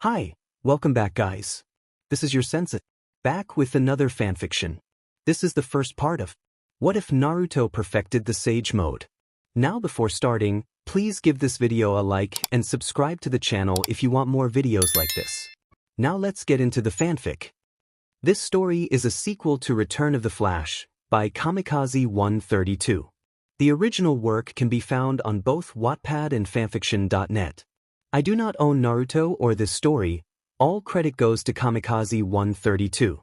Hi, welcome back guys. This is your Sensei, back with another fanfiction. This is the first part of What If Naruto Perfected the Sage Mode? Now before starting, please give this video a like and subscribe to the channel if you want more videos like this. Now let's get into the fanfic. This story is a sequel to Return of the Flash by Kamikaze 132. The original work can be found on both Wattpad and fanfiction.net. I do not own Naruto or this story, all credit goes to Kamikaze 132.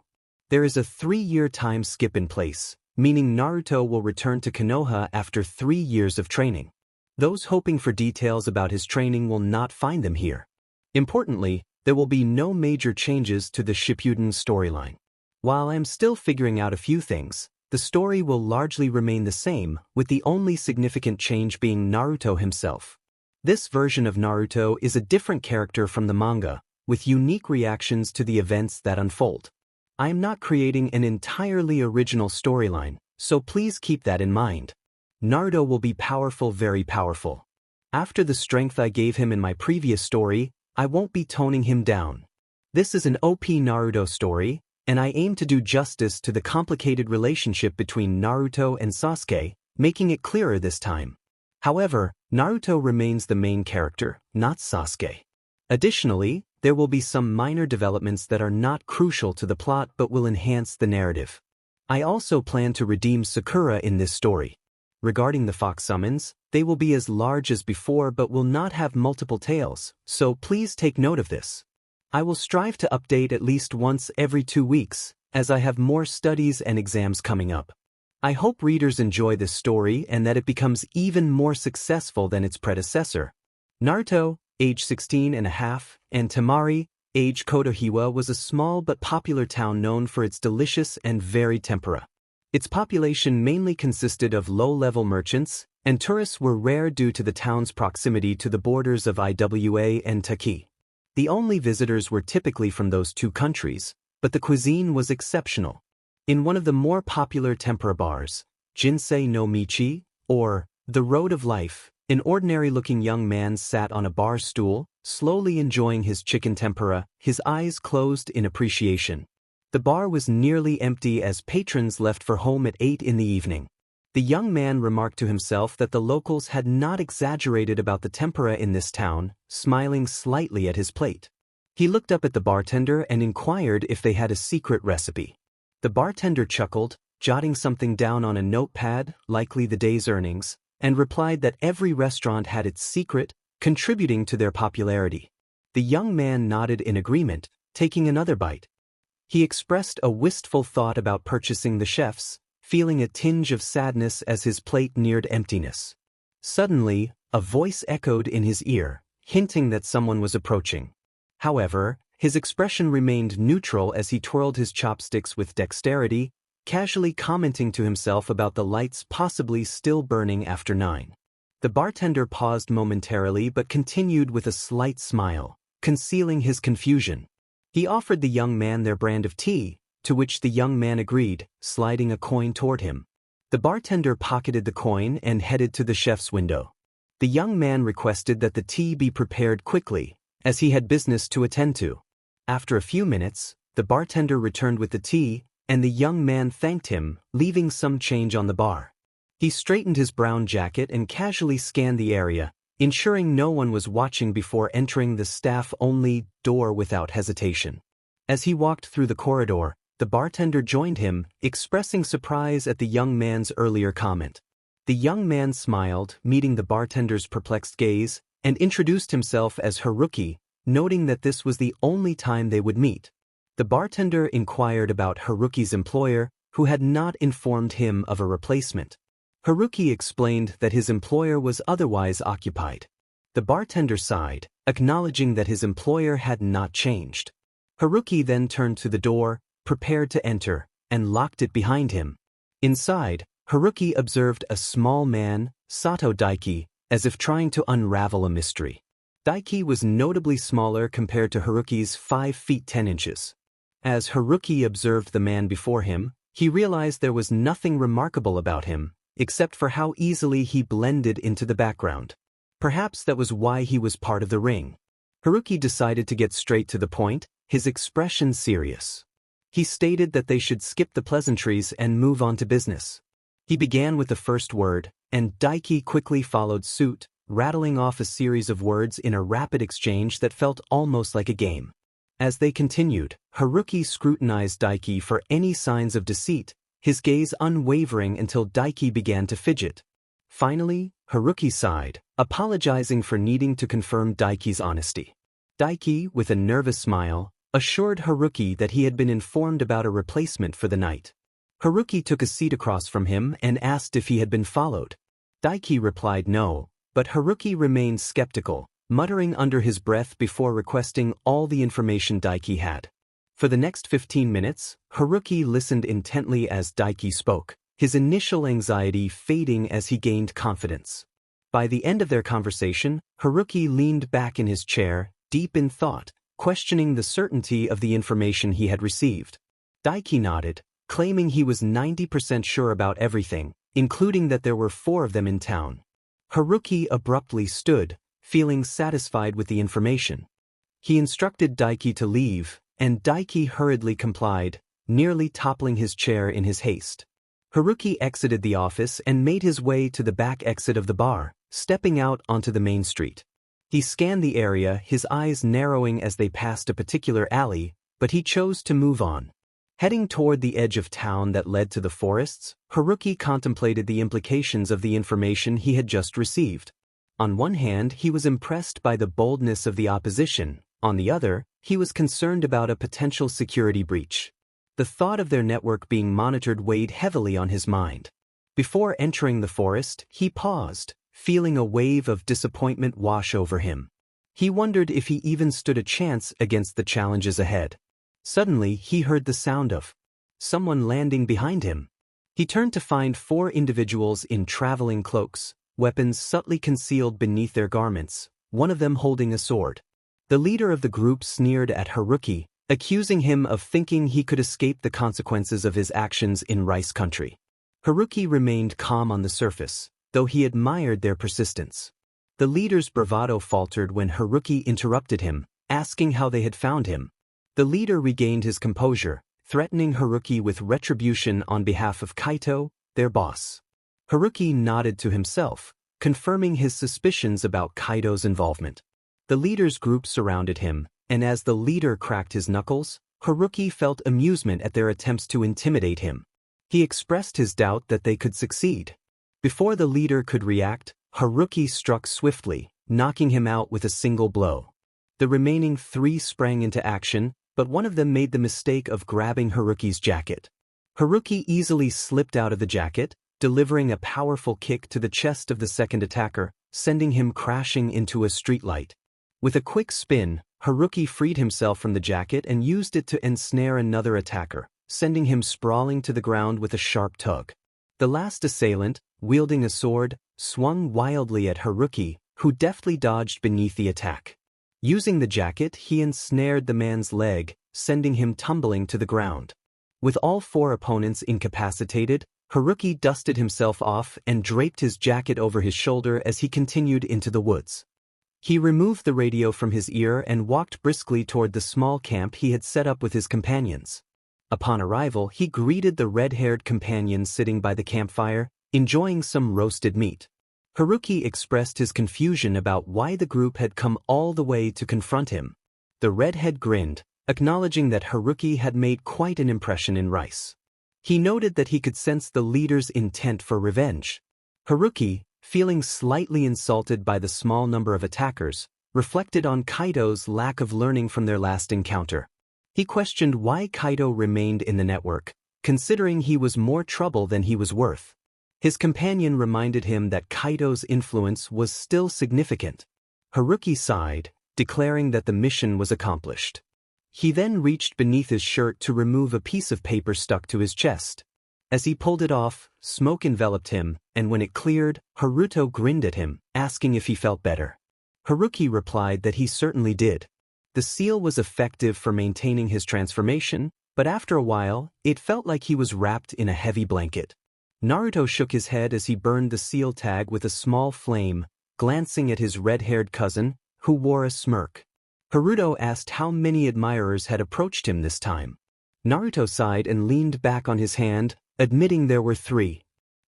There is a 3-year time skip in place, meaning Naruto will return to Konoha after 3 years of training. Those hoping for details about his training will not find them here. Importantly, there will be no major changes to the Shippuden storyline. While I am still figuring out a few things, the story will largely remain the same, with the only significant change being Naruto himself. This version of Naruto is a different character from the manga, with unique reactions to the events that unfold. I am not creating an entirely original storyline, so please keep that in mind. Naruto will be powerful, very powerful. After the strength I gave him in my previous story, I won't be toning him down. This is an OP Naruto story, and I aim to do justice to the complicated relationship between Naruto and Sasuke, making it clearer this time. However, Naruto remains the main character, not Sasuke. Additionally, there will be some minor developments that are not crucial to the plot but will enhance the narrative. I also plan to redeem Sakura in this story. Regarding the fox summons, they will be as large as before but will not have multiple tails, so please take note of this. I will strive to update at least once every 2 weeks, as I have more studies and exams coming up. I hope readers enjoy this story and that it becomes even more successful than its predecessor. Naruto, age 16 and a half, and Temari, age Konoha was a small but popular town known for its delicious and varied tempura. Its population mainly consisted of low-level merchants, and tourists were rare due to the town's proximity to the borders of Iwa and Taki. The only visitors were typically from those two countries, but the cuisine was exceptional. In one of the more popular tempura bars, Jinsei no Michi, or The Road of Life, an ordinary-looking young man sat on a bar stool, slowly enjoying his chicken tempura, his eyes closed in appreciation. The bar was nearly empty as patrons left for home at 8 in the evening. The young man remarked to himself that the locals had not exaggerated about the tempura in this town, smiling slightly at his plate. He looked up at the bartender and inquired if they had a secret recipe. The bartender chuckled, jotting something down on a notepad, likely the day's earnings, and replied that every restaurant had its secret, contributing to their popularity. The young man nodded in agreement, taking another bite. He expressed a wistful thought about purchasing the chef's, feeling a tinge of sadness as his plate neared emptiness. Suddenly, a voice echoed in his ear, hinting that someone was approaching. However, his expression remained neutral as he twirled his chopsticks with dexterity, casually commenting to himself about the lights possibly still burning after 9. The bartender paused momentarily but continued with a slight smile, concealing his confusion. He offered the young man their brand of tea, to which the young man agreed, sliding a coin toward him. The bartender pocketed the coin and headed to the chef's window. The young man requested that the tea be prepared quickly, as he had business to attend to. After a few minutes, the bartender returned with the tea, and the young man thanked him, leaving some change on the bar. He straightened his brown jacket and casually scanned the area, ensuring no one was watching before entering the staff-only door without hesitation. As he walked through the corridor, the bartender joined him, expressing surprise at the young man's earlier comment. The young man smiled, meeting the bartender's perplexed gaze, and introduced himself as Haruki, noting that this was the only time they would meet. The bartender inquired about Haruki's employer, who had not informed him of a replacement. Haruki explained that his employer was otherwise occupied. The bartender sighed, acknowledging that his employer had not changed. Haruki then turned to the door, prepared to enter, and locked it behind him. Inside, Haruki observed a small man, Sato Daiki, as if trying to unravel a mystery. Daiki was notably smaller compared to Haruki's 5 feet 10 inches. As Haruki observed the man before him, he realized there was nothing remarkable about him, except for how easily he blended into the background. Perhaps that was why he was part of the ring. Haruki decided to get straight to the point, his expression serious. He stated that they should skip the pleasantries and move on to business. He began with the first word, and Daiki quickly followed suit, rattling off a series of words in a rapid exchange that felt almost like a game. As they continued, Haruki scrutinized Daiki for any signs of deceit, his gaze unwavering until Daiki began to fidget. Finally, Haruki sighed, apologizing for needing to confirm Daiki's honesty. Daiki, with a nervous smile, assured Haruki that he had been informed about a replacement for the night. Haruki took a seat across from him and asked if he had been followed. Daiki replied no, but Haruki remained skeptical, muttering under his breath before requesting all the information Daiki had. For the next 15 minutes, Haruki listened intently as Daiki spoke, his initial anxiety fading as he gained confidence. By the end of their conversation, Haruki leaned back in his chair, deep in thought, questioning the certainty of the information he had received. Daiki nodded, claiming he was 90% sure about everything, including that there were 4 of them in town. Haruki abruptly stood, feeling satisfied with the information. He instructed Daiki to leave, and Daiki hurriedly complied, nearly toppling his chair in his haste. Haruki exited the office and made his way to the back exit of the bar, stepping out onto the main street. He scanned the area, his eyes narrowing as they passed a particular alley, but he chose to move on. Heading toward the edge of town that led to the forests, Haruki contemplated the implications of the information he had just received. On one hand, he was impressed by the boldness of the opposition. On the other, he was concerned about a potential security breach. The thought of their network being monitored weighed heavily on his mind. Before entering the forest, he paused, feeling a wave of disappointment wash over him. He wondered if he even stood a chance against the challenges ahead. Suddenly, he heard the sound of someone landing behind him. He turned to find 4 individuals in traveling cloaks, weapons subtly concealed beneath their garments, one of them holding a sword. The leader of the group sneered at Haruki, accusing him of thinking he could escape the consequences of his actions in Rice Country. Haruki remained calm on the surface, though he admired their persistence. The leader's bravado faltered when Haruki interrupted him, asking how they had found him. The leader regained his composure, threatening Haruki with retribution on behalf of Kaito, their boss. Haruki nodded to himself, confirming his suspicions about Kaito's involvement. The leader's group surrounded him, and as the leader cracked his knuckles, Haruki felt amusement at their attempts to intimidate him. He expressed his doubt that they could succeed. Before the leader could react, Haruki struck swiftly, knocking him out with a single blow. The remaining 3 sprang into action, but one of them made the mistake of grabbing Haruki's jacket. Haruki easily slipped out of the jacket, delivering a powerful kick to the chest of the second attacker, sending him crashing into a streetlight. With a quick spin, Haruki freed himself from the jacket and used it to ensnare another attacker, sending him sprawling to the ground with a sharp tug. The last assailant, wielding a sword, swung wildly at Haruki, who deftly dodged beneath the attack. Using the jacket, he ensnared the man's leg, sending him tumbling to the ground. With all 4 opponents incapacitated, Haruki dusted himself off and draped his jacket over his shoulder as he continued into the woods. He removed the radio from his ear and walked briskly toward the small camp he had set up with his companions. Upon arrival, he greeted the red-haired companion sitting by the campfire, enjoying some roasted meat. Haruki expressed his confusion about why the group had come all the way to confront him. The redhead grinned, acknowledging that Haruki had made quite an impression in Rice. He noted that he could sense the leader's intent for revenge. Haruki, feeling slightly insulted by the small number of attackers, reflected on Kaito's lack of learning from their last encounter. He questioned why Kaito remained in the network, considering he was more trouble than he was worth. His companion reminded him that Kaito's influence was still significant. Haruki sighed, declaring that the mission was accomplished. He then reached beneath his shirt to remove a piece of paper stuck to his chest. As he pulled it off, smoke enveloped him, and when it cleared, Haruto grinned at him, asking if he felt better. Haruki replied that he certainly did. The seal was effective for maintaining his transformation, but after a while, it felt like he was wrapped in a heavy blanket. Naruto shook his head as he burned the seal tag with a small flame, glancing at his red-haired cousin, who wore a smirk. Haruto asked how many admirers had approached him this time. Naruto sighed and leaned back on his hand, admitting there were 3.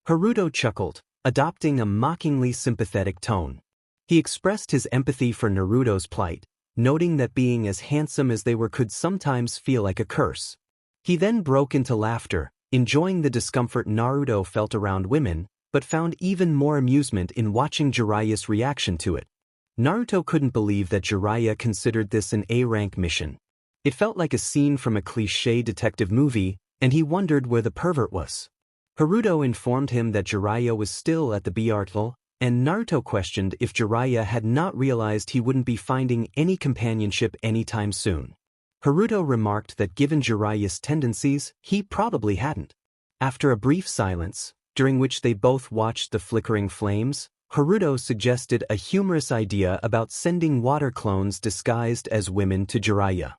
Haruto chuckled, adopting a mockingly sympathetic tone. He expressed his empathy for Naruto's plight, noting that being as handsome as they were could sometimes feel like a curse. He then broke into laughter, enjoying the discomfort Naruto felt around women, but found even more amusement in watching Jiraiya's reaction to it. Naruto couldn't believe that Jiraiya considered this an A-rank mission. It felt like a scene from a cliché detective movie, and he wondered where the pervert was. Haruto informed him that Jiraiya was still at the Bjartl, and Naruto questioned if Jiraiya had not realized he wouldn't be finding any companionship anytime soon. Haruto remarked that given Jiraiya's tendencies, he probably hadn't. After a brief silence, during which they both watched the flickering flames, Haruto suggested a humorous idea about sending water clones disguised as women to Jiraiya.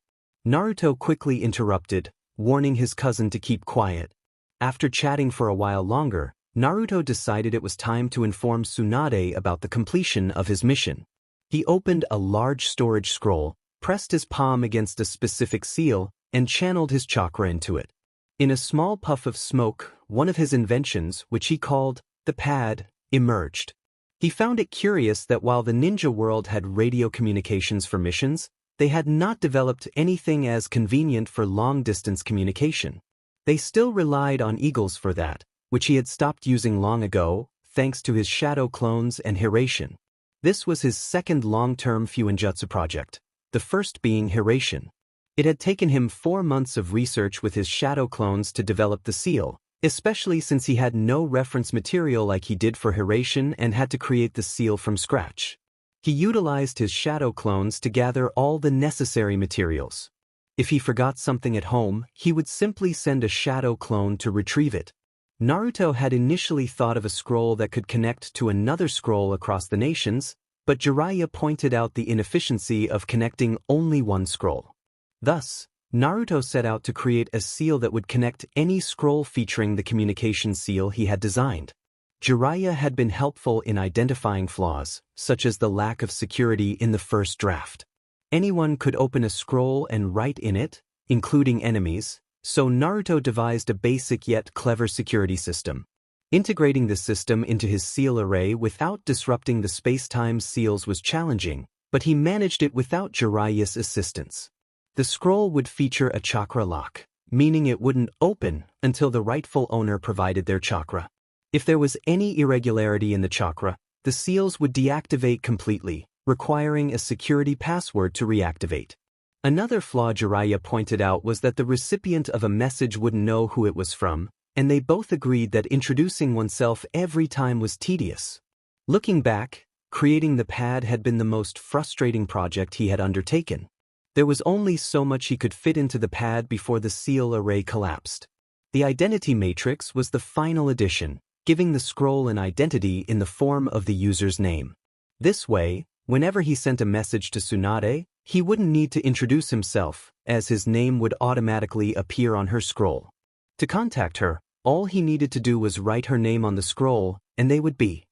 Naruto quickly interrupted, warning his cousin to keep quiet. After chatting for a while longer, Naruto decided it was time to inform Tsunade about the completion of his mission. He opened a large storage scroll, pressed his palm against a specific seal, and channeled his chakra into it. In a small puff of smoke, one of his inventions, which he called the pad, emerged. He found it curious that while the ninja world had radio communications for missions, they had not developed anything as convenient for long-distance communication. They still relied on eagles for that, which he had stopped using long ago, thanks to his shadow clones and Hiration. This was his second long-term Fuinjutsu project, the first being Hiration. It had taken him 4 months of research with his shadow clones to develop the seal, especially since he had no reference material like he did for Hiration and had to create the seal from scratch. He utilized his shadow clones to gather all the necessary materials. If he forgot something at home, he would simply send a shadow clone to retrieve it. Naruto had initially thought of a scroll that could connect to another scroll across the nations, but Jiraiya pointed out the inefficiency of connecting only one scroll. Thus, Naruto set out to create a seal that would connect any scroll featuring the communication seal he had designed. Jiraiya had been helpful in identifying flaws, such as the lack of security in the first draft. Anyone could open a scroll and write in it, including enemies, so Naruto devised a basic yet clever security system. Integrating the system into his seal array without disrupting the space-time seals was challenging, but he managed it without Jiraiya's assistance. The scroll would feature a chakra lock, meaning it wouldn't open until the rightful owner provided their chakra. If there was any irregularity in the chakra, the seals would deactivate completely, requiring a security password to reactivate. Another flaw Jiraiya pointed out was that the recipient of a message wouldn't know who it was from, and they both agreed that introducing oneself every time was tedious. Looking back, creating the pad had been the most frustrating project he had undertaken. There was only so much he could fit into the pad before the seal array collapsed. The identity matrix was the final addition, giving the scroll an identity in the form of the user's name. This way, whenever he sent a message to Tsunade, he wouldn't need to introduce himself, as his name would automatically appear on her scroll. To contact her, all he needed to do was write her name on the scroll, and they would be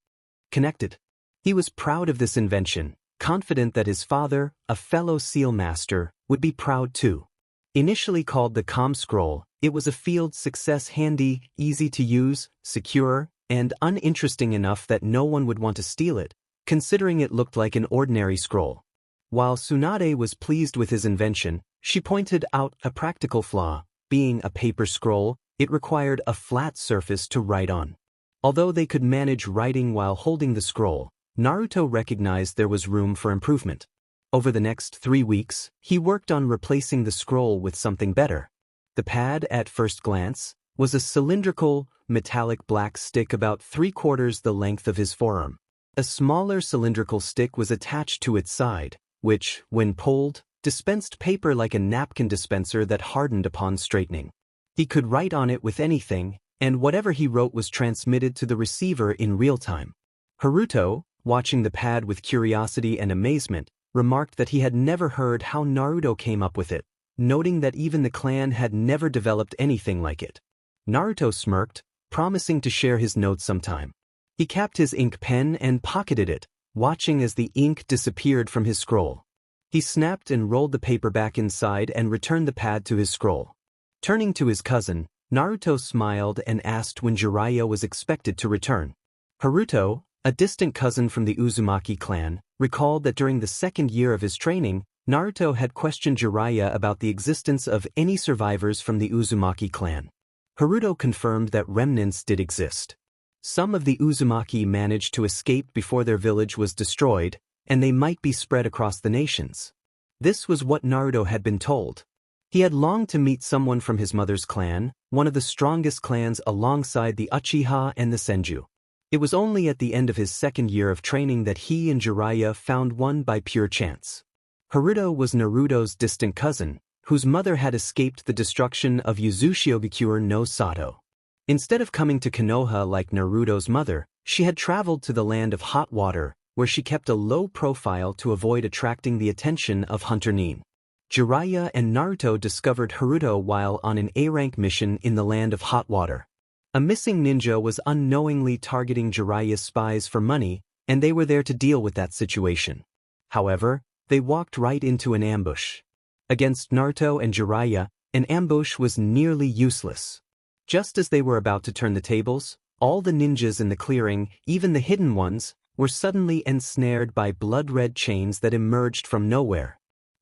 connected. He was proud of this invention, confident that his father, a fellow seal master, would be proud too. Initially called the Com Scroll, it was a field success, handy, easy to use, secure, and uninteresting enough that no one would want to steal it, considering it looked like an ordinary scroll. While Tsunade was pleased with his invention, she pointed out a practical flaw. Being a paper scroll, it required a flat surface to write on. Although they could manage writing while holding the scroll, Naruto recognized there was room for improvement. Over the next 3 weeks, he worked on replacing the scroll with something better. The pad, at first glance, was a cylindrical, metallic black stick about 3/4 the length of his forearm. A smaller cylindrical stick was attached to its side, which, when pulled, dispensed paper like a napkin dispenser that hardened upon straightening. He could write on it with anything, and whatever he wrote was transmitted to the receiver in real time. Haruto, watching the pad with curiosity and amazement, remarked that he had never heard how Naruto came up with it, noting that even the clan had never developed anything like it. Naruto smirked, promising to share his notes sometime. He capped his ink pen and pocketed it, watching as the ink disappeared from his scroll. He snapped and rolled the paper back inside and returned the pad to his scroll. Turning to his cousin, Naruto smiled and asked when Jiraiya was expected to return. Haruto, a distant cousin from the Uzumaki clan, recalled that during the second year of his training, Naruto had questioned Jiraiya about the existence of any survivors from the Uzumaki clan. Haruto confirmed that remnants did exist. Some of the Uzumaki managed to escape before their village was destroyed, and they might be spread across the nations. This was what Naruto had been told. He had longed to meet someone from his mother's clan, one of the strongest clans alongside the Uchiha and the Senju. It was only at the end of his second year of training that he and Jiraiya found one by pure chance. Haruto was Naruto's distant cousin, whose mother had escaped the destruction of Uzushiogakure no Sato. Instead of coming to Konoha like Naruto's mother, she had traveled to the land of hot water, where she kept a low profile to avoid attracting the attention of Hunter Nin. Jiraiya and Naruto discovered Haruto while on an A-rank mission in the land of hot water. A missing ninja was unknowingly targeting Jiraiya's spies for money, and they were there to deal with that situation. However, they walked right into an ambush. Against Naruto and Jiraiya, an ambush was nearly useless. Just as they were about to turn the tables, all the ninjas in the clearing, even the hidden ones, were suddenly ensnared by blood-red chains that emerged from nowhere.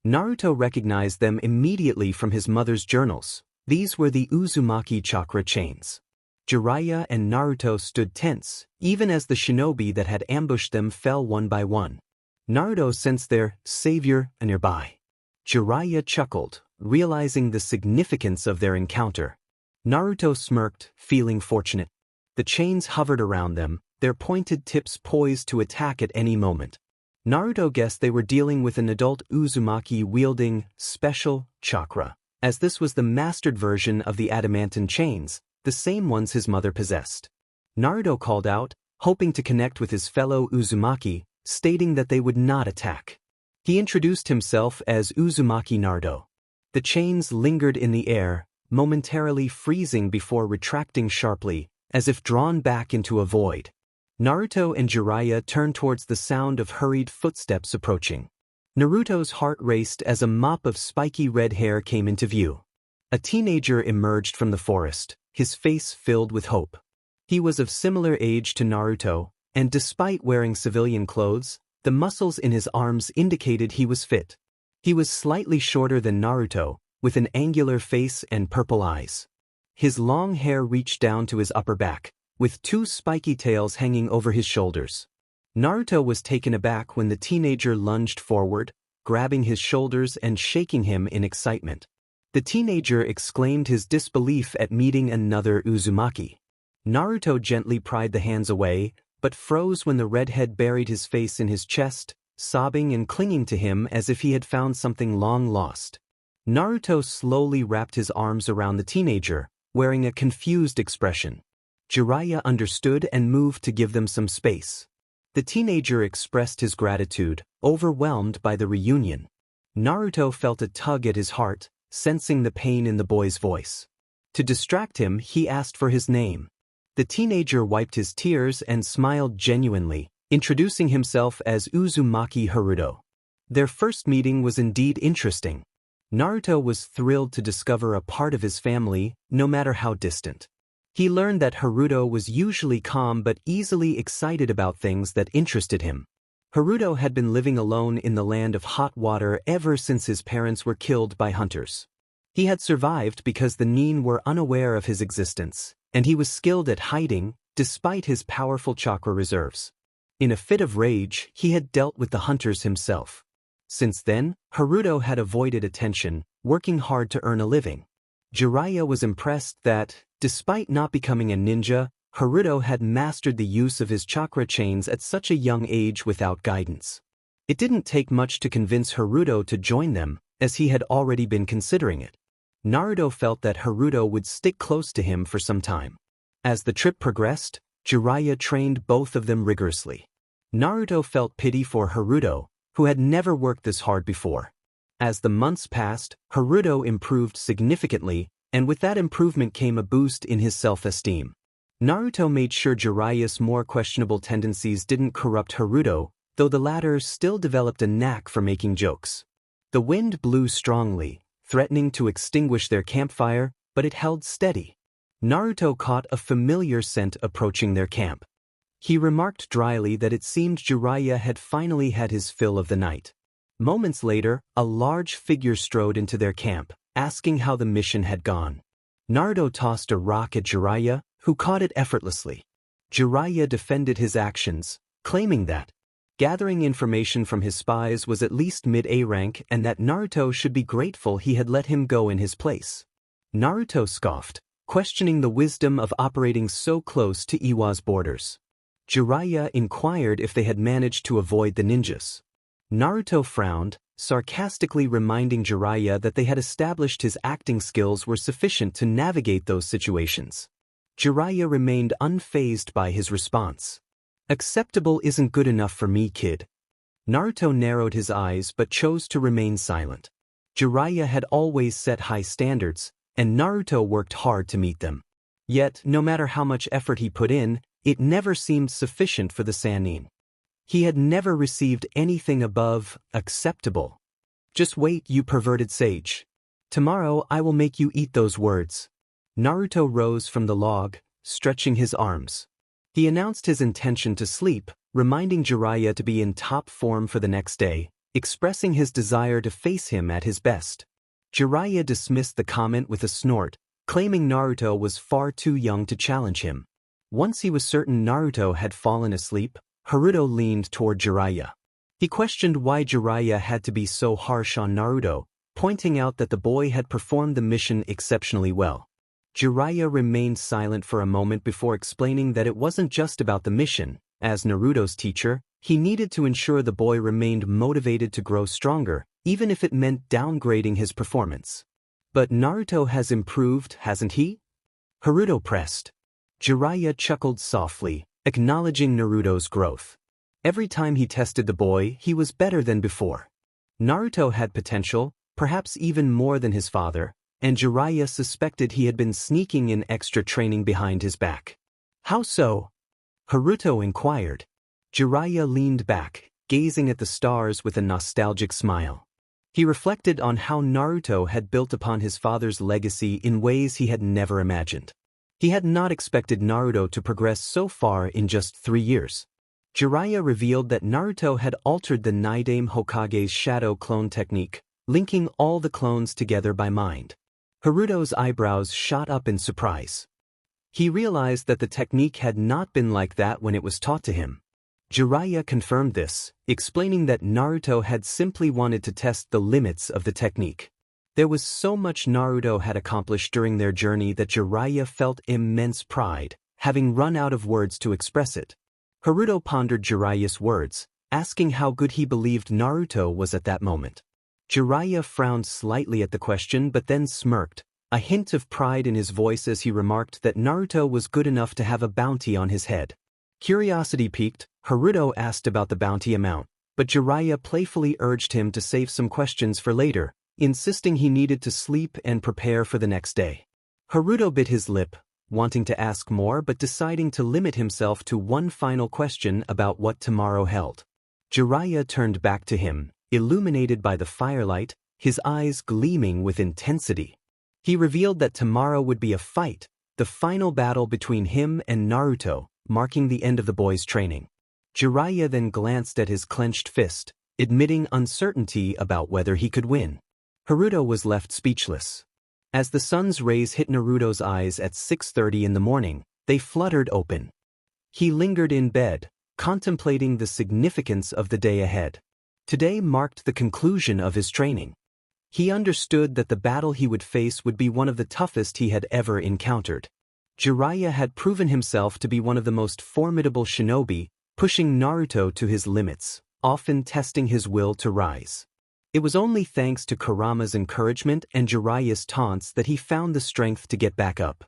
Naruto recognized them immediately from his mother's journals. These were the Uzumaki chakra chains. Jiraiya and Naruto stood tense, even as the shinobi that had ambushed them fell one by one. Naruto sensed their savior nearby. Jiraiya chuckled, realizing the significance of their encounter. Naruto smirked, feeling fortunate. The chains hovered around them, their pointed tips poised to attack at any moment. Naruto guessed they were dealing with an adult Uzumaki wielding special chakra, as this was the mastered version of the adamantine chains, the same ones his mother possessed. Naruto called out, hoping to connect with his fellow Uzumaki, stating that they would not attack. He introduced himself as Uzumaki Naruto. The chains lingered in the air, momentarily freezing before retracting sharply, as if drawn back into a void. Naruto and Jiraiya turned towards the sound of hurried footsteps approaching. Naruto's heart raced as a mop of spiky red hair came into view. A teenager emerged from the forest, his face filled with hope. He was of similar age to Naruto, and despite wearing civilian clothes, the muscles in his arms indicated he was fit. He was slightly shorter than Naruto, with an angular face and purple eyes. His long hair reached down to his upper back, with two spiky tails hanging over his shoulders. Naruto was taken aback when the teenager lunged forward, grabbing his shoulders and shaking him in excitement. The teenager exclaimed his disbelief at meeting another Uzumaki. Naruto gently pried the hands away, but froze when the redhead buried his face in his chest, sobbing and clinging to him as if he had found something long lost. Naruto slowly wrapped his arms around the teenager, wearing a confused expression. Jiraiya understood and moved to give them some space. The teenager expressed his gratitude, overwhelmed by the reunion. Naruto felt a tug at his heart, sensing the pain in the boy's voice. To distract him, he asked for his name. The teenager wiped his tears and smiled genuinely, introducing himself as Uzumaki Haruto. Their first meeting was indeed interesting. Naruto was thrilled to discover a part of his family, no matter how distant. He learned that Haruto was usually calm but easily excited about things that interested him. Haruto had been living alone in the land of hot water ever since his parents were killed by hunters. He had survived because the Nin were unaware of his existence, and he was skilled at hiding, despite his powerful chakra reserves. In a fit of rage, he had dealt with the hunters himself. Since then, Haruto had avoided attention, working hard to earn a living. Jiraiya was impressed that, despite not becoming a ninja, Haruto had mastered the use of his chakra chains at such a young age without guidance. It didn't take much to convince Haruto to join them, as he had already been considering it. Naruto felt that Haruto would stick close to him for some time. As the trip progressed, Jiraiya trained both of them rigorously. Naruto felt pity for Haruto, who had never worked this hard before. As the months passed, Haruto improved significantly, and with that improvement came a boost in his self-esteem. Naruto made sure Jiraiya's more questionable tendencies didn't corrupt Haruto, though the latter still developed a knack for making jokes. The wind blew strongly, threatening to extinguish their campfire, but it held steady. Naruto caught a familiar scent approaching their camp. He remarked dryly that it seemed Jiraiya had finally had his fill of the night. Moments later, a large figure strode into their camp, asking how the mission had gone. Naruto tossed a rock at Jiraiya, who caught it effortlessly. Jiraiya defended his actions, claiming that gathering information from his spies was at least mid-A rank and that Naruto should be grateful he had let him go in his place. Naruto scoffed, questioning the wisdom of operating so close to Iwa's borders. Jiraiya inquired if they had managed to avoid the ninjas. Naruto frowned, sarcastically reminding Jiraiya that they had established his acting skills were sufficient to navigate those situations. Jiraiya remained unfazed by his response. "Acceptable isn't good enough for me, kid." Naruto narrowed his eyes but chose to remain silent. Jiraiya had always set high standards, and Naruto worked hard to meet them. Yet, no matter how much effort he put in, it never seemed sufficient for the Sannin. He had never received anything above acceptable. "Just wait, you perverted sage. Tomorrow I will make you eat those words." Naruto rose from the log, stretching his arms. He announced his intention to sleep, reminding Jiraiya to be in top form for the next day, expressing his desire to face him at his best. Jiraiya dismissed the comment with a snort, claiming Naruto was far too young to challenge him. Once he was certain Naruto had fallen asleep, Haruto leaned toward Jiraiya. He questioned why Jiraiya had to be so harsh on Naruto, pointing out that the boy had performed the mission exceptionally well. Jiraiya remained silent for a moment before explaining that it wasn't just about the mission. As Naruto's teacher, he needed to ensure the boy remained motivated to grow stronger, even if it meant downgrading his performance. "But Naruto has improved, hasn't he?" Haruto pressed. Jiraiya chuckled softly, acknowledging Naruto's growth. Every time he tested the boy, he was better than before. Naruto had potential, perhaps even more than his father, and Jiraiya suspected he had been sneaking in extra training behind his back. "How so?" Haruto inquired. Jiraiya leaned back, gazing at the stars with a nostalgic smile. He reflected on how Naruto had built upon his father's legacy in ways he had never imagined. He had not expected Naruto to progress so far in just 3 years. Jiraiya revealed that Naruto had altered the Naidame Hokage's shadow clone technique, linking all the clones together by mind. Haruto's eyebrows shot up in surprise. He realized that the technique had not been like that when it was taught to him. Jiraiya confirmed this, explaining that Naruto had simply wanted to test the limits of the technique. There was so much Naruto had accomplished during their journey that Jiraiya felt immense pride, having run out of words to express it. Haruto pondered Jiraiya's words, asking how good he believed Naruto was at that moment. Jiraiya frowned slightly at the question but then smirked, a hint of pride in his voice as he remarked that Naruto was good enough to have a bounty on his head. Curiosity piqued, Haruto asked about the bounty amount, but Jiraiya playfully urged him to save some questions for later, insisting he needed to sleep and prepare for the next day. Haruto bit his lip, wanting to ask more but deciding to limit himself to one final question about what tomorrow held. Jiraiya turned back to him, illuminated by the firelight, his eyes gleaming with intensity. He revealed that tomorrow would be a fight, the final battle between him and Naruto, marking the end of the boy's training. Jiraiya then glanced at his clenched fist, admitting uncertainty about whether he could win. Haruto was left speechless. As the sun's rays hit Naruto's eyes at 6:30 in the morning, they fluttered open. He lingered in bed, contemplating the significance of the day ahead. Today marked the conclusion of his training. He understood that the battle he would face would be one of the toughest he had ever encountered. Jiraiya had proven himself to be one of the most formidable shinobi, pushing Naruto to his limits, often testing his will to rise. It was only thanks to Kurama's encouragement and Jiraiya's taunts that he found the strength to get back up.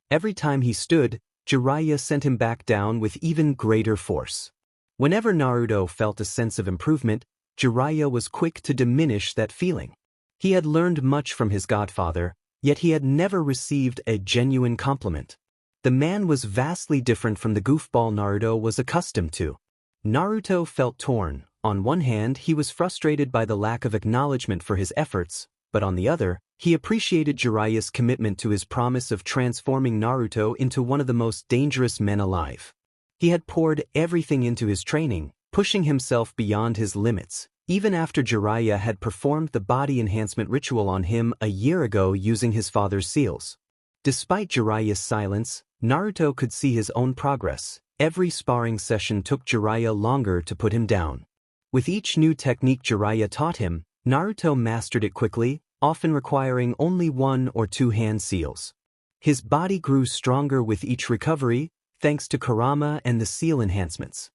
Every time he stood, Jiraiya sent him back down with even greater force. Whenever Naruto felt a sense of improvement, Jiraiya was quick to diminish that feeling. He had learned much from his godfather, yet he had never received a genuine compliment. The man was vastly different from the goofball Naruto was accustomed to. Naruto felt torn, On one hand, he was frustrated by the lack of acknowledgement for his efforts, but on the other, he appreciated Jiraiya's commitment to his promise of transforming Naruto into one of the most dangerous men alive. He had poured everything into his training, pushing himself beyond his limits, even after Jiraiya had performed the body enhancement ritual on him a year ago using his father's seals. Despite Jiraiya's silence, Naruto could see his own progress. Every sparring session took Jiraiya longer to put him down. With each new technique Jiraiya taught him, Naruto mastered it quickly, often requiring only 1 or 2 hand seals. His body grew stronger with each recovery, thanks to Kurama and the seal enhancements.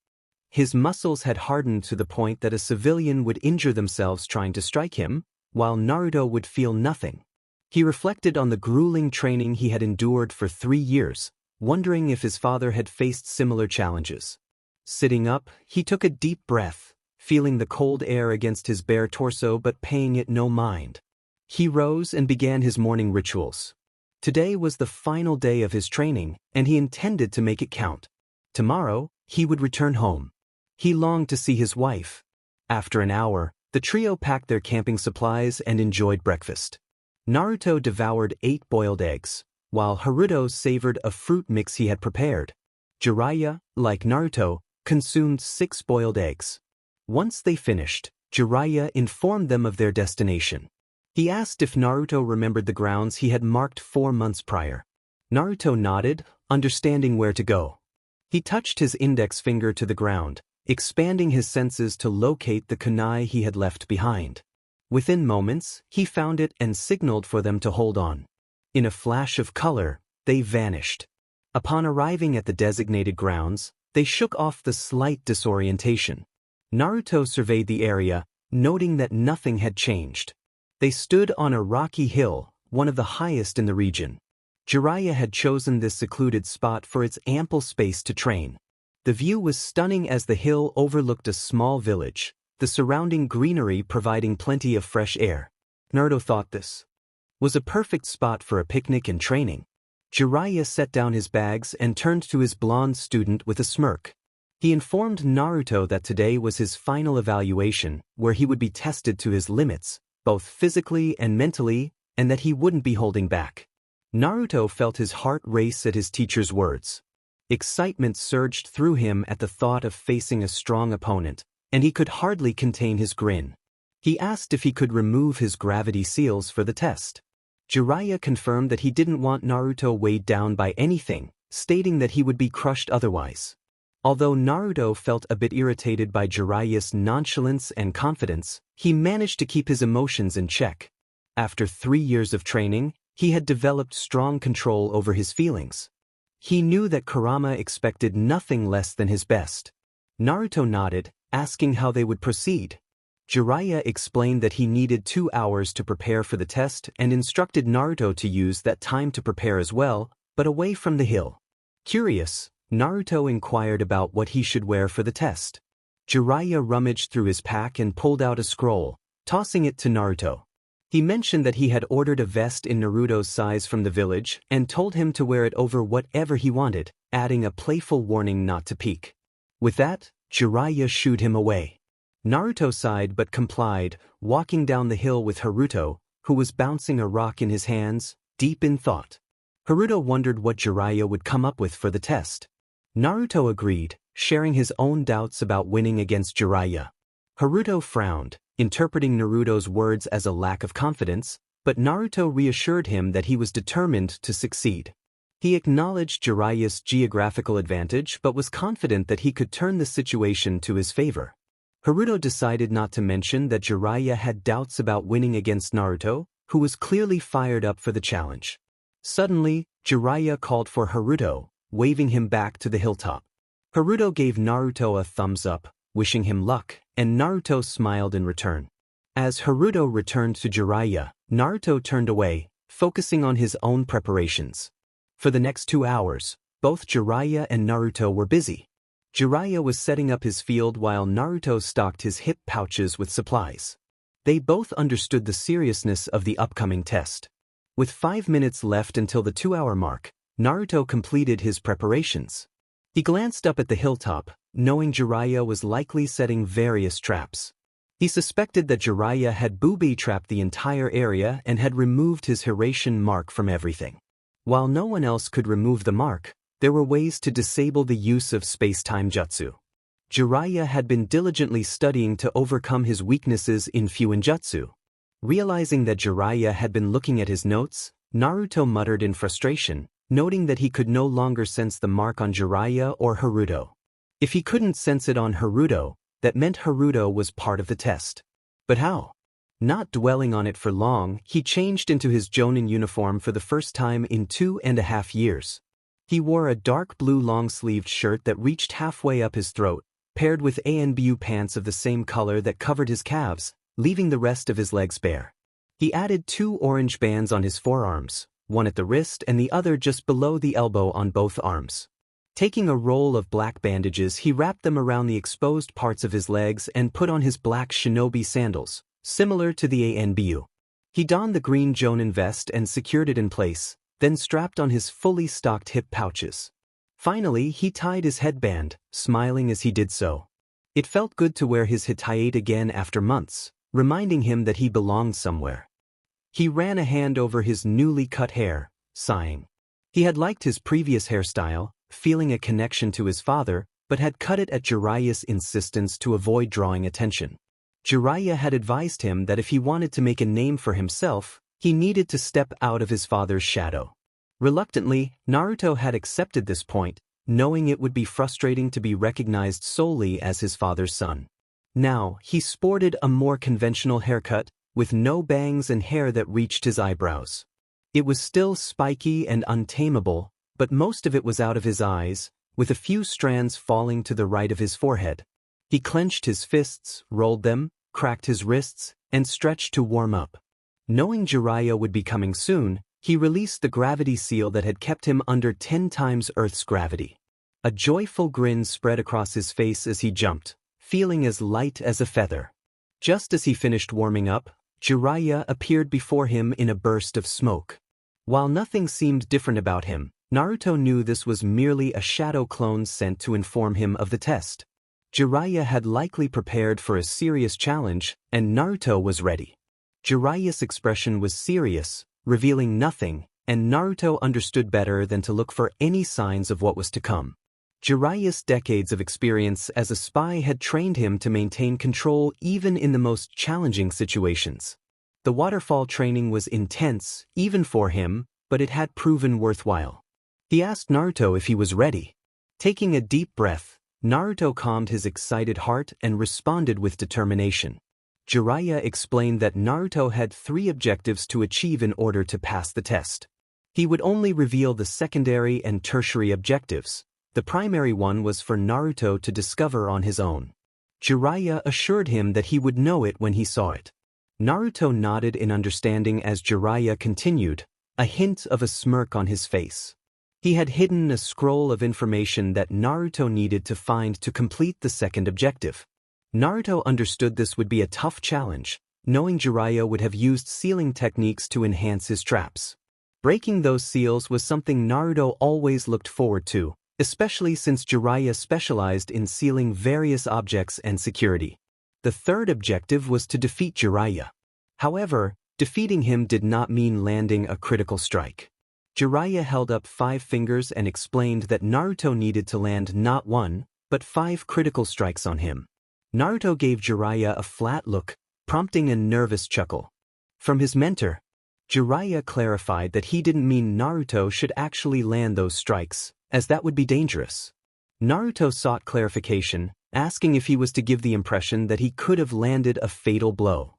His muscles had hardened to the point that a civilian would injure themselves trying to strike him, while Naruto would feel nothing. He reflected on the grueling training he had endured for 3 years, wondering if his father had faced similar challenges. Sitting up, he took a deep breath, feeling the cold air against his bare torso but paying it no mind. He rose and began his morning rituals. Today was the final day of his training, and he intended to make it count. Tomorrow, he would return home. He longed to see his wife. After an hour, the trio packed their camping supplies and enjoyed breakfast. Naruto devoured 8 boiled eggs, while Haruto savored a fruit mix he had prepared. Jiraiya, like Naruto, consumed 6 boiled eggs. Once they finished, Jiraiya informed them of their destination. He asked if Naruto remembered the grounds he had marked 4 months prior. Naruto nodded, understanding where to go. He touched his index finger to the ground, expanding his senses to locate the kunai he had left behind. Within moments, he found it and signaled for them to hold on. In a flash of color, they vanished. Upon arriving at the designated grounds, they shook off the slight disorientation. Naruto surveyed the area, noting that nothing had changed. They stood on a rocky hill, one of the highest in the region. Jiraiya had chosen this secluded spot for its ample space to train. The view was stunning as the hill overlooked a small village, the surrounding greenery providing plenty of fresh air. Naruto thought this was a perfect spot for a picnic and training. Jiraiya set down his bags and turned to his blonde student with a smirk. He informed Naruto that today was his final evaluation, where he would be tested to his limits, both physically and mentally, and that he wouldn't be holding back. Naruto felt his heart race at his teacher's words. Excitement surged through him at the thought of facing a strong opponent, and he could hardly contain his grin. He asked if he could remove his gravity seals for the test. Jiraiya confirmed that he didn't want Naruto weighed down by anything, stating that he would be crushed otherwise. Although Naruto felt a bit irritated by Jiraiya's nonchalance and confidence, he managed to keep his emotions in check. After 3 years of training, he had developed strong control over his feelings. He knew that Kurama expected nothing less than his best. Naruto nodded, asking how they would proceed. Jiraiya explained that he needed 2 hours to prepare for the test and instructed Naruto to use that time to prepare as well, but away from the hill. Curious, Naruto inquired about what he should wear for the test. Jiraiya rummaged through his pack and pulled out a scroll, tossing it to Naruto. He mentioned that he had ordered a vest in Naruto's size from the village and told him to wear it over whatever he wanted, adding a playful warning not to peek. With that, Jiraiya shooed him away. Naruto sighed but complied, walking down the hill with Haruto, who was bouncing a rock in his hands, deep in thought. Haruto wondered what Jiraiya would come up with for the test. Naruto agreed, sharing his own doubts about winning against Jiraiya. Haruto frowned, interpreting Naruto's words as a lack of confidence, but Naruto reassured him that he was determined to succeed. He acknowledged Jiraiya's geographical advantage but was confident that he could turn the situation to his favor. Haruto decided not to mention that Jiraiya had doubts about winning against Naruto, who was clearly fired up for the challenge. Suddenly, Jiraiya called for Haruto, waving him back to the hilltop. Haruto gave Naruto a thumbs up, wishing him luck, and Naruto smiled in return. As Haruto returned to Jiraiya, Naruto turned away, focusing on his own preparations. For the next 2 hours, both Jiraiya and Naruto were busy. Jiraiya was setting up his field while Naruto stocked his hip pouches with supplies. They both understood the seriousness of the upcoming test. With 5 minutes left until the 2-hour mark, Naruto completed his preparations. He glanced up at the hilltop, knowing Jiraiya was likely setting various traps. He suspected that Jiraiya had booby-trapped the entire area and had removed his Hiraition mark from everything. While no one else could remove the mark, there were ways to disable the use of space-time jutsu. Jiraiya had been diligently studying to overcome his weaknesses in Fuinjutsu. Realizing that Jiraiya had been looking at his notes, Naruto muttered in frustration, noting that he could no longer sense the mark on Jiraiya or Haruto. If he couldn't sense it on Haruto, that meant Haruto was part of the test. But how? Not dwelling on it for long, he changed into his Jonin uniform for the first time in 2.5 years. He wore a dark blue long-sleeved shirt that reached halfway up his throat, paired with ANBU pants of the same color that covered his calves, leaving the rest of his legs bare. He added 2 orange bands on his forearms, one at the wrist and the other just below the elbow on both arms. Taking a roll of black bandages, he wrapped them around the exposed parts of his legs and put on his black shinobi sandals, similar to the ANBU. He donned the green Jonin vest and secured it in place, then strapped on his fully stocked hip pouches. Finally, he tied his headband, smiling as he did so. It felt good to wear his hitayate again after months, reminding him that he belonged somewhere. He ran a hand over his newly cut hair, sighing. He had liked his previous hairstyle, feeling a connection to his father, but had cut it at Jiraiya's insistence to avoid drawing attention. Jiraiya had advised him that if he wanted to make a name for himself, he needed to step out of his father's shadow. Reluctantly, Naruto had accepted this point, knowing it would be frustrating to be recognized solely as his father's son. Now, he sported a more conventional haircut, with no bangs and hair that reached his eyebrows. It was still spiky and untamable, but most of it was out of his eyes, with a few strands falling to the right of his forehead. He clenched his fists, rolled them, cracked his wrists, and stretched to warm up. Knowing Jiraiya would be coming soon, he released the gravity seal that had kept him under 10 times Earth's gravity. A joyful grin spread across his face as he jumped, feeling as light as a feather. Just as he finished warming up, Jiraiya appeared before him in a burst of smoke. While nothing seemed different about him, Naruto knew this was merely a shadow clone sent to inform him of the test. Jiraiya had likely prepared for a serious challenge, and Naruto was ready. Jiraiya's expression was serious, revealing nothing, and Naruto understood better than to look for any signs of what was to come. Jiraiya's decades of experience as a spy had trained him to maintain control even in the most challenging situations. The waterfall training was intense, even for him, but it had proven worthwhile. He asked Naruto if he was ready. Taking a deep breath, Naruto calmed his excited heart and responded with determination. Jiraiya explained that Naruto had 3 objectives to achieve in order to pass the test. He would only reveal the secondary and tertiary objectives. The primary one was for Naruto to discover on his own. Jiraiya assured him that he would know it when he saw it. Naruto nodded in understanding as Jiraiya continued, a hint of a smirk on his face. He had hidden a scroll of information that Naruto needed to find to complete the second objective. Naruto understood this would be a tough challenge, knowing Jiraiya would have used sealing techniques to enhance his traps. Breaking those seals was something Naruto always looked forward to, especially since Jiraiya specialized in sealing various objects and security. The third objective was to defeat Jiraiya. However, defeating him did not mean landing a critical strike. Jiraiya held up 5 fingers and explained that Naruto needed to land not 1, but 5 critical strikes on him. Naruto gave Jiraiya a flat look, prompting a nervous chuckle. From his mentor, Jiraiya clarified that he didn't mean Naruto should actually land those strikes, as that would be dangerous. Naruto sought clarification, asking if he was to give the impression that he could have landed a fatal blow.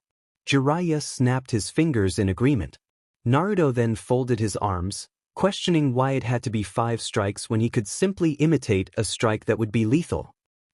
Jiraiya snapped his fingers in agreement. Naruto then folded his arms, questioning why it had to be 5 strikes when he could simply imitate a strike that would be lethal.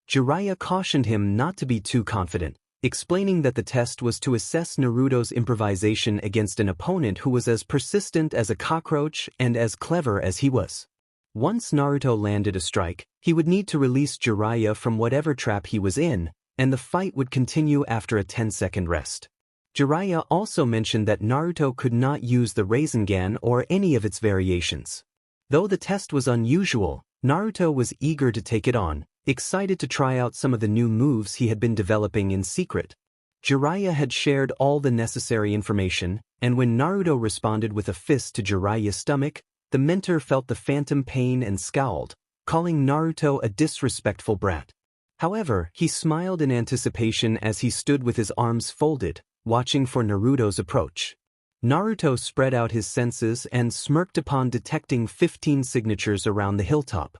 Jiraiya cautioned him not to be too confident, explaining that the test was to assess Naruto's improvisation against an opponent who was as persistent as a cockroach and as clever as he was. Once Naruto landed a strike, he would need to release Jiraiya from whatever trap he was in, and the fight would continue after a 10-second rest. Jiraiya also mentioned that Naruto could not use the Rasengan or any of its variations. Though the test was unusual, Naruto was eager to take it on, excited to try out some of the new moves he had been developing in secret. Jiraiya had shared all the necessary information, and when Naruto responded with a fist to Jiraiya's stomach, the mentor felt the phantom pain and scowled, calling Naruto a disrespectful brat. However, he smiled in anticipation as he stood with his arms folded, watching for Naruto's approach. Naruto spread out his senses and smirked upon detecting 15 signatures around the hilltop.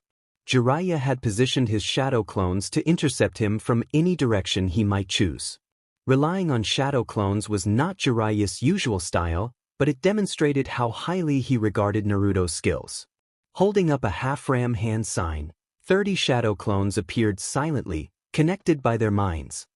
Jiraiya had positioned his shadow clones to intercept him from any direction he might choose. Relying on shadow clones was not Jiraiya's usual style, but it demonstrated how highly he regarded Naruto's skills. Holding up a half-ram hand sign, 30 shadow clones appeared silently, connected by their minds.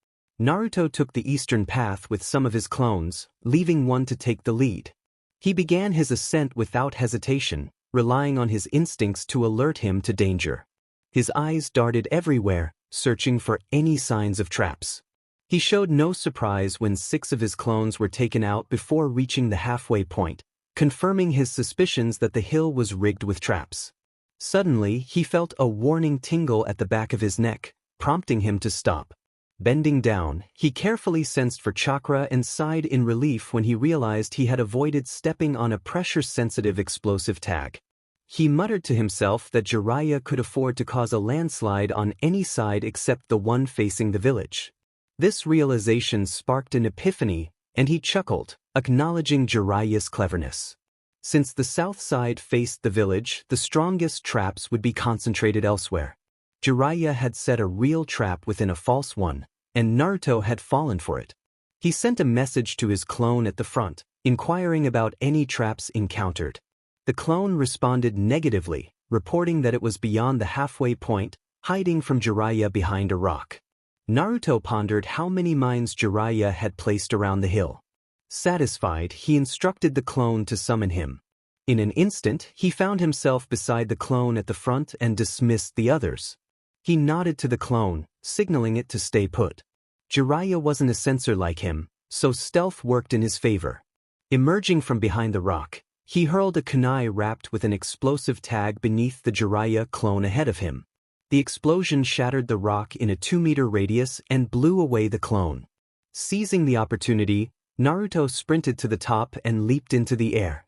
Naruto took the eastern path with some of his clones, leaving one to take the lead. He began his ascent without hesitation, relying on his instincts to alert him to danger. His eyes darted everywhere, searching for any signs of traps. He showed no surprise when 6 of his clones were taken out before reaching the halfway point, confirming his suspicions that the hill was rigged with traps. Suddenly, he felt a warning tingle at the back of his neck, prompting him to stop. Bending down, he carefully sensed for chakra and sighed in relief when he realized he had avoided stepping on a pressure-sensitive explosive tag. He muttered to himself that Jiraiya could afford to cause a landslide on any side except the one facing the village. This realization sparked an epiphany, and he chuckled, acknowledging Jiraiya's cleverness. Since the south side faced the village, the strongest traps would be concentrated elsewhere. Jiraiya had set a real trap within a false one, and Naruto had fallen for it. He sent a message to his clone at the front, inquiring about any traps encountered. The clone responded negatively, reporting that it was beyond the halfway point, hiding from Jiraiya behind a rock. Naruto pondered how many mines Jiraiya had placed around the hill. Satisfied, he instructed the clone to summon him. In an instant, he found himself beside the clone at the front and dismissed the others. He nodded to the clone, signaling it to stay put. Jiraiya wasn't a sensor like him, so stealth worked in his favor. Emerging from behind the rock, he hurled a kunai wrapped with an explosive tag beneath the Jiraiya clone ahead of him. The explosion shattered the rock in a 2-meter radius and blew away the clone. Seizing the opportunity, Naruto sprinted to the top and leaped into the air.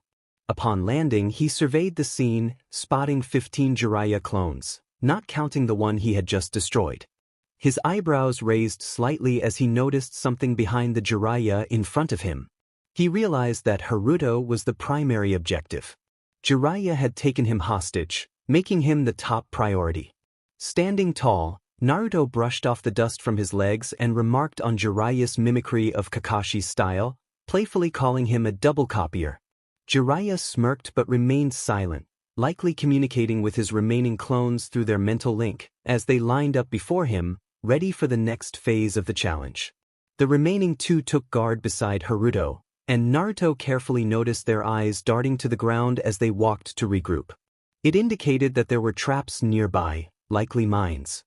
Upon landing, he surveyed the scene, spotting 15 Jiraiya clones, not counting the one he had just destroyed. His eyebrows raised slightly as he noticed something behind the Jiraiya in front of him. He realized that Naruto was the primary objective. Jiraiya had taken him hostage, making him the top priority. Standing tall, Naruto brushed off the dust from his legs and remarked on Jiraiya's mimicry of Kakashi's style, playfully calling him a double copier. Jiraiya smirked but remained silent, likely communicating with his remaining clones through their mental link, as they lined up before him, ready for the next phase of the challenge. The remaining 2 took guard beside Naruto, and Naruto carefully noticed their eyes darting to the ground as they walked to regroup. It indicated that there were traps nearby, likely mines.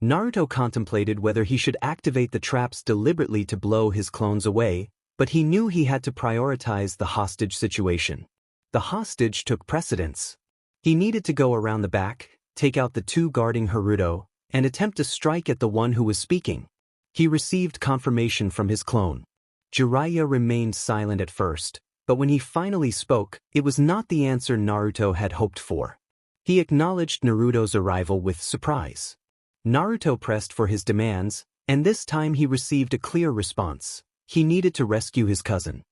Naruto contemplated whether he should activate the traps deliberately to blow his clones away, but he knew he had to prioritize the hostage situation. The hostage took precedence. He needed to go around the back, take out the 2 guarding Naruto, and attempt to strike at the one who was speaking. He received confirmation from his clone. Jiraiya remained silent at first, but when he finally spoke, it was not the answer Naruto had hoped for. He acknowledged Naruto's arrival with surprise. Naruto pressed for his demands, and this time he received a clear response. He needed to rescue his cousin.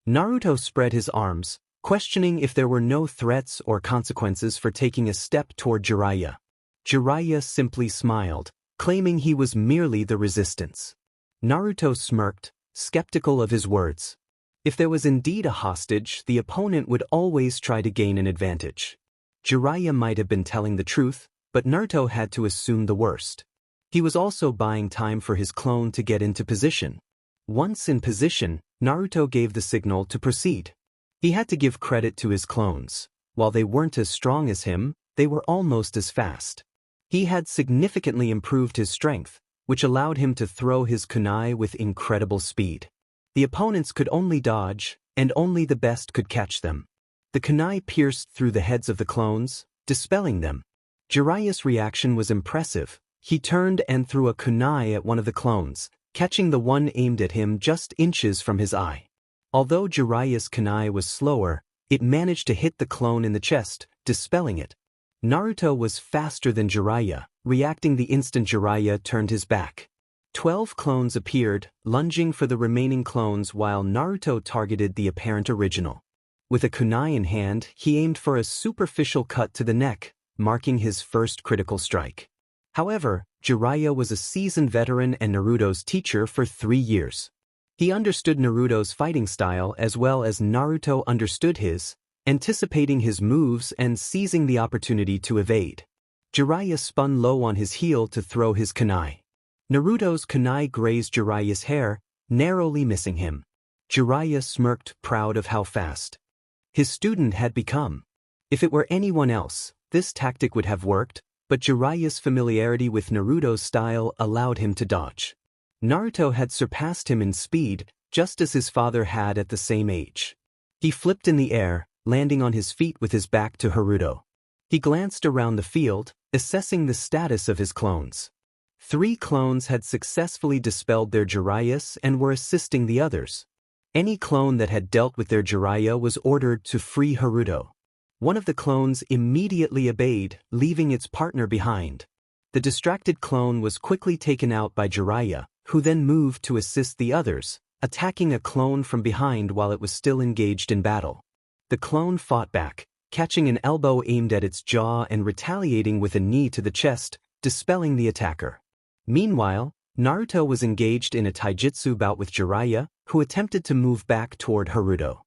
Naruto spread his arms, questioning if there were no threats or consequences for taking a step toward Jiraiya. Jiraiya simply smiled, claiming he was merely the resistance. Naruto smirked, skeptical of his words. If there was indeed a hostage, the opponent would always try to gain an advantage. Jiraiya might have been telling the truth, but Naruto had to assume the worst. He was also buying time for his clone to get into position. Once in position, Naruto gave the signal to proceed. He had to give credit to his clones. While they weren't as strong as him, they were almost as fast. He had significantly improved his strength, which allowed him to throw his kunai with incredible speed. The opponents could only dodge, and only the best could catch them. The kunai pierced through the heads of the clones, dispelling them. Jiraiya's reaction was impressive, He turned and threw a kunai at one of the clones, catching the one aimed at him just inches from his eye. Although Jiraiya's kunai was slower, it managed to hit the clone in the chest, dispelling it. Naruto was faster than Jiraiya, reacting the instant Jiraiya turned his back. 12 clones appeared, lunging for the remaining clones while Naruto targeted the apparent original. With a kunai in hand, he aimed for a superficial cut to the neck, marking his first critical strike. However, Jiraiya was a seasoned veteran and Naruto's teacher for 3 years. He understood Naruto's fighting style as well as Naruto understood his, anticipating his moves and seizing the opportunity to evade. Jiraiya spun low on his heel to throw his kunai. Naruto's kunai grazed Jiraiya's hair, narrowly missing him. Jiraiya smirked, proud of how fast his student had become. If it were anyone else, this tactic would have worked, but Jiraiya's familiarity with Naruto's style allowed him to dodge. Naruto had surpassed him in speed, just as his father had at the same age. He flipped in the air, landing on his feet with his back to Naruto. He glanced around the field, assessing the status of his clones. 3 clones had successfully dispelled their Jiraiyas and were assisting the others. Any clone that had dealt with their Jiraiya was ordered to free Naruto. One of the clones immediately obeyed, leaving its partner behind. The distracted clone was quickly taken out by Jiraiya, who then moved to assist the others, attacking a clone from behind while it was still engaged in battle. The clone fought back, catching an elbow aimed at its jaw and retaliating with a knee to the chest, dispelling the attacker. Meanwhile, Naruto was engaged in a taijutsu bout with Jiraiya, who attempted to move back toward Naruto.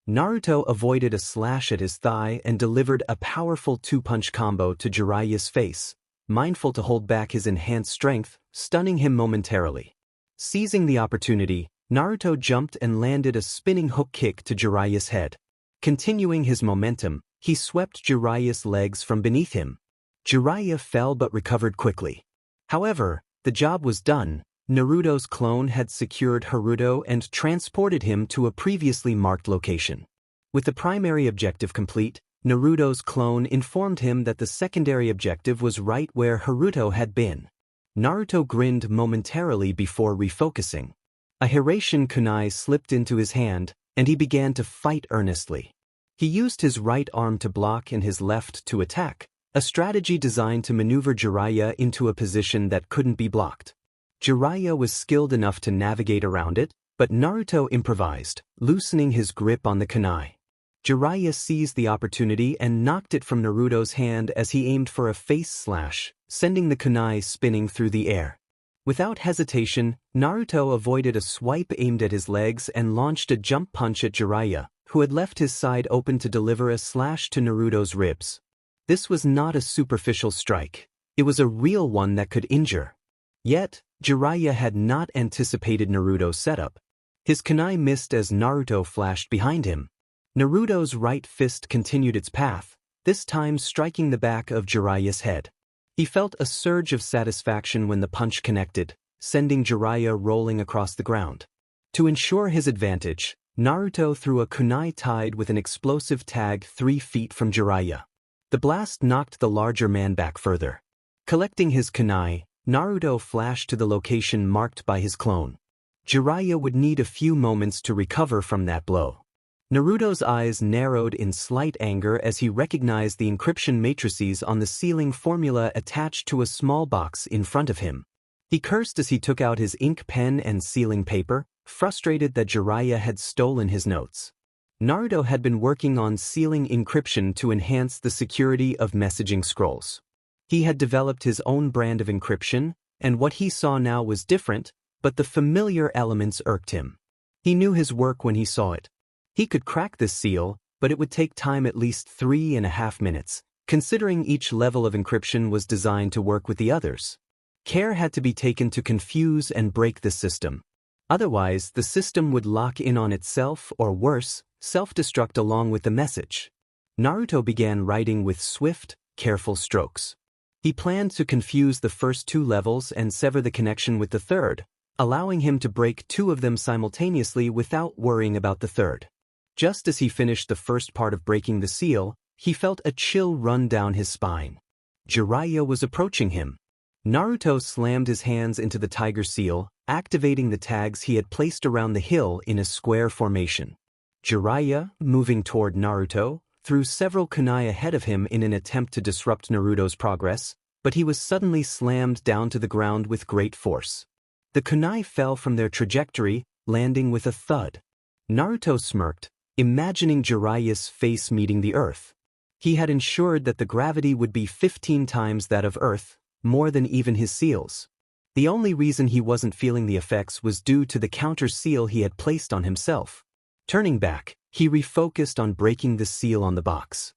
Naruto avoided a slash at his thigh and delivered a powerful 2-punch combo to Jiraiya's face, mindful to hold back his enhanced strength, stunning him momentarily. Seizing the opportunity, Naruto jumped and landed a spinning hook kick to Jiraiya's head. Continuing his momentum, he swept Jiraiya's legs from beneath him. Jiraiya fell but recovered quickly. However, the job was done. Naruto's clone had secured Naruto and transported him to a previously marked location. With the primary objective complete, Naruto's clone informed him that the secondary objective was right where Naruto had been. Naruto grinned momentarily before refocusing. A Hiraishin kunai slipped into his hand, and he began to fight earnestly. He used his right arm to block and his left to attack, a strategy designed to maneuver Jiraiya into a position that couldn't be blocked. Jiraiya was skilled enough to navigate around it, but Naruto improvised, loosening his grip on the kunai. Jiraiya seized the opportunity and knocked it from Naruto's hand as he aimed for a face slash, sending the kunai spinning through the air. Without hesitation, Naruto avoided a swipe aimed at his legs and launched a jump punch at Jiraiya, who had left his side open to deliver a slash to Naruto's ribs. This was not a superficial strike. It was a real one that could injure. Yet, Jiraiya had not anticipated Naruto's setup. His kunai missed as Naruto flashed behind him. Naruto's right fist continued its path, this time striking the back of Jiraiya's head. He felt a surge of satisfaction when the punch connected, sending Jiraiya rolling across the ground. To ensure his advantage, Naruto threw a kunai tied with an explosive tag 3 feet from Jiraiya. The blast knocked the larger man back further. Collecting his kunai, Naruto flashed to the location marked by his clone. Jiraiya would need a few moments to recover from that blow. Naruto's eyes narrowed in slight anger as he recognized the encryption matrices on the sealing formula attached to a small box in front of him. He cursed as he took out his ink pen and sealing paper, frustrated that Jiraiya had stolen his notes. Naruto had been working on sealing encryption to enhance the security of messaging scrolls. He had developed his own brand of encryption, and what he saw now was different, but the familiar elements irked him. He knew his work when he saw it. He could crack this seal, but it would take time at least 3.5 minutes, considering each level of encryption was designed to work with the others. Care had to be taken to confuse and break the system. Otherwise, the system would lock in on itself or worse, self-destruct along with the message. Naruto began writing with swift, careful strokes. He planned to confuse the first 2 levels and sever the connection with the third, allowing him to break 2 of them simultaneously without worrying about the third. Just as he finished the first part of breaking the seal, he felt a chill run down his spine. Jiraiya was approaching him. Naruto slammed his hands into the tiger seal, activating the tags he had placed around the hill in a square formation. Jiraiya, moving toward Naruto, threw several kunai ahead of him in an attempt to disrupt Naruto's progress, but he was suddenly slammed down to the ground with great force. The kunai fell from their trajectory, landing with a thud. Naruto smirked, imagining Jiraiya's face meeting the earth. He had ensured that the gravity would be 15 times that of Earth, more than even his seals. The only reason he wasn't feeling the effects was due to the counter seal he had placed on himself. Turning back, he refocused on breaking the seal on the box.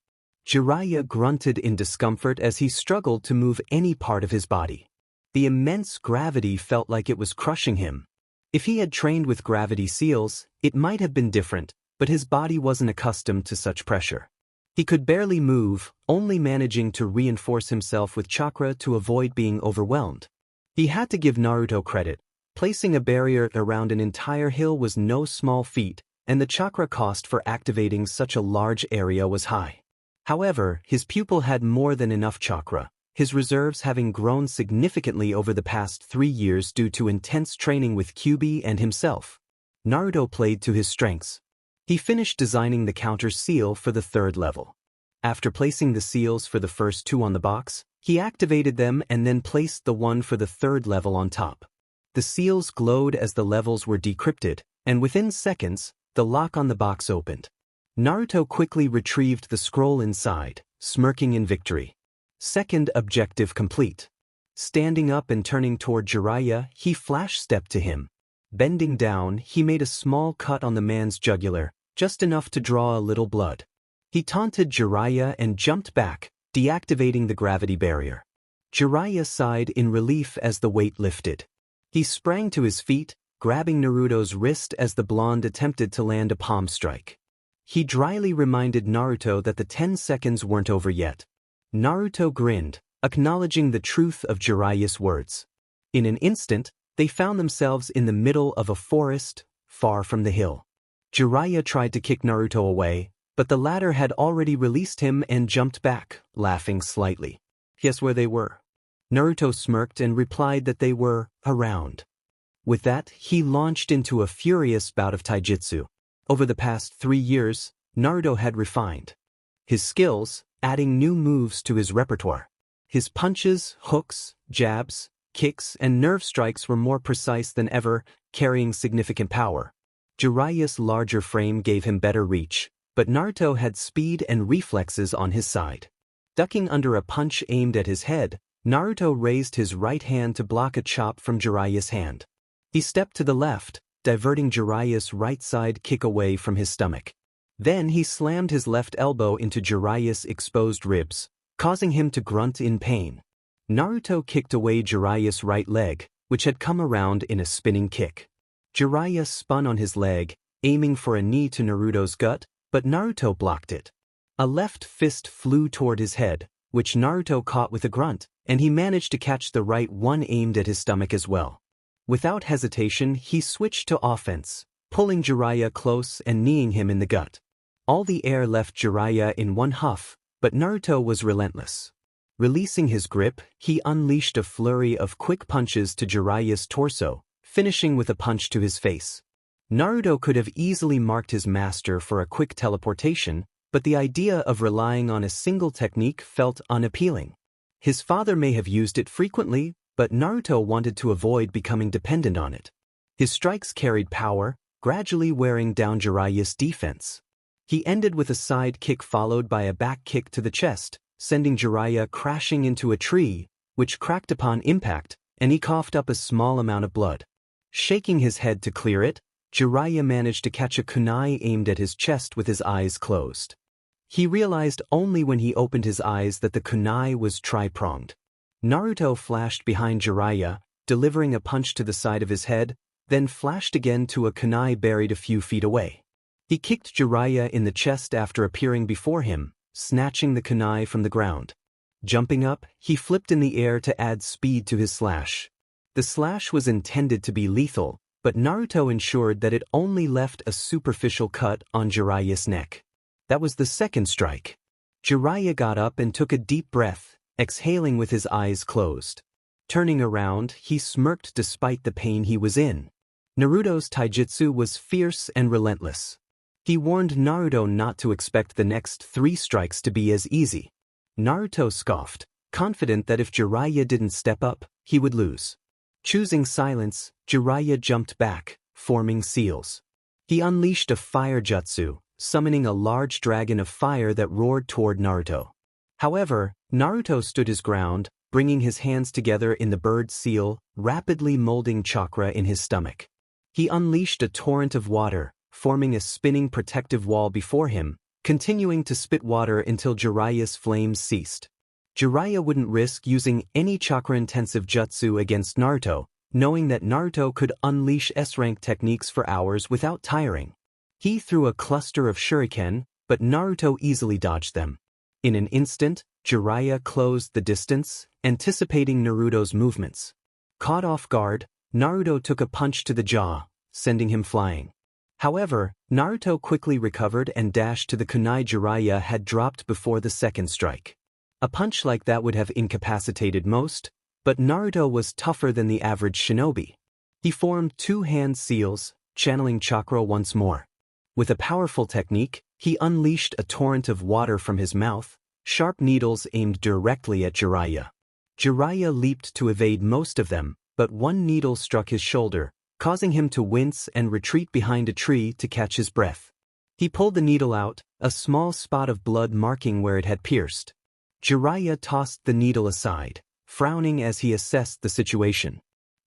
Jiraiya grunted in discomfort as he struggled to move any part of his body. The immense gravity felt like it was crushing him. If he had trained with gravity seals, it might have been different, but his body wasn't accustomed to such pressure. He could barely move, only managing to reinforce himself with chakra to avoid being overwhelmed. He had to give Naruto credit. Placing a barrier around an entire hill was no small feat, and the chakra cost for activating such a large area was high. However, his pupil had more than enough chakra, his reserves having grown significantly over the past 3 years due to intense training with Kyuubi and himself. Naruto played to his strengths. He finished designing the counter seal for the 3rd level. After placing the seals for the first 2 on the box, he activated them and then placed the one for the 3rd level on top. The seals glowed as the levels were decrypted, and within seconds, the lock on the box opened. Naruto quickly retrieved the scroll inside, smirking in victory. 2nd objective complete. Standing up and turning toward Jiraiya, he flash-stepped to him. Bending down, he made a small cut on the man's jugular, just enough to draw a little blood. He taunted Jiraiya and jumped back, deactivating the gravity barrier. Jiraiya sighed in relief as the weight lifted. He sprang to his feet, grabbing Naruto's wrist as the blonde attempted to land a palm strike. He dryly reminded Naruto that the 10 seconds weren't over yet. Naruto grinned, acknowledging the truth of Jiraiya's words. In an instant, they found themselves in the middle of a forest, far from the hill. Jiraiya tried to kick Naruto away, but the latter had already released him and jumped back, laughing slightly. Guess where they were? Naruto smirked and replied that they were around. With that, he launched into a furious bout of taijutsu. Over the past 3 years, Naruto had refined his skills, adding new moves to his repertoire. His punches, hooks, jabs, kicks, and nerve strikes were more precise than ever, carrying significant power. Jiraiya's larger frame gave him better reach, but Naruto had speed and reflexes on his side. Ducking under a punch aimed at his head, Naruto raised his right hand to block a chop from Jiraiya's hand. He stepped to the left, diverting Jiraiya's right side kick away from his stomach. Then he slammed his left elbow into Jiraiya's exposed ribs, causing him to grunt in pain. Naruto kicked away Jiraiya's right leg, which had come around in a spinning kick. Jiraiya spun on his leg, aiming for a knee to Naruto's gut, but Naruto blocked it. A left fist flew toward his head, which Naruto caught with a grunt, and he managed to catch the right one aimed at his stomach as well. Without hesitation, he switched to offense, pulling Jiraiya close and kneeing him in the gut. All the air left Jiraiya in one huff, but Naruto was relentless. Releasing his grip, he unleashed a flurry of quick punches to Jiraiya's torso, finishing with a punch to his face. Naruto could have easily marked his master for a quick teleportation, but the idea of relying on a single technique felt unappealing. His father may have used it frequently, but Naruto wanted to avoid becoming dependent on it. His strikes carried power, gradually wearing down Jiraiya's defense. He ended with a side kick followed by a back kick to the chest, sending Jiraiya crashing into a tree, which cracked upon impact, and he coughed up a small amount of blood. Shaking his head to clear it, Jiraiya managed to catch a kunai aimed at his chest with his eyes closed. He realized only when he opened his eyes that the kunai was tri-pronged. Naruto flashed behind Jiraiya, delivering a punch to the side of his head, then flashed again to a kunai buried a few feet away. He kicked Jiraiya in the chest after appearing before him, snatching the kunai from the ground. Jumping up, he flipped in the air to add speed to his slash. The slash was intended to be lethal, but Naruto ensured that it only left a superficial cut on Jiraiya's neck. That was the second strike. Jiraiya got up and took a deep breath, exhaling with his eyes closed. Turning around, he smirked despite the pain he was in. Naruto's taijutsu was fierce and relentless. He warned Naruto not to expect the next 3 strikes to be as easy. Naruto scoffed, confident that if Jiraiya didn't step up, he would lose. Choosing silence, Jiraiya jumped back, forming seals. He unleashed a fire jutsu, summoning a large dragon of fire that roared toward Naruto. However, Naruto stood his ground, bringing his hands together in the bird seal, rapidly molding chakra in his stomach. He unleashed a torrent of water, forming a spinning protective wall before him, continuing to spit water until Jiraiya's flames ceased. Jiraiya wouldn't risk using any chakra-intensive jutsu against Naruto, knowing that Naruto could unleash S-rank techniques for hours without tiring. He threw a cluster of shuriken, but Naruto easily dodged them. In an instant, Jiraiya closed the distance, anticipating Naruto's movements. Caught off guard, Naruto took a punch to the jaw, sending him flying. However, Naruto quickly recovered and dashed to the kunai Jiraiya had dropped before the second strike. A punch like that would have incapacitated most, but Naruto was tougher than the average shinobi. He formed 2 hand seals, channeling chakra once more. With a powerful technique, he unleashed a torrent of water from his mouth, sharp needles aimed directly at Jiraiya. Jiraiya leaped to evade most of them, but one needle struck his shoulder, causing him to wince and retreat behind a tree to catch his breath. He pulled the needle out, a small spot of blood marking where it had pierced. Jiraiya tossed the needle aside, frowning as he assessed the situation.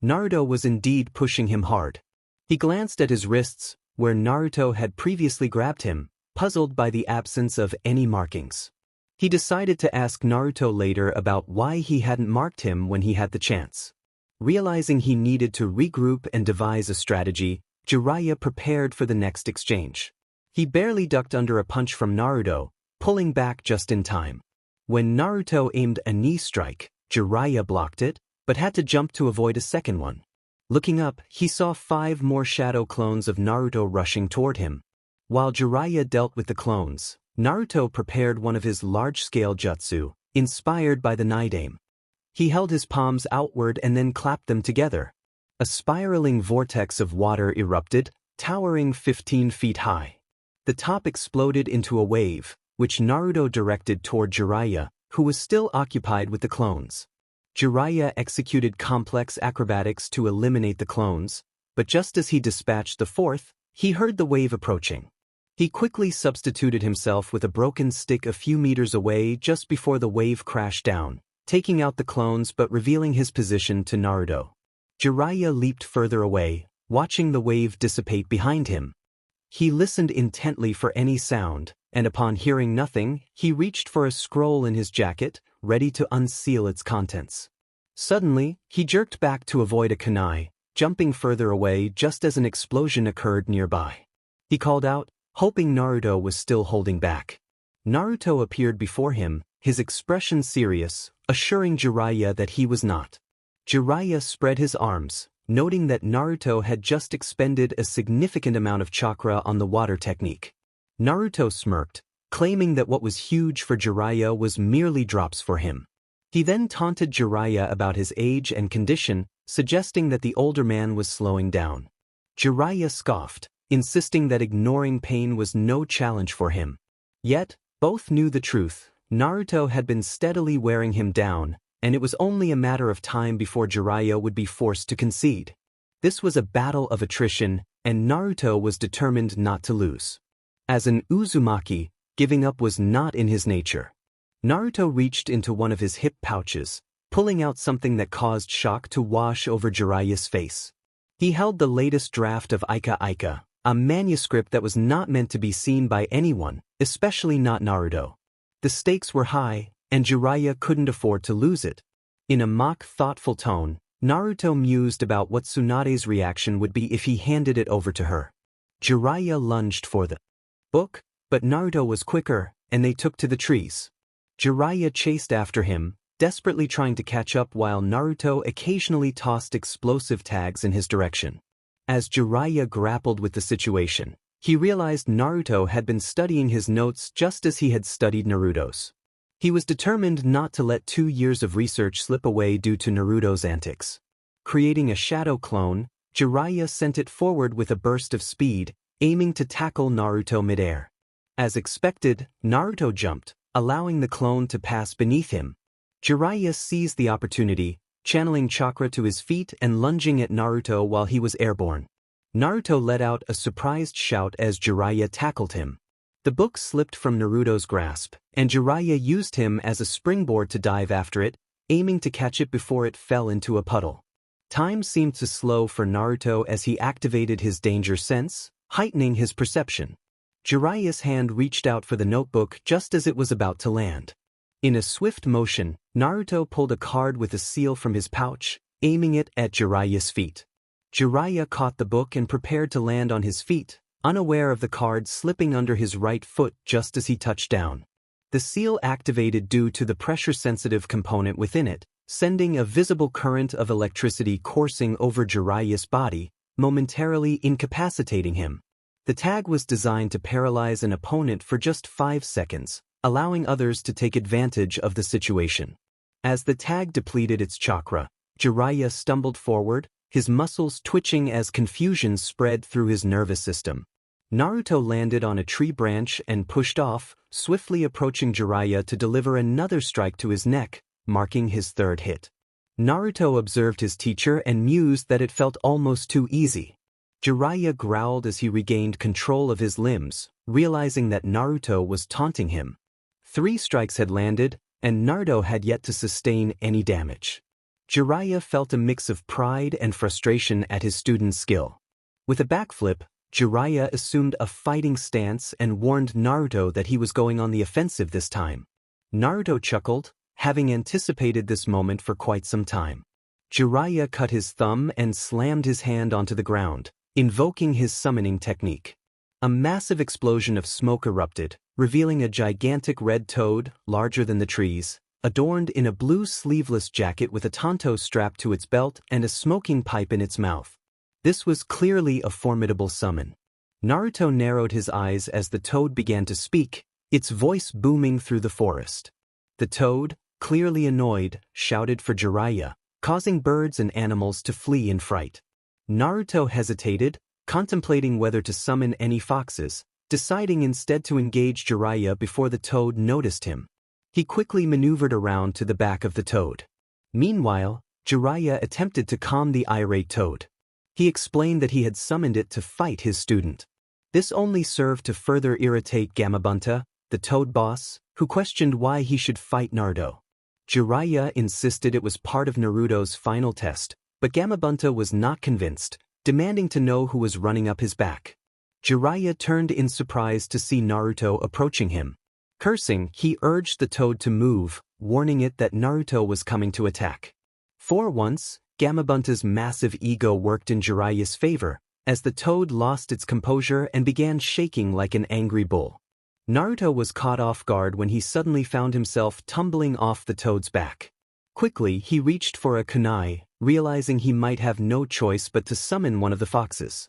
Naruto was indeed pushing him hard. He glanced at his wrists, where Naruto had previously grabbed him, puzzled by the absence of any markings. He decided to ask Naruto later about why he hadn't marked him when he had the chance. Realizing he needed to regroup and devise a strategy, Jiraiya prepared for the next exchange. He barely ducked under a punch from Naruto, pulling back just in time. When Naruto aimed a knee strike, Jiraiya blocked it, but had to jump to avoid a second one. Looking up, he saw 5 more shadow clones of Naruto rushing toward him. While Jiraiya dealt with the clones, Naruto prepared one of his large-scale jutsu, inspired by the Nidaime. He held his palms outward and then clapped them together. A spiraling vortex of water erupted, towering 15 feet high. The top exploded into a wave, which Naruto directed toward Jiraiya, who was still occupied with the clones. Jiraiya executed complex acrobatics to eliminate the clones, but just as he dispatched the 4th, he heard the wave approaching. He quickly substituted himself with a broken stick a few meters away just before the wave crashed down, taking out the clones but revealing his position to Naruto. Jiraiya leaped further away, watching the wave dissipate behind him. He listened intently for any sound, and upon hearing nothing, he reached for a scroll in his jacket, ready to unseal its contents. Suddenly, he jerked back to avoid a kunai, jumping further away just as an explosion occurred nearby. He called out, hoping Naruto was still holding back. Naruto appeared before him, his expression serious, assuring Jiraiya that he was not. Jiraiya spread his arms, noting that Naruto had just expended a significant amount of chakra on the water technique. Naruto smirked, claiming that what was huge for Jiraiya was merely drops for him. He then taunted Jiraiya about his age and condition, suggesting that the older man was slowing down. Jiraiya scoffed, insisting that ignoring pain was no challenge for him. Yet, both knew the truth. Naruto had been steadily wearing him down, and it was only a matter of time before Jiraiya would be forced to concede. This was a battle of attrition, and Naruto was determined not to lose. As an Uzumaki, giving up was not in his nature. Naruto reached into one of his hip pouches, pulling out something that caused shock to wash over Jiraiya's face. He held the latest draft of Ika Ika, a manuscript that was not meant to be seen by anyone, especially not Naruto. The stakes were high, and Jiraiya couldn't afford to lose it. In a mock thoughtful tone, Naruto mused about what Tsunade's reaction would be if he handed it over to her. Jiraiya lunged for the book, but Naruto was quicker, and they took to the trees. Jiraiya chased after him, desperately trying to catch up while Naruto occasionally tossed explosive tags in his direction. As Jiraiya grappled with the situation, he realized Naruto had been studying his notes just as he had studied Naruto's. He was determined not to let 2 years of research slip away due to Naruto's antics. Creating a shadow clone, Jiraiya sent it forward with a burst of speed, aiming to tackle Naruto midair. As expected, Naruto jumped, allowing the clone to pass beneath him. Jiraiya seized the opportunity, channeling chakra to his feet and lunging at Naruto while he was airborne. Naruto let out a surprised shout as Jiraiya tackled him. The book slipped from Naruto's grasp, and Jiraiya used him as a springboard to dive after it, aiming to catch it before it fell into a puddle. Time seemed to slow for Naruto as he activated his danger sense, heightening his perception. Jiraiya's hand reached out for the notebook just as it was about to land. In a swift motion, Naruto pulled a card with a seal from his pouch, aiming it at Jiraiya's feet. Jiraiya caught the book and prepared to land on his feet, unaware of the card slipping under his right foot just as he touched down. The seal activated due to the pressure-sensitive component within it, sending a visible current of electricity coursing over Jiraiya's body, momentarily incapacitating him. The tag was designed to paralyze an opponent for just 5 seconds, allowing others to take advantage of the situation. As the tag depleted its chakra, Jiraiya stumbled forward, his muscles twitching as confusion spread through his nervous system. Naruto landed on a tree branch and pushed off, swiftly approaching Jiraiya to deliver another strike to his neck, marking his third hit. Naruto observed his teacher and mused that it felt almost too easy. Jiraiya growled as he regained control of his limbs, realizing that Naruto was taunting him. 3 strikes had landed, and Naruto had yet to sustain any damage. Jiraiya felt a mix of pride and frustration at his student's skill. With a backflip, Jiraiya assumed a fighting stance and warned Naruto that he was going on the offensive this time. Naruto chuckled, having anticipated this moment for quite some time. Jiraiya cut his thumb and slammed his hand onto the ground, invoking his summoning technique. A massive explosion of smoke erupted, revealing a gigantic red toad, larger than the trees, adorned in a blue sleeveless jacket with a tanto strapped to its belt and a smoking pipe in its mouth. This was clearly a formidable summon. Naruto narrowed his eyes as the toad began to speak, its voice booming through the forest. The toad, clearly annoyed, shouted for Jiraiya, causing birds and animals to flee in fright. Naruto hesitated, contemplating whether to summon any foxes, deciding instead to engage Jiraiya before the toad noticed him. He quickly maneuvered around to the back of the toad. Meanwhile, Jiraiya attempted to calm the irate toad. He explained that he had summoned it to fight his student. This only served to further irritate Gamabunta, the toad boss, who questioned why he should fight Naruto. Jiraiya insisted it was part of Naruto's final test, but Gamabunta was not convinced, demanding to know who was running up his back. Jiraiya turned in surprise to see Naruto approaching him. Cursing, he urged the toad to move, warning it that Naruto was coming to attack. For once, Gamabunta's massive ego worked in Jiraiya's favor, as the toad lost its composure and began shaking like an angry bull. Naruto was caught off guard when he suddenly found himself tumbling off the toad's back. Quickly, he reached for a kunai, realizing he might have no choice but to summon one of the foxes.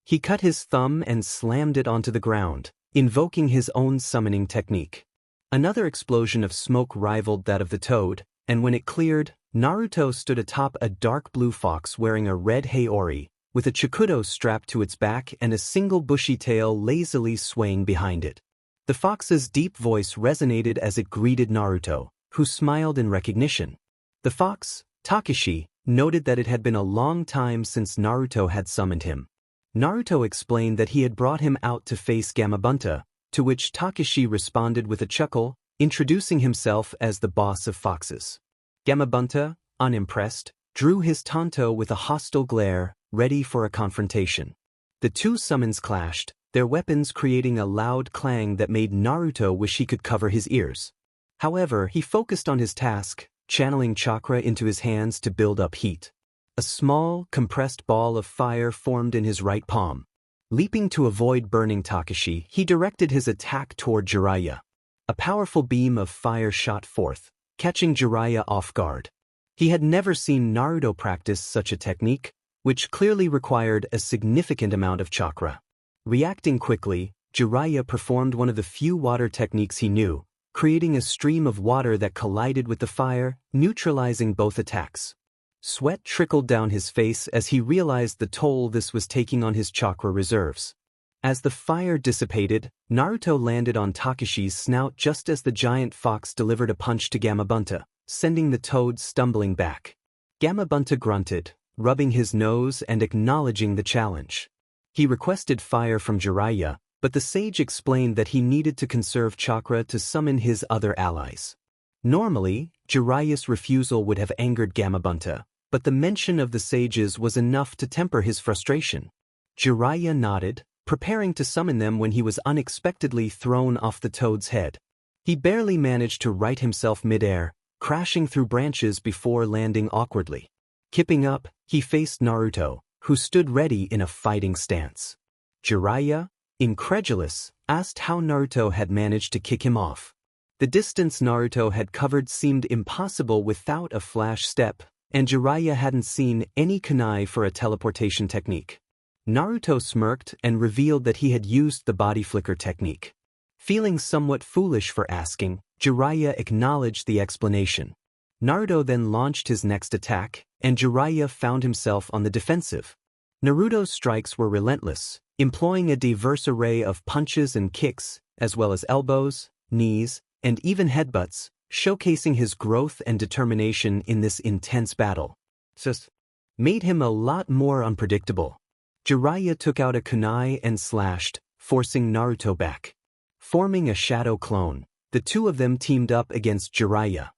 He cut his thumb and slammed it onto the ground, invoking his own summoning technique. Another explosion of smoke rivaled that of the toad, and when it cleared, Naruto stood atop a dark blue fox wearing a red haori, with a chikudo strapped to its back and a single bushy tail lazily swaying behind it. The fox's deep voice resonated as it greeted Naruto, who smiled in recognition. The fox, Takashi, noted that it had been a long time since Naruto had summoned him. Naruto explained that he had brought him out to face Gamabunta, to which Takashi responded with a chuckle, introducing himself as the boss of foxes. Gamabunta, unimpressed, drew his tanto with a hostile glare, ready for a confrontation. The two summons clashed, their weapons creating a loud clang that made Naruto wish he could cover his ears. However, he focused on his task, channeling chakra into his hands to build up heat. A small, compressed ball of fire formed in his right palm. Leaping to avoid burning Takashi, he directed his attack toward Jiraiya. A powerful beam of fire shot forth, catching Jiraiya off guard. He had never seen Naruto practice such a technique, which clearly required a significant amount of chakra. Reacting quickly, Jiraiya performed one of the few water techniques he knew, creating a stream of water that collided with the fire, neutralizing both attacks. Sweat trickled down his face as he realized the toll this was taking on his chakra reserves. As the fire dissipated, Naruto landed on Takashi's snout just as the giant fox delivered a punch to Gamabunta, sending the toad stumbling back. Gamabunta grunted, rubbing his nose and acknowledging the challenge. He requested fire from Jiraiya, but the sage explained that he needed to conserve chakra to summon his other allies. Normally, Jiraiya's refusal would have angered Gamabunta, but the mention of the sages was enough to temper his frustration. Jiraiya nodded, preparing to summon them when he was unexpectedly thrown off the toad's head. He barely managed to right himself midair, crashing through branches before landing awkwardly. Kipping up, he faced Naruto, who stood ready in a fighting stance. Jiraiya, incredulous, asked how Naruto had managed to kick him off. The distance Naruto had covered seemed impossible without a flash step, and Jiraiya hadn't seen any kunai for a teleportation technique. Naruto smirked and revealed that he had used the body flicker technique. Feeling somewhat foolish for asking, Jiraiya acknowledged the explanation. Naruto then launched his next attack, and Jiraiya found himself on the defensive. Naruto's strikes were relentless, employing a diverse array of punches and kicks, as well as elbows, knees, and even headbutts, showcasing his growth and determination in this intense battle. This made him a lot more unpredictable. Jiraiya took out a kunai and slashed, forcing Naruto back. Forming a shadow clone, the two of them teamed up against Jiraiya.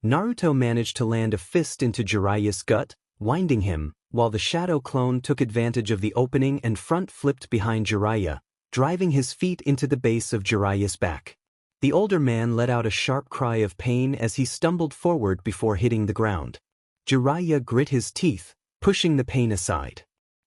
Naruto managed to land a fist into Jiraiya's gut, winding him, while the shadow clone took advantage of the opening and front flipped behind Jiraiya, driving his feet into the base of Jiraiya's back. The older man let out a sharp cry of pain as he stumbled forward before hitting the ground. Jiraiya grit his teeth, pushing the pain aside.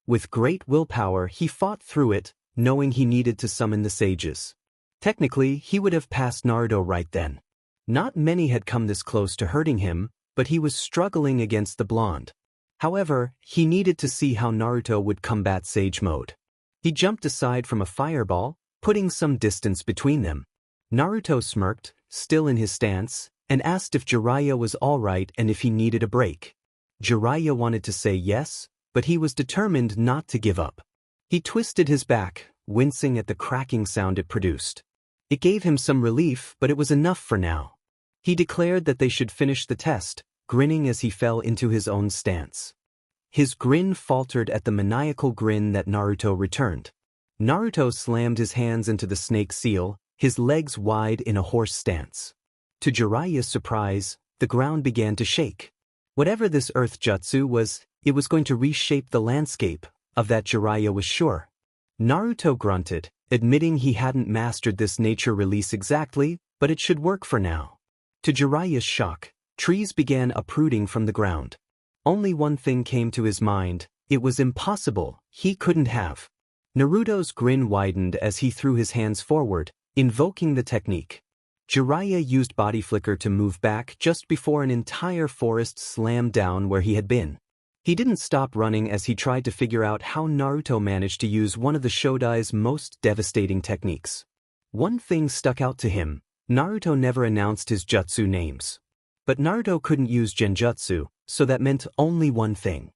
With great willpower he fought through it, knowing he needed to summon the sages. Technically, he would have passed Naruto right then. Not many had come this close to hurting him, but he was struggling against the blonde. However, he needed to see how Naruto would combat Sage Mode. He jumped aside from a fireball, putting some distance between them. Naruto smirked, still in his stance, and asked if Jiraiya was alright and if he needed a break. Jiraiya wanted to say yes, but he was determined not to give up. He twisted his back, wincing at the cracking sound it produced. It gave him some relief, but it was enough for now. He declared that they should finish the test, grinning as he fell into his own stance. His grin faltered at the maniacal grin that Naruto returned. Naruto slammed his hands into the snake seal, his legs wide in a horse stance. To Jiraiya's surprise, the ground began to shake. Whatever this earth jutsu was, it was going to reshape the landscape, of that Jiraiya was sure. Naruto grunted, admitting he hadn't mastered this nature release exactly, but it should work for now. To Jiraiya's shock, trees began uprooting from the ground. Only one thing came to his mind: it was impossible, he couldn't have. Naruto's grin widened as he threw his hands forward, invoking the technique. Jiraiya used body flicker to move back just before an entire forest slammed down where he had been. He didn't stop running as he tried to figure out how Naruto managed to use one of the Shodai's most devastating techniques. One thing stuck out to him: Naruto never announced his jutsu names. But Naruto couldn't use genjutsu, so that meant only one thing.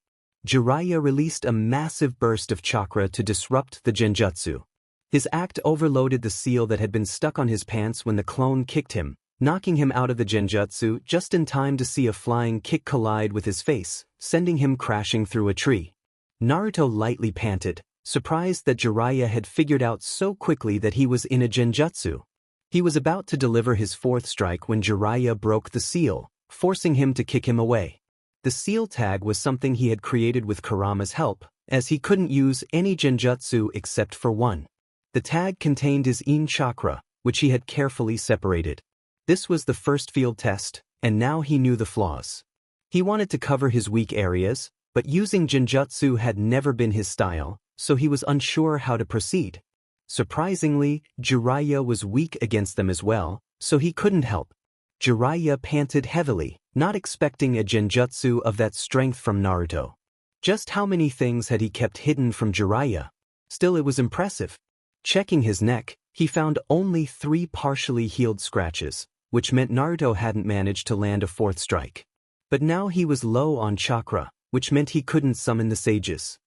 Jiraiya released a massive burst of chakra to disrupt the genjutsu. His act overloaded the seal that had been stuck on his pants when the clone kicked him, knocking him out of the genjutsu just in time to see a flying kick collide with his face, sending him crashing through a tree. Naruto lightly panted, surprised that Jiraiya had figured out so quickly that he was in a genjutsu. He was about to deliver his fourth strike when Jiraiya broke the seal, forcing him to kick him away. The seal tag was something he had created with Kurama's help, as he couldn't use any genjutsu except for one. The tag contained his In chakra, which he had carefully separated. This was the first field test, and now he knew the flaws. He wanted to cover his weak areas, but using genjutsu had never been his style, so he was unsure how to proceed. Surprisingly, Jiraiya was weak against them as well, so he couldn't help. Jiraiya panted heavily, not expecting a genjutsu of that strength from Naruto. Just how many things had he kept hidden from Jiraiya? Still, it was impressive. Checking his neck, he found only 3 partially healed scratches, which meant Naruto hadn't managed to land a fourth strike. But now he was low on chakra, which meant he couldn't summon the sages.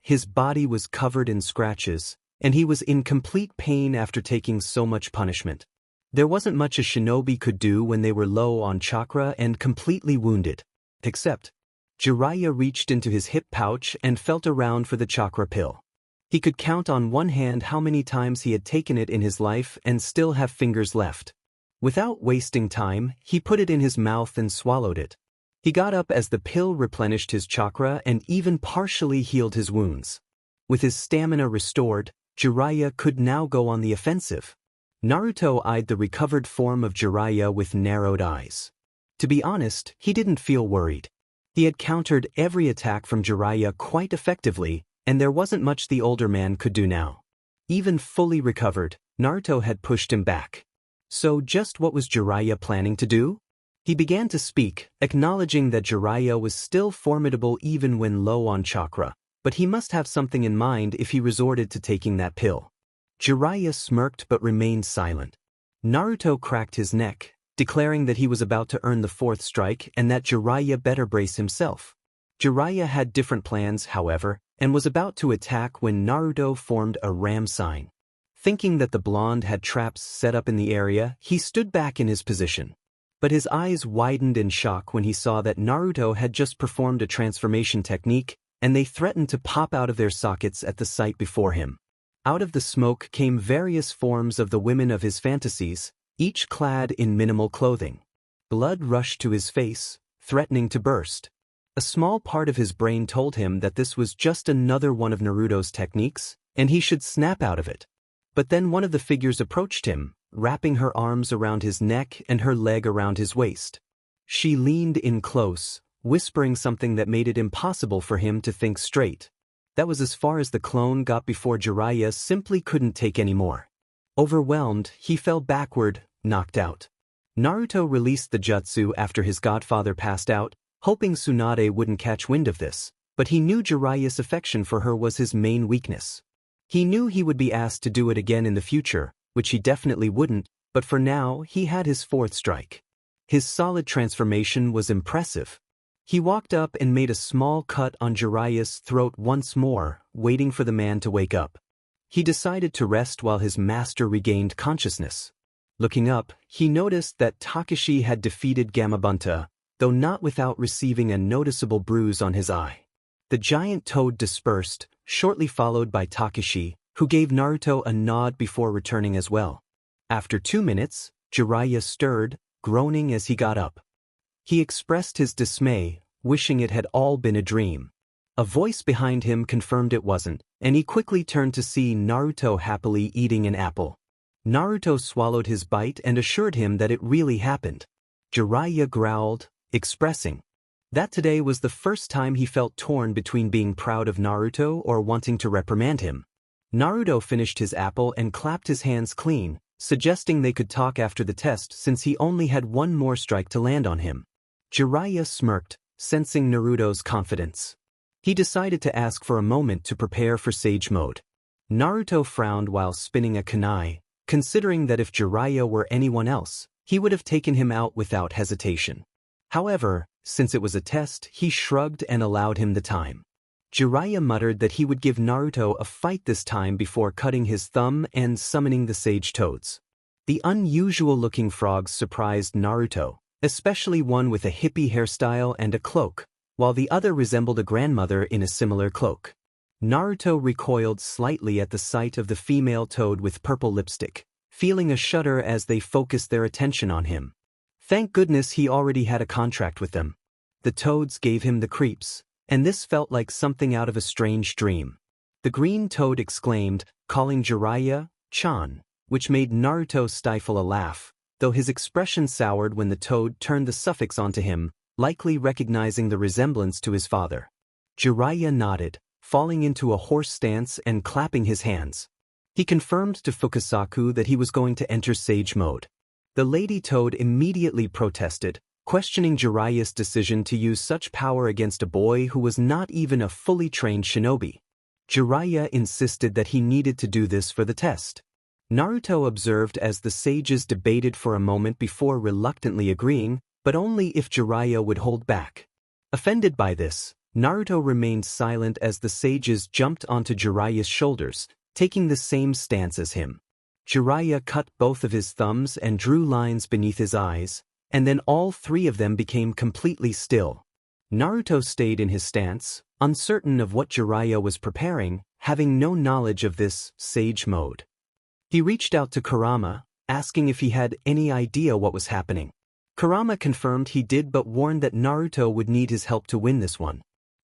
His body was covered in scratches, and he was in complete pain after taking so much punishment. There wasn't much a shinobi could do when they were low on chakra and completely wounded. Except, Jiraiya reached into his hip pouch and felt around for the chakra pill. He could count on one hand how many times he had taken it in his life and still have fingers left. Without wasting time, he put it in his mouth and swallowed it. He got up as the pill replenished his chakra and even partially healed his wounds. With his stamina restored, Jiraiya could now go on the offensive. Naruto eyed the recovered form of Jiraiya with narrowed eyes. To be honest, he didn't feel worried. He had countered every attack from Jiraiya quite effectively, and there wasn't much the older man could do now. Even fully recovered, Naruto had pushed him back. So just what was Jiraiya planning to do? He began to speak, acknowledging that Jiraiya was still formidable even when low on chakra, but he must have something in mind if he resorted to taking that pill. Jiraiya smirked but remained silent. Naruto cracked his neck, declaring that he was about to earn the fourth strike and that Jiraiya better brace himself. Jiraiya had different plans, however, and was about to attack when Naruto formed a ram sign. Thinking that the blonde had traps set up in the area, he stood back in his position. But his eyes widened in shock when he saw that Naruto had just performed a transformation technique, and they threatened to pop out of their sockets at the sight before him. Out of the smoke came various forms of the women of his fantasies, each clad in minimal clothing. Blood rushed to his face, threatening to burst. A small part of his brain told him that this was just another one of Naruto's techniques, and he should snap out of it. But then one of the figures approached him, wrapping her arms around his neck and her leg around his waist. She leaned in close, whispering something that made it impossible for him to think straight. That was as far as the clone got before Jiraiya simply couldn't take any more. Overwhelmed, he fell backward, knocked out. Naruto released the jutsu after his godfather passed out, hoping Tsunade wouldn't catch wind of this, but he knew Jiraiya's affection for her was his main weakness. He knew he would be asked to do it again in the future, which he definitely wouldn't, but for now he had his fourth strike. His solid transformation was impressive. He walked up and made a small cut on Jiraiya's throat once more, waiting for the man to wake up. He decided to rest while his master regained consciousness. Looking up, he noticed that Takeshi had defeated Gamabunta, though not without receiving a noticeable bruise on his eye. The giant toad dispersed, shortly followed by Takeshi, who gave Naruto a nod before returning as well. After 2 minutes, Jiraiya stirred, groaning as he got up. He expressed his dismay, wishing it had all been a dream. A voice behind him confirmed it wasn't, and he quickly turned to see Naruto happily eating an apple. Naruto swallowed his bite and assured him that it really happened. Jiraiya growled, expressing that today was the first time he felt torn between being proud of Naruto or wanting to reprimand him. Naruto finished his apple and clapped his hands clean, suggesting they could talk after the test since he only had one more strike to land on him. Jiraiya smirked, sensing Naruto's confidence. He decided to ask for a moment to prepare for Sage Mode. Naruto frowned while spinning a kunai, considering that if Jiraiya were anyone else, he would have taken him out without hesitation. However, since it was a test, he shrugged and allowed him the time. Jiraiya muttered that he would give Naruto a fight this time before cutting his thumb and summoning the sage toads. The unusual-looking frogs surprised Naruto, especially one with a hippie hairstyle and a cloak, while the other resembled a grandmother in a similar cloak. Naruto recoiled slightly at the sight of the female toad with purple lipstick, feeling a shudder as they focused their attention on him. Thank goodness he already had a contract with them. The toads gave him the creeps, and this felt like something out of a strange dream. The green toad exclaimed, calling Jiraiya Chan, which made Naruto stifle a laugh, though his expression soured when the toad turned the suffix onto him, likely recognizing the resemblance to his father. Jiraiya nodded, falling into a horse stance and clapping his hands. He confirmed to Fukasaku that he was going to enter Sage Mode. The Lady Toad immediately protested, questioning Jiraiya's decision to use such power against a boy who was not even a fully trained shinobi. Jiraiya insisted that he needed to do this for the test. Naruto observed as the sages debated for a moment before reluctantly agreeing, but only if Jiraiya would hold back. Offended by this, Naruto remained silent as the sages jumped onto Jiraiya's shoulders, taking the same stance as him. Jiraiya cut both of his thumbs and drew lines beneath his eyes, and then all three of them became completely still. Naruto stayed in his stance, uncertain of what Jiraiya was preparing, having no knowledge of this sage mode. He reached out to Kurama, asking if he had any idea what was happening. Kurama confirmed he did but warned that Naruto would need his help to win this one.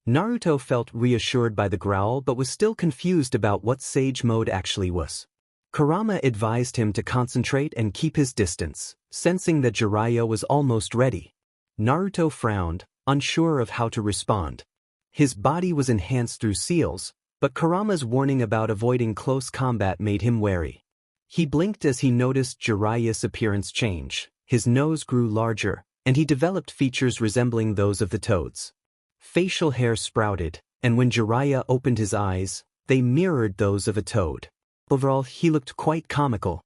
Naruto felt reassured by the growl but was still confused about what sage mode actually was. Kurama advised him to concentrate and keep his distance, sensing that Jiraiya was almost ready. Naruto frowned, unsure of how to respond. His body was enhanced through seals, but Kurama's warning about avoiding close combat made him wary. He blinked as he noticed Jiraiya's appearance change. His nose grew larger, and he developed features resembling those of the toads. Facial hair sprouted, and when Jiraiya opened his eyes, they mirrored those of a toad. Overall, he looked quite comical.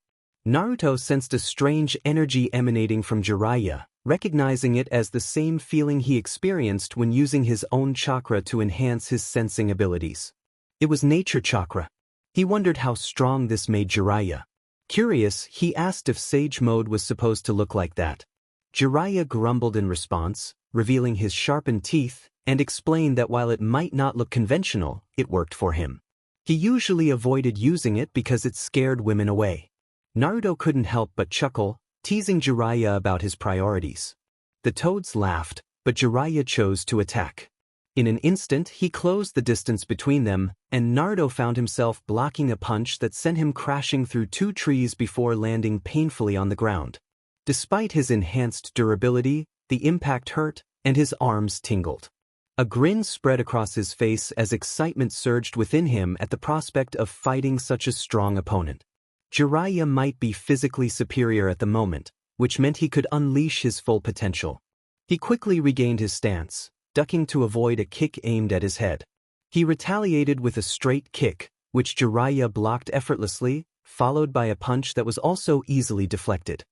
Naruto sensed a strange energy emanating from Jiraiya, recognizing it as the same feeling he experienced when using his own chakra to enhance his sensing abilities. It was nature chakra. He wondered how strong this made Jiraiya. Curious, he asked if sage mode was supposed to look like that. Jiraiya grumbled in response, revealing his sharpened teeth, and explained that while it might not look conventional, it worked for him. He usually avoided using it because it scared women away. Naruto couldn't help but chuckle, teasing Jiraiya about his priorities. The toads laughed, but Jiraiya chose to attack. In an instant, he closed the distance between them, and Naruto found himself blocking a punch that sent him crashing through two trees before landing painfully on the ground. Despite his enhanced durability, the impact hurt, and his arms tingled. A grin spread across his face as excitement surged within him at the prospect of fighting such a strong opponent. Jiraiya might be physically superior at the moment, which meant he could unleash his full potential. He quickly regained his stance, ducking to avoid a kick aimed at his head. He retaliated with a straight kick, which Jiraiya blocked effortlessly, followed by a punch that was also easily deflected.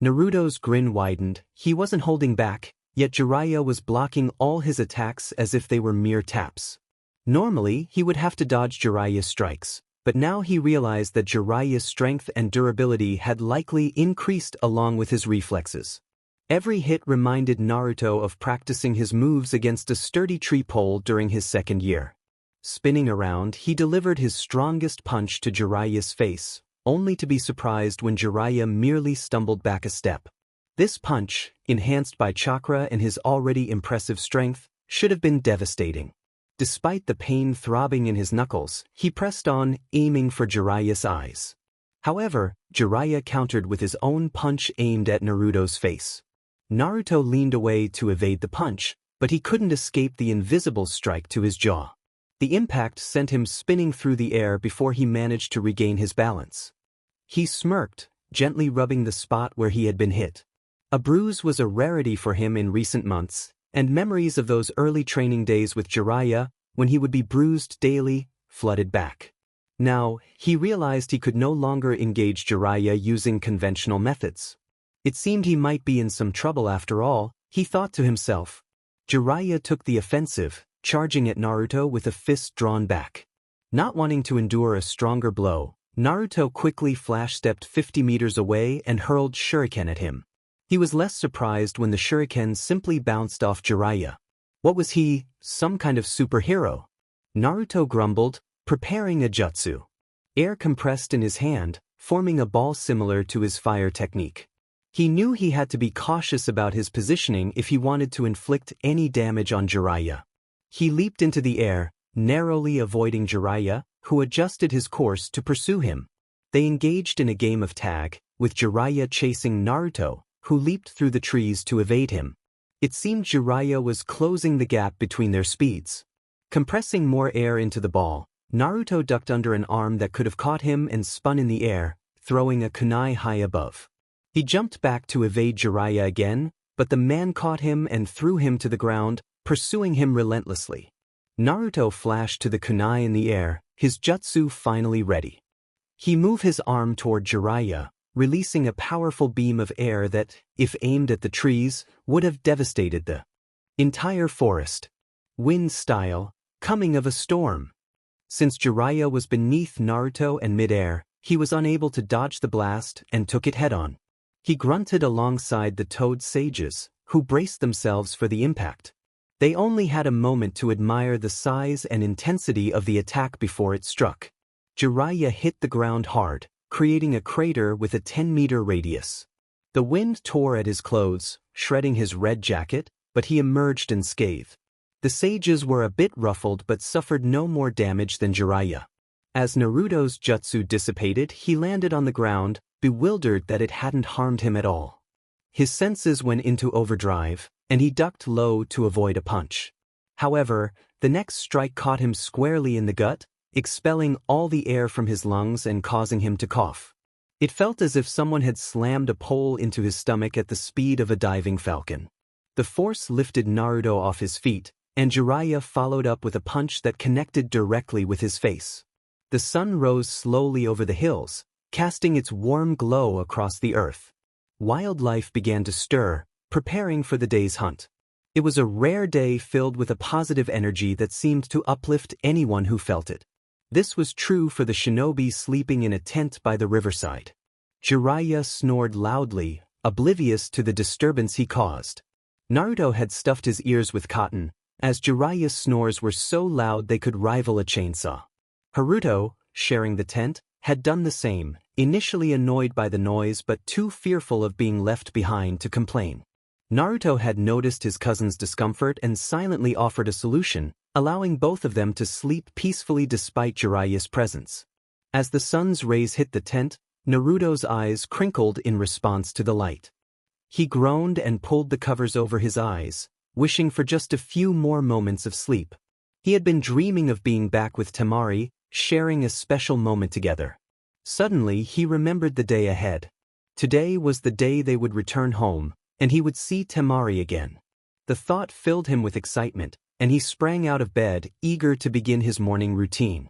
Naruto's grin widened. He wasn't holding back, yet Jiraiya was blocking all his attacks as if they were mere taps. Normally, he would have to dodge Jiraiya's strikes, but now he realized that Jiraiya's strength and durability had likely increased along with his reflexes. Every hit reminded Naruto of practicing his moves against a sturdy tree pole during his second year. Spinning around, he delivered his strongest punch to Jiraiya's face, only to be surprised when Jiraiya merely stumbled back a step. This punch, enhanced by chakra and his already impressive strength, should have been devastating. Despite the pain throbbing in his knuckles, he pressed on, aiming for Jiraiya's eyes. However, Jiraiya countered with his own punch aimed at Naruto's face. Naruto leaned away to evade the punch, but he couldn't escape the invisible strike to his jaw. The impact sent him spinning through the air before he managed to regain his balance. He smirked, gently rubbing the spot where he had been hit. A bruise was a rarity for him in recent months, and memories of those early training days with Jiraiya, when he would be bruised daily, flooded back. Now, he realized he could no longer engage Jiraiya using conventional methods. It seemed he might be in some trouble after all, he thought to himself. Jiraiya took the offensive, charging at Naruto with a fist drawn back. Not wanting to endure a stronger blow, Naruto quickly flash-stepped 50 meters away and hurled shuriken at him. He was less surprised when the shuriken simply bounced off Jiraiya. What was he, some kind of superhero? Naruto grumbled, preparing a jutsu. Air compressed in his hand, forming a ball similar to his fire technique. He knew he had to be cautious about his positioning if he wanted to inflict any damage on Jiraiya. He leaped into the air, narrowly avoiding Jiraiya, who adjusted his course to pursue him. They engaged in a game of tag, with Jiraiya chasing Naruto, who leaped through the trees to evade him. It seemed Jiraiya was closing the gap between their speeds. Compressing more air into the ball, Naruto ducked under an arm that could have caught him and spun in the air, throwing a kunai high above. He jumped back to evade Jiraiya again, but the man caught him and threw him to the ground, pursuing him relentlessly. Naruto flashed to the kunai in the air, his jutsu finally ready. He moved his arm toward Jiraiya, releasing a powerful beam of air that, if aimed at the trees, would have devastated the entire forest. Wind style, coming of a storm. Since Jiraiya was beneath Naruto and midair, he was unable to dodge the blast and took it head-on. He grunted alongside the Toad sages, who braced themselves for the impact. They only had a moment to admire the size and intensity of the attack before it struck. Jiraiya hit the ground hard, creating a crater with a 10-meter radius. The wind tore at his clothes, shredding his red jacket, but he emerged unscathed. The sages were a bit ruffled but suffered no more damage than Jiraiya. As Naruto's jutsu dissipated, he landed on the ground, bewildered that it hadn't harmed him at all. His senses went into overdrive, and he ducked low to avoid a punch. However, the next strike caught him squarely in the gut, expelling all the air from his lungs and causing him to cough. It felt as if someone had slammed a pole into his stomach at the speed of a diving falcon. The force lifted Naruto off his feet, and Jiraiya followed up with a punch that connected directly with his face. The sun rose slowly over the hills, casting its warm glow across the earth. Wildlife began to stir, preparing for the day's hunt. It was a rare day filled with a positive energy that seemed to uplift anyone who felt it. This was true for the shinobi sleeping in a tent by the riverside. Jiraiya snored loudly, oblivious to the disturbance he caused. Naruto had stuffed his ears with cotton, as Jiraiya's snores were so loud they could rival a chainsaw. Haruto, sharing the tent, had done the same, initially annoyed by the noise but too fearful of being left behind to complain. Naruto had noticed his cousin's discomfort and silently offered a solution, allowing both of them to sleep peacefully despite Jiraiya's presence. As the sun's rays hit the tent, Naruto's eyes crinkled in response to the light. He groaned and pulled the covers over his eyes, wishing for just a few more moments of sleep. He had been dreaming of being back with Temari, sharing a special moment together. Suddenly, he remembered the day ahead. Today was the day they would return home, and he would see Temari again. The thought filled him with excitement, and he sprang out of bed, eager to begin his morning routine.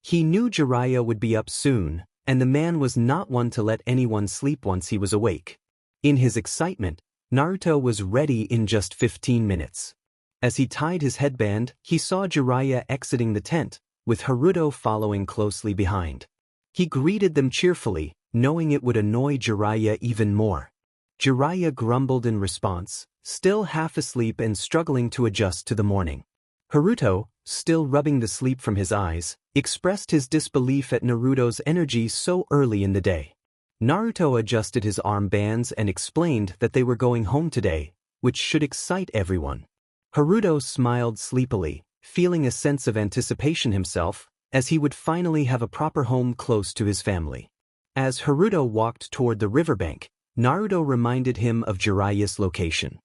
He knew Jiraiya would be up soon, and the man was not one to let anyone sleep once he was awake. In his excitement, Naruto was ready in just 15 minutes. As he tied his headband, he saw Jiraiya exiting the tent, with Haruto following closely behind. He greeted them cheerfully, knowing it would annoy Jiraiya even more. Jiraiya grumbled in response, still half asleep and struggling to adjust to the morning. Haruto, still rubbing the sleep from his eyes, expressed his disbelief at Naruto's energy so early in the day. Naruto adjusted his armbands and explained that they were going home today, which should excite everyone. Haruto smiled sleepily, feeling a sense of anticipation himself, as he would finally have a proper home close to his family. As Haruto walked toward the riverbank, Naruto reminded him of Jiraiya's location.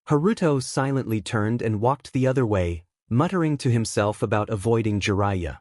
Haruto silently turned and walked the other way, muttering to himself about avoiding Jiraiya.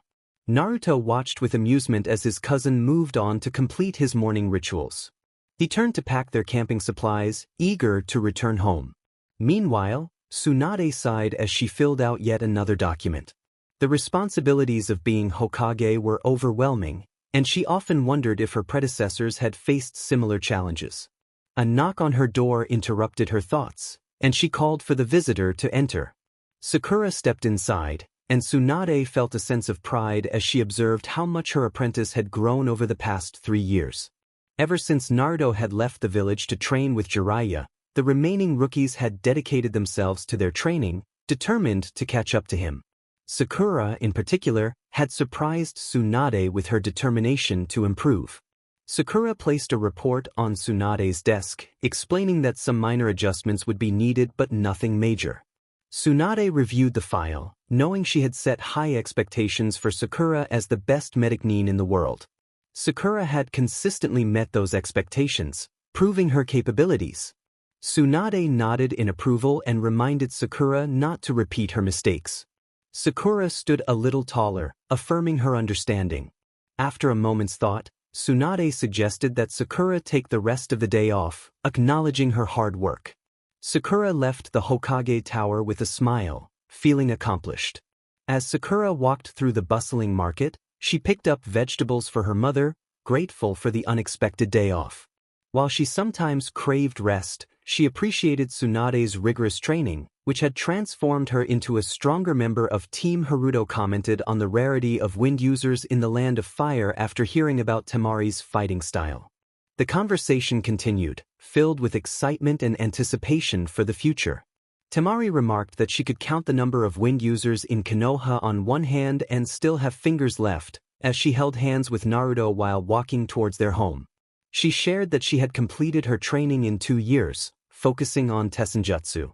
Naruto watched with amusement as his cousin moved on to complete his morning rituals. He turned to pack their camping supplies, eager to return home. Meanwhile, Tsunade sighed as she filled out yet another document. The responsibilities of being Hokage were overwhelming, and she often wondered if her predecessors had faced similar challenges. A knock on her door interrupted her thoughts, and she called for the visitor to enter. Sakura stepped inside, and Tsunade felt a sense of pride as she observed how much her apprentice had grown over the past 3 years. Ever since Naruto had left the village to train with Jiraiya, the remaining rookies had dedicated themselves to their training, determined to catch up to him. Sakura, in particular, had surprised Tsunade with her determination to improve. Sakura placed a report on Tsunade's desk, explaining that some minor adjustments would be needed but nothing major. Tsunade reviewed the file, knowing she had set high expectations for Sakura as the best medic nin in the world. Sakura had consistently met those expectations, proving her capabilities. Tsunade nodded in approval and reminded Sakura not to repeat her mistakes. Sakura stood a little taller, affirming her understanding. After a moment's thought, Tsunade suggested that Sakura take the rest of the day off, acknowledging her hard work. Sakura left the Hokage Tower with a smile, feeling accomplished. As Sakura walked through the bustling market, she picked up vegetables for her mother, grateful for the unexpected day off. While she sometimes craved rest, she appreciated Tsunade's rigorous training, which had transformed her into a stronger member of Team Naruto. Commented on the rarity of wind users in the Land of Fire after hearing about Temari's fighting style. The conversation continued, filled with excitement and anticipation for the future. Temari remarked that she could count the number of wind users in Konoha on one hand and still have fingers left, as she held hands with Naruto while walking towards their home. She shared that she had completed her training in 2 years, focusing on Tessenjutsu.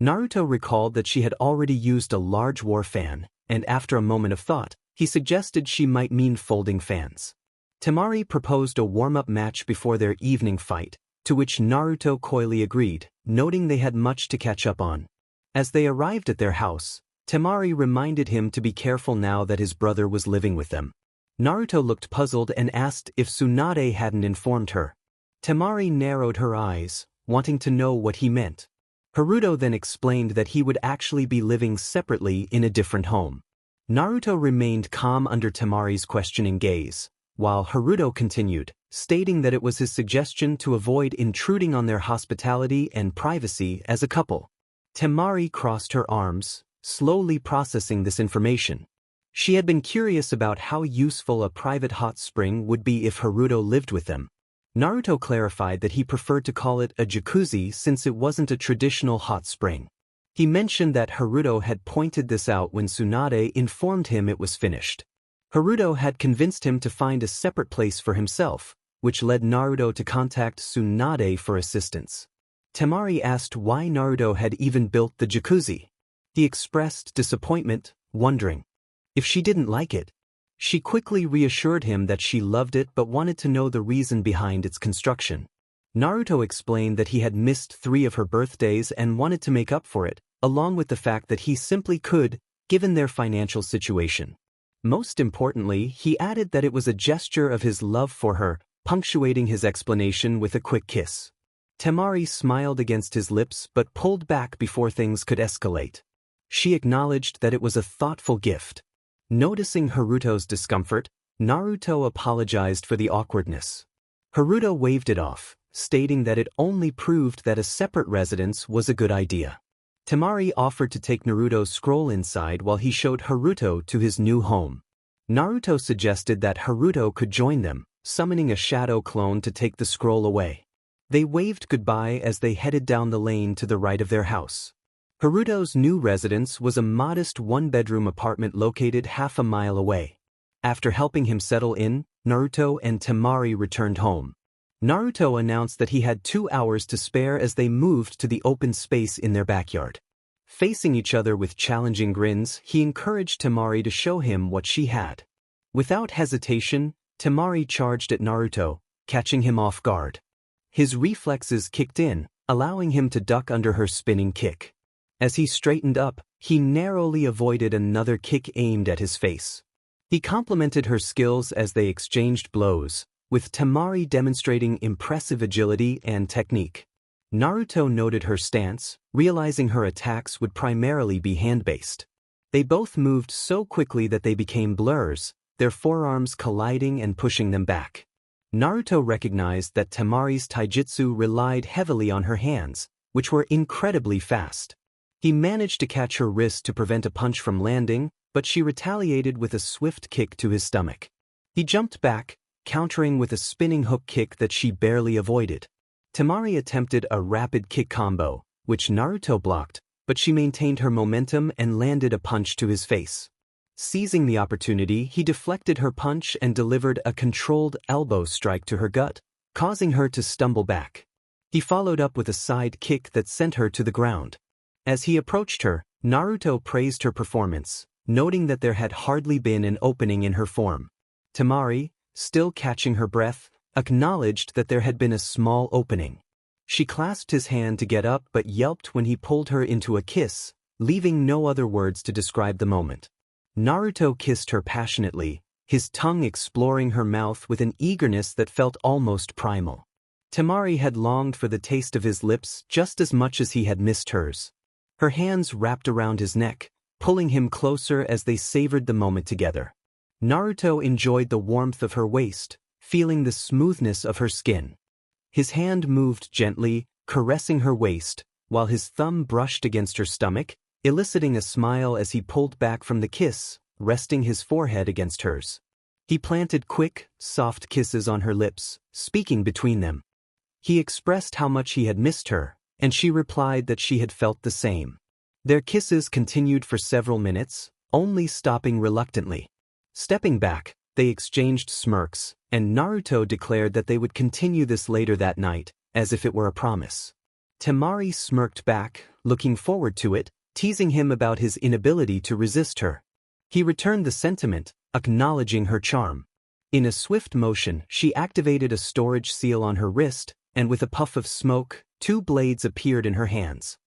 Naruto recalled that she had already used a large war fan, and after a moment of thought, he suggested she might mean folding fans. Temari proposed a warm-up match before their evening fight, to which Naruto coyly agreed, noting they had much to catch up on. As they arrived at their house, Temari reminded him to be careful now that his brother was living with them. Naruto looked puzzled and asked if Tsunade hadn't informed her. Temari narrowed her eyes, wanting to know what he meant. Naruto then explained that he would actually be living separately in a different home. Naruto remained calm under Temari's questioning gaze, while Naruto continued, stating that it was his suggestion to avoid intruding on their hospitality and privacy as a couple. Temari crossed her arms, slowly processing this information. She had been curious about how useful a private hot spring would be if Naruto lived with them. Naruto clarified that he preferred to call it a jacuzzi since it wasn't a traditional hot spring. He mentioned that Naruto had pointed this out when Tsunade informed him it was finished. Naruto had convinced him to find a separate place for himself, which led Naruto to contact Tsunade for assistance. Temari asked why Naruto had even built the jacuzzi. He expressed disappointment, wondering if she didn't like it. She quickly reassured him that she loved it but wanted to know the reason behind its construction. Naruto explained that he had missed 3 of her birthdays and wanted to make up for it, along with the fact that he simply could, given their financial situation. Most importantly, he added that it was a gesture of his love for her, punctuating his explanation with a quick kiss. Temari smiled against his lips but pulled back before things could escalate. She acknowledged that it was a thoughtful gift. Noticing Naruto's discomfort, Naruto apologized for the awkwardness. Naruto waved it off, stating that it only proved that a separate residence was a good idea. Temari offered to take Naruto's scroll inside while he showed Naruto to his new home. Naruto suggested that Naruto could join them, summoning a shadow clone to take the scroll away. They waved goodbye as they headed down the lane to the right of their house. Naruto's new residence was a modest 1-bedroom apartment located half a mile away. After helping him settle in, Naruto and Temari returned home. Naruto announced that he had 2 hours to spare as they moved to the open space in their backyard. Facing each other with challenging grins, he encouraged Temari to show him what she had. Without hesitation, Temari charged at Naruto, catching him off guard. His reflexes kicked in, allowing him to duck under her spinning kick. As he straightened up, he narrowly avoided another kick aimed at his face. He complimented her skills as they exchanged blows, with Temari demonstrating impressive agility and technique. Naruto noted her stance, realizing her attacks would primarily be hand-based. They both moved so quickly that they became blurs, their forearms colliding and pushing them back. Naruto recognized that Temari's taijutsu relied heavily on her hands, which were incredibly fast. He managed to catch her wrist to prevent a punch from landing, but she retaliated with a swift kick to his stomach. He jumped back, countering with a spinning hook kick that she barely avoided. Temari attempted a rapid kick combo, which Naruto blocked, but she maintained her momentum and landed a punch to his face. Seizing the opportunity, he deflected her punch and delivered a controlled elbow strike to her gut, causing her to stumble back. He followed up with a side kick that sent her to the ground. As he approached her, Naruto praised her performance, noting that there had hardly been an opening in her form. Temari, still catching her breath, acknowledged that there had been a small opening. She clasped his hand to get up but yelped when he pulled her into a kiss, leaving no other words to describe the moment. Naruto kissed her passionately, his tongue exploring her mouth with an eagerness that felt almost primal. Temari had longed for the taste of his lips just as much as he had missed hers. Her hands wrapped around his neck, pulling him closer as they savored the moment together. Naruto enjoyed the warmth of her waist, feeling the smoothness of her skin. His hand moved gently, caressing her waist, while his thumb brushed against her stomach, eliciting a smile as he pulled back from the kiss, resting his forehead against hers. He planted quick, soft kisses on her lips, speaking between them. He expressed how much he had missed her, and she replied that she had felt the same. Their kisses continued for several minutes, only stopping reluctantly. Stepping back, they exchanged smirks, and Naruto declared that they would continue this later that night, as if it were a promise. Temari smirked back, looking forward to it, teasing him about his inability to resist her. He returned the sentiment, acknowledging her charm. In a swift motion, she activated a storage seal on her wrist, and with a puff of smoke, 2 blades appeared in her hands.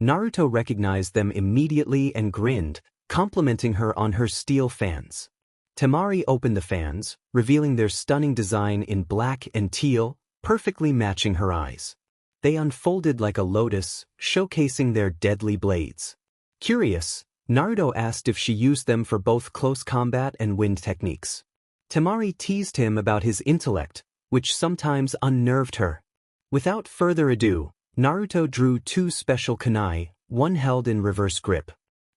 Naruto recognized them immediately and grinned, complimenting her on her steel fans. Temari opened the fans, revealing their stunning design in black and teal, perfectly matching her eyes. They unfolded like a lotus, showcasing their deadly blades. Curious, Naruto asked if she used them for both close combat and wind techniques. Temari teased him about his intellect, which sometimes unnerved her. Without further ado, Naruto drew 2 special kunai, one held in reverse grip.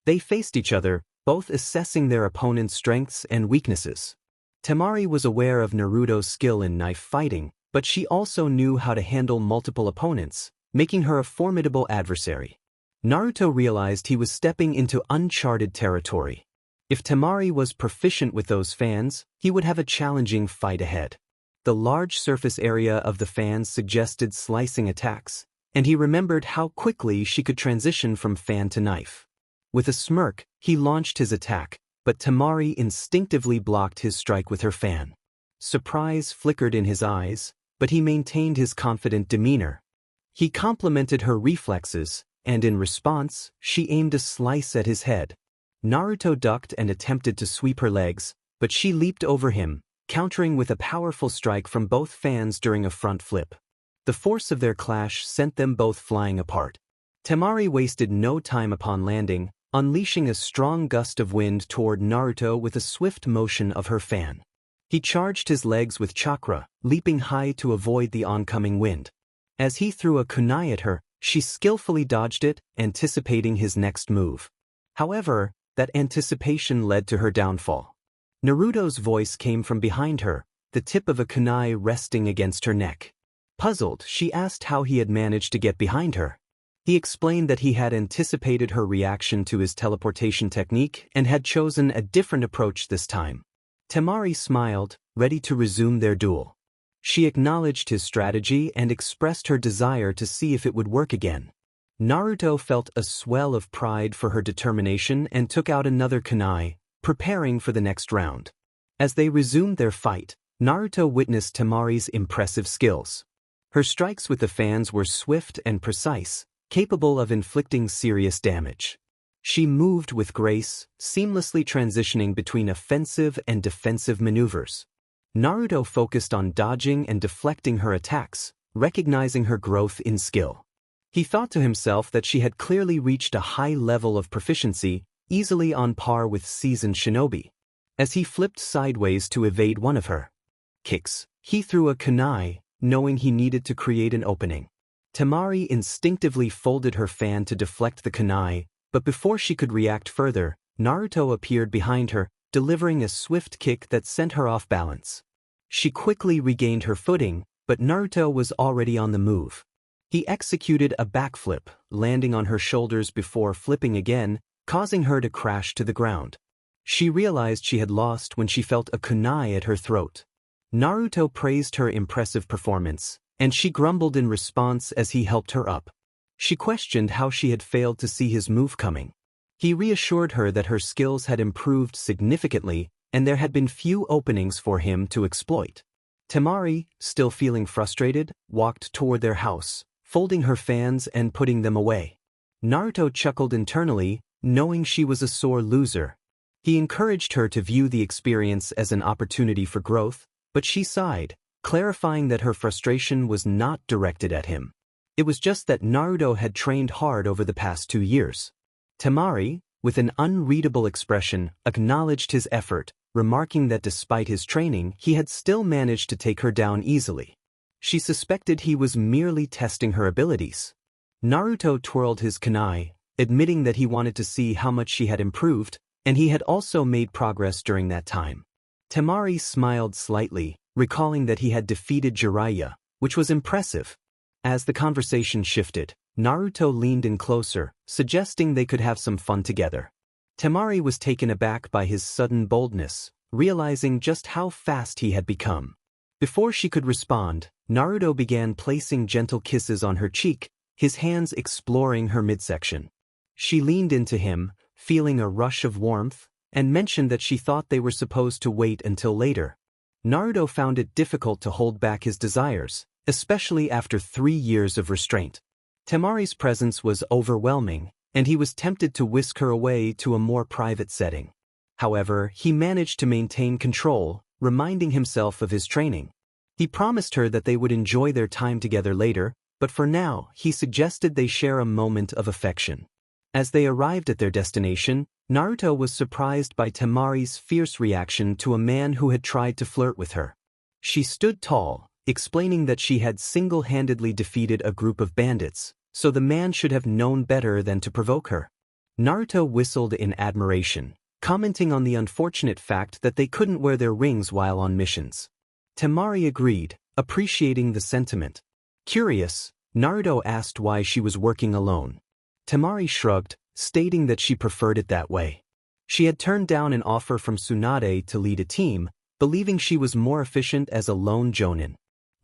They faced each other, both assessing their opponent's strengths and weaknesses. Temari was aware of Naruto's skill in knife fighting, but she also knew how to handle multiple opponents, making her a formidable adversary. Naruto realized he was stepping into uncharted territory. If Temari was proficient with those fans, he would have a challenging fight ahead. The large surface area of the fans suggested slicing attacks, and he remembered how quickly she could transition from fan to knife. With a smirk, he launched his attack, but Temari instinctively blocked his strike with her fan. Surprise flickered in his eyes, but he maintained his confident demeanor. He complimented her reflexes, and in response, she aimed a slice at his head. Naruto ducked and attempted to sweep her legs, but she leaped over him, countering with a powerful strike from both fans during a front flip. The force of their clash sent them both flying apart. Temari wasted no time upon landing, unleashing a strong gust of wind toward Naruto with a swift motion of her fan. He charged his legs with chakra, leaping high to avoid the oncoming wind. As he threw a kunai at her, she skillfully dodged it, anticipating his next move. However, that anticipation led to her downfall. Naruto's voice came from behind her, the tip of a kunai resting against her neck. Puzzled, she asked how he had managed to get behind her. He explained that he had anticipated her reaction to his teleportation technique and had chosen a different approach this time. Temari smiled, ready to resume their duel. She acknowledged his strategy and expressed her desire to see if it would work again. Naruto felt a swell of pride for her determination and took out another kunai, preparing for the next round. As they resumed their fight, Naruto witnessed Temari's impressive skills. Her strikes with the fans were swift and precise, capable of inflicting serious damage. She moved with grace, seamlessly transitioning between offensive and defensive maneuvers. Naruto focused on dodging and deflecting her attacks, recognizing her growth in skill. He thought to himself that she had clearly reached a high level of proficiency, easily on par with seasoned shinobi. As he flipped sideways to evade one of her kicks, he threw a kunai, knowing he needed to create an opening. Temari instinctively folded her fan to deflect the kunai, but before she could react further, Naruto appeared behind her, delivering a swift kick that sent her off balance. She quickly regained her footing, but Naruto was already on the move. He executed a backflip, landing on her shoulders before flipping again, causing her to crash to the ground. She realized she had lost when she felt a kunai at her throat. Naruto praised her impressive performance, and she grumbled in response as he helped her up. She questioned how she had failed to see his move coming. He reassured her that her skills had improved significantly and there had been few openings for him to exploit. Temari, still feeling frustrated, walked toward their house, folding her fans and putting them away. Naruto chuckled internally, knowing she was a sore loser. He encouraged her to view the experience as an opportunity for growth, but she sighed, clarifying that her frustration was not directed at him. It was just that Naruto had trained hard over the past 2 years. Temari, with an unreadable expression, acknowledged his effort, remarking that despite his training, he had still managed to take her down easily. She suspected he was merely testing her abilities. Naruto twirled his kunai, admitting that he wanted to see how much she had improved, and he had also made progress during that time. Temari smiled slightly, recalling that he had defeated Jiraiya, which was impressive. As the conversation shifted, Naruto leaned in closer, suggesting they could have some fun together. Temari was taken aback by his sudden boldness, realizing just how fast he had become. Before she could respond, Naruto began placing gentle kisses on her cheek, his hands exploring her midsection. She leaned into him, feeling a rush of warmth, and mentioned that she thought they were supposed to wait until later. Naruto found it difficult to hold back his desires, especially after 3 years of restraint. Temari's presence was overwhelming, and he was tempted to whisk her away to a more private setting. However, he managed to maintain control, reminding himself of his training. He promised her that they would enjoy their time together later, but for now, he suggested they share a moment of affection. As they arrived at their destination, Naruto was surprised by Temari's fierce reaction to a man who had tried to flirt with her. She stood tall, explaining that she had single-handedly defeated a group of bandits, so the man should have known better than to provoke her. Naruto whistled in admiration, commenting on the unfortunate fact that they couldn't wear their rings while on missions. Temari agreed, appreciating the sentiment. Curious, Naruto asked why she was working alone. Temari shrugged, stating that she preferred it that way. She had turned down an offer from Tsunade to lead a team, believing she was more efficient as a lone jonin.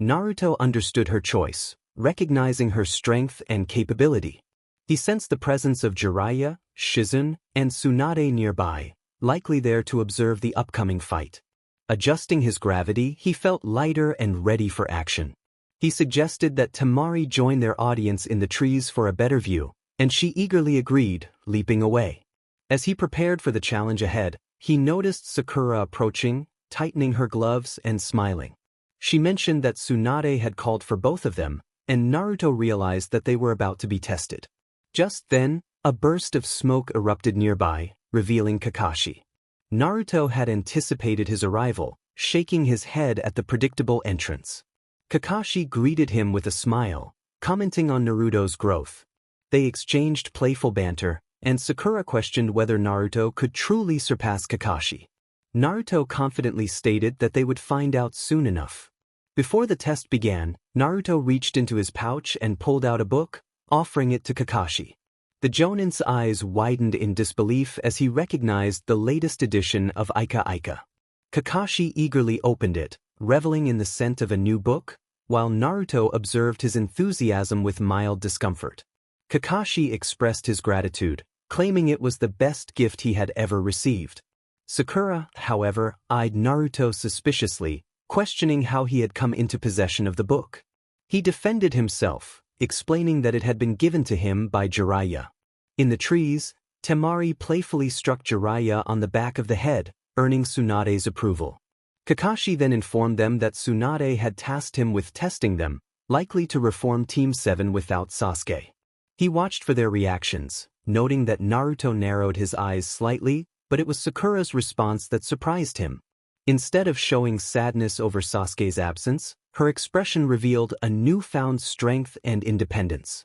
Naruto understood her choice, recognizing her strength and capability. He sensed the presence of Jiraiya, Shizune, and Tsunade nearby, likely there to observe the upcoming fight. Adjusting his gravity, he felt lighter and ready for action. He suggested that Temari join their audience in the trees for a better view, and she eagerly agreed, leaping away. As he prepared for the challenge ahead, he noticed Sakura approaching, tightening her gloves and smiling. She mentioned that Tsunade had called for both of them, and Naruto realized that they were about to be tested. Just then, a burst of smoke erupted nearby, revealing Kakashi. Naruto had anticipated his arrival, shaking his head at the predictable entrance. Kakashi greeted him with a smile, commenting on Naruto's growth. They exchanged playful banter, and Sakura questioned whether Naruto could truly surpass Kakashi. Naruto confidently stated that they would find out soon enough. Before the test began, Naruto reached into his pouch and pulled out a book, offering it to Kakashi. The Jonin's eyes widened in disbelief as he recognized the latest edition of Aika Aika. Kakashi eagerly opened it, reveling in the scent of a new book, while Naruto observed his enthusiasm with mild discomfort. Kakashi expressed his gratitude, claiming it was the best gift he had ever received. Sakura, however, eyed Naruto suspiciously, questioning how he had come into possession of the book. He defended himself, explaining that it had been given to him by Jiraiya. In the trees, Temari playfully struck Jiraiya on the back of the head, earning Tsunade's approval. Kakashi then informed them that Tsunade had tasked him with testing them, likely to reform Team 7 without Sasuke. He watched for their reactions, noting that Naruto narrowed his eyes slightly, but it was Sakura's response that surprised him. Instead of showing sadness over Sasuke's absence, her expression revealed a newfound strength and independence.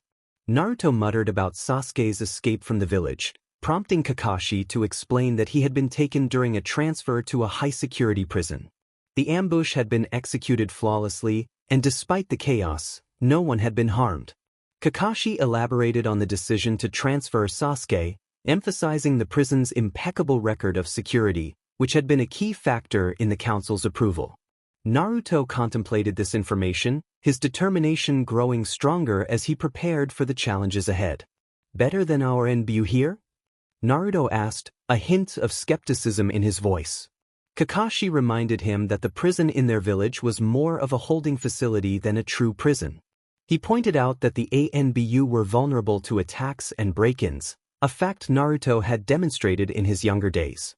Naruto muttered about Sasuke's escape from the village, prompting Kakashi to explain that he had been taken during a transfer to a high-security prison. The ambush had been executed flawlessly, and despite the chaos, no one had been harmed. Kakashi elaborated on the decision to transfer Sasuke, emphasizing the prison's impeccable record of security, which had been a key factor in the council's approval. Naruto contemplated this information, his determination growing stronger as he prepared for the challenges ahead. "Better than our NBU here?" Naruto asked, a hint of skepticism in his voice. Kakashi reminded him that the prison in their village was more of a holding facility than a true prison. He pointed out that the ANBU were vulnerable to attacks and break-ins, a fact Naruto had demonstrated in his younger days.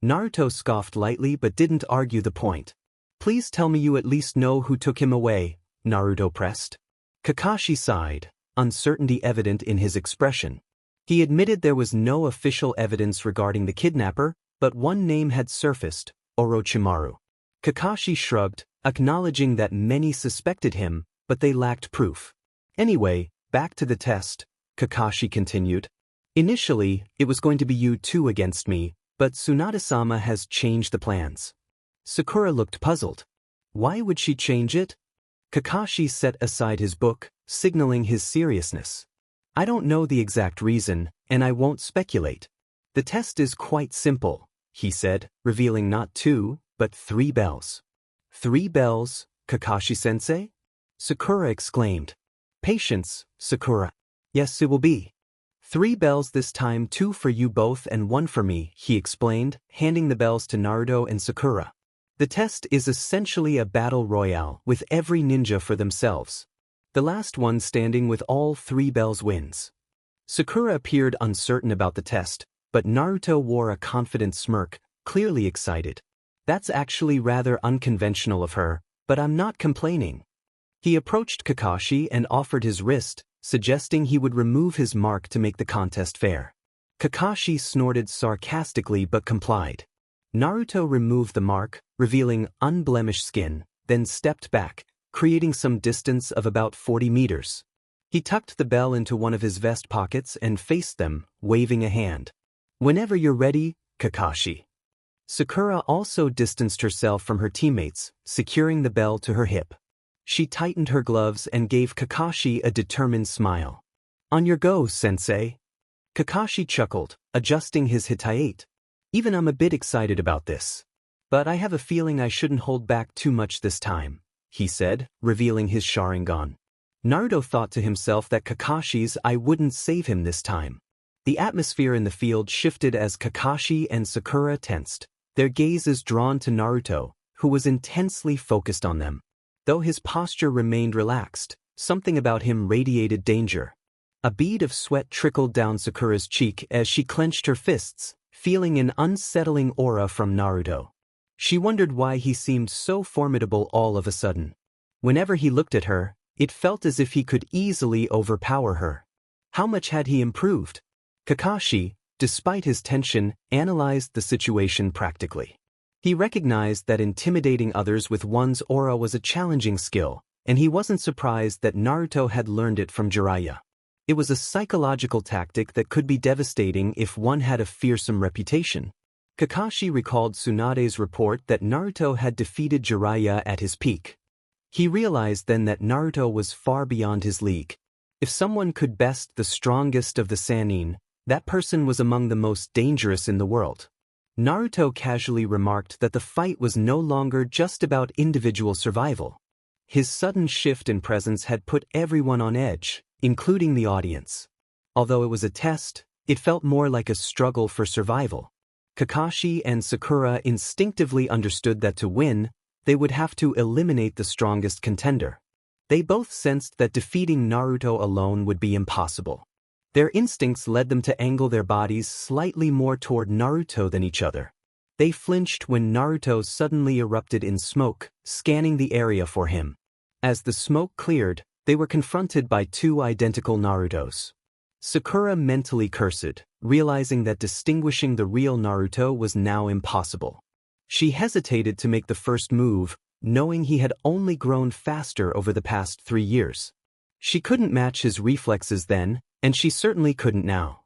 Naruto scoffed lightly but didn't argue the point. "Please tell me you at least know who took him away," Naruto pressed. Kakashi sighed, uncertainty evident in his expression. He admitted there was no official evidence regarding the kidnapper, but one name had surfaced, Orochimaru. Kakashi shrugged, acknowledging that many suspected him, but they lacked proof. Anyway, back to the test, Kakashi continued. Initially, it was going to be you two against me, but Tsunade-sama has changed the plans. Sakura looked puzzled. Why would she change it? Kakashi set aside his book, signaling his seriousness. I don't know the exact reason, and I won't speculate. The test is quite simple, he said, revealing not 2, but 3 bells. 3 bells, Kakashi-sensei? Sakura exclaimed. Patience, Sakura. Yes, it will be. 3 bells this time, 2 for you both and 1 for me, he explained, handing the bells to Naruto and Sakura. The test is essentially a battle royale, with every ninja for themselves. The last one standing with all 3 bells wins. Sakura appeared uncertain about the test, but Naruto wore a confident smirk, clearly excited. That's actually rather unconventional of her, but I'm not complaining. He approached Kakashi and offered his wrist, suggesting he would remove his mark to make the contest fair. Kakashi snorted sarcastically but complied. Naruto removed the mark, revealing unblemished skin, then stepped back, creating some distance of about 40 meters. He tucked the bell into one of his vest pockets and faced them, waving a hand. Whenever you're ready, Kakashi. Sakura also distanced herself from her teammates, securing the bell to her hip. She tightened her gloves and gave Kakashi a determined smile. On your go, sensei. Kakashi chuckled, adjusting his hitayate. Even I'm a bit excited about this. But I have a feeling I shouldn't hold back too much this time, he said, revealing his Sharingan. Naruto thought to himself that Kakashi's I wouldn't save him this time. The atmosphere in the field shifted as Kakashi and Sakura tensed, their gazes drawn to Naruto, who was intensely focused on them. Though his posture remained relaxed, something about him radiated danger. A bead of sweat trickled down Sakura's cheek as she clenched her fists, feeling an unsettling aura from Naruto. She wondered why he seemed so formidable all of a sudden. Whenever he looked at her, it felt as if he could easily overpower her. How much had he improved? Kakashi, despite his tension, analyzed the situation practically. He recognized that intimidating others with one's aura was a challenging skill, and he wasn't surprised that Naruto had learned it from Jiraiya. It was a psychological tactic that could be devastating if one had a fearsome reputation. Kakashi recalled Tsunade's report that Naruto had defeated Jiraiya at his peak. He realized then that Naruto was far beyond his league. If someone could best the strongest of the Sannin, that person was among the most dangerous in the world. Naruto casually remarked that the fight was no longer just about individual survival. His sudden shift in presence had put everyone on edge, including the audience. Although it was a test, it felt more like a struggle for survival. Kakashi and Sakura instinctively understood that to win, they would have to eliminate the strongest contender. They both sensed that defeating Naruto alone would be impossible. Their instincts led them to angle their bodies slightly more toward Naruto than each other. They flinched when Naruto suddenly erupted in smoke, scanning the area for him. As the smoke cleared, they were confronted by 2 identical Narutos. Sakura mentally cursed, realizing that distinguishing the real Naruto was now impossible. She hesitated to make the first move, knowing he had only grown faster over the past 3 years. She couldn't match his reflexes then, and she certainly couldn't now.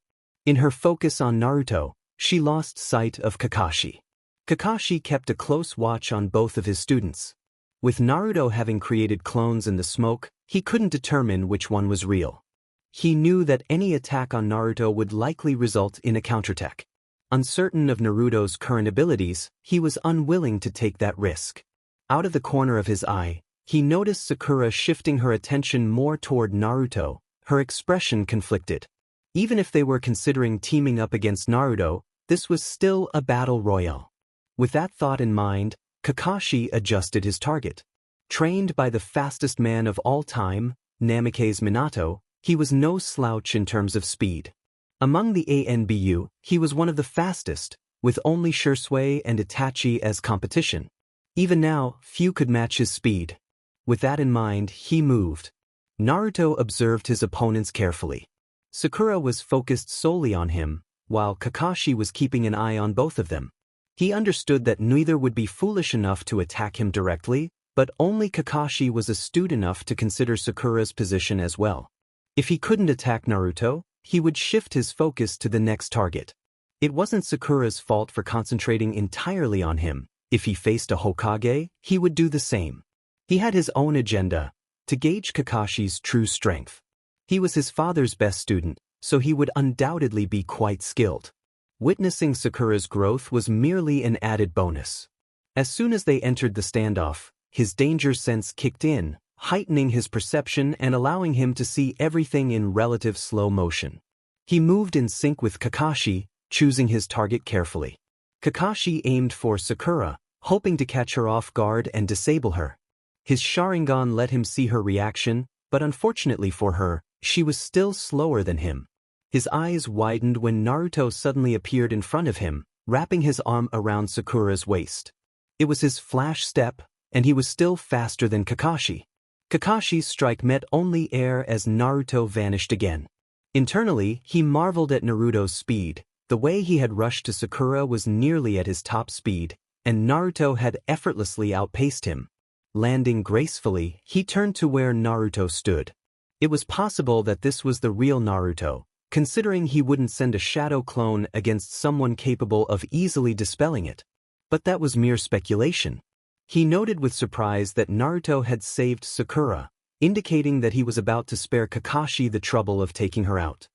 In her focus on Naruto, she lost sight of Kakashi. Kakashi kept a close watch on both of his students. With Naruto having created clones in the smoke, he couldn't determine which one was real. He knew that any attack on Naruto would likely result in a counterattack. Uncertain of Naruto's current abilities, he was unwilling to take that risk. Out of the corner of his eye, he noticed Sakura shifting her attention more toward Naruto, her expression conflicted. Even if they were considering teaming up against Naruto, this was still a battle royale. With that thought in mind, Kakashi adjusted his target. Trained by the fastest man of all time, Namikaze Minato, he was no slouch in terms of speed. Among the ANBU, he was one of the fastest, with only Shursui and Itachi as competition. Even now, few could match his speed. With that in mind, he moved. Naruto observed his opponents carefully. Sakura was focused solely on him, while Kakashi was keeping an eye on both of them. He understood that neither would be foolish enough to attack him directly, but only Kakashi was astute enough to consider Sakura's position as well. If he couldn't attack Naruto, he would shift his focus to the next target. It wasn't Sakura's fault for concentrating entirely on him. If he faced a Hokage, he would do the same. He had his own agenda, to gauge Kakashi's true strength. He was his father's best student, so he would undoubtedly be quite skilled. Witnessing Sakura's growth was merely an added bonus. As soon as they entered the standoff, his danger sense kicked in, heightening his perception and allowing him to see everything in relative slow motion. He moved in sync with Kakashi, choosing his target carefully. Kakashi aimed for Sakura, hoping to catch her off guard and disable her. His Sharingan let him see her reaction, but unfortunately for her, she was still slower than him. His eyes widened when Naruto suddenly appeared in front of him, wrapping his arm around Sakura's waist. It was his flash step, and he was still faster than Kakashi. Kakashi's strike met only air as Naruto vanished again. Internally, he marveled at Naruto's speed. The way he had rushed to Sakura was nearly at his top speed, and Naruto had effortlessly outpaced him. Landing gracefully, he turned to where Naruto stood. It was possible that this was the real Naruto, considering he wouldn't send a shadow clone against someone capable of easily dispelling it. But that was mere speculation. He noted with surprise that Naruto had saved Sakura, indicating that he was about to spare Kakashi the trouble of taking her out.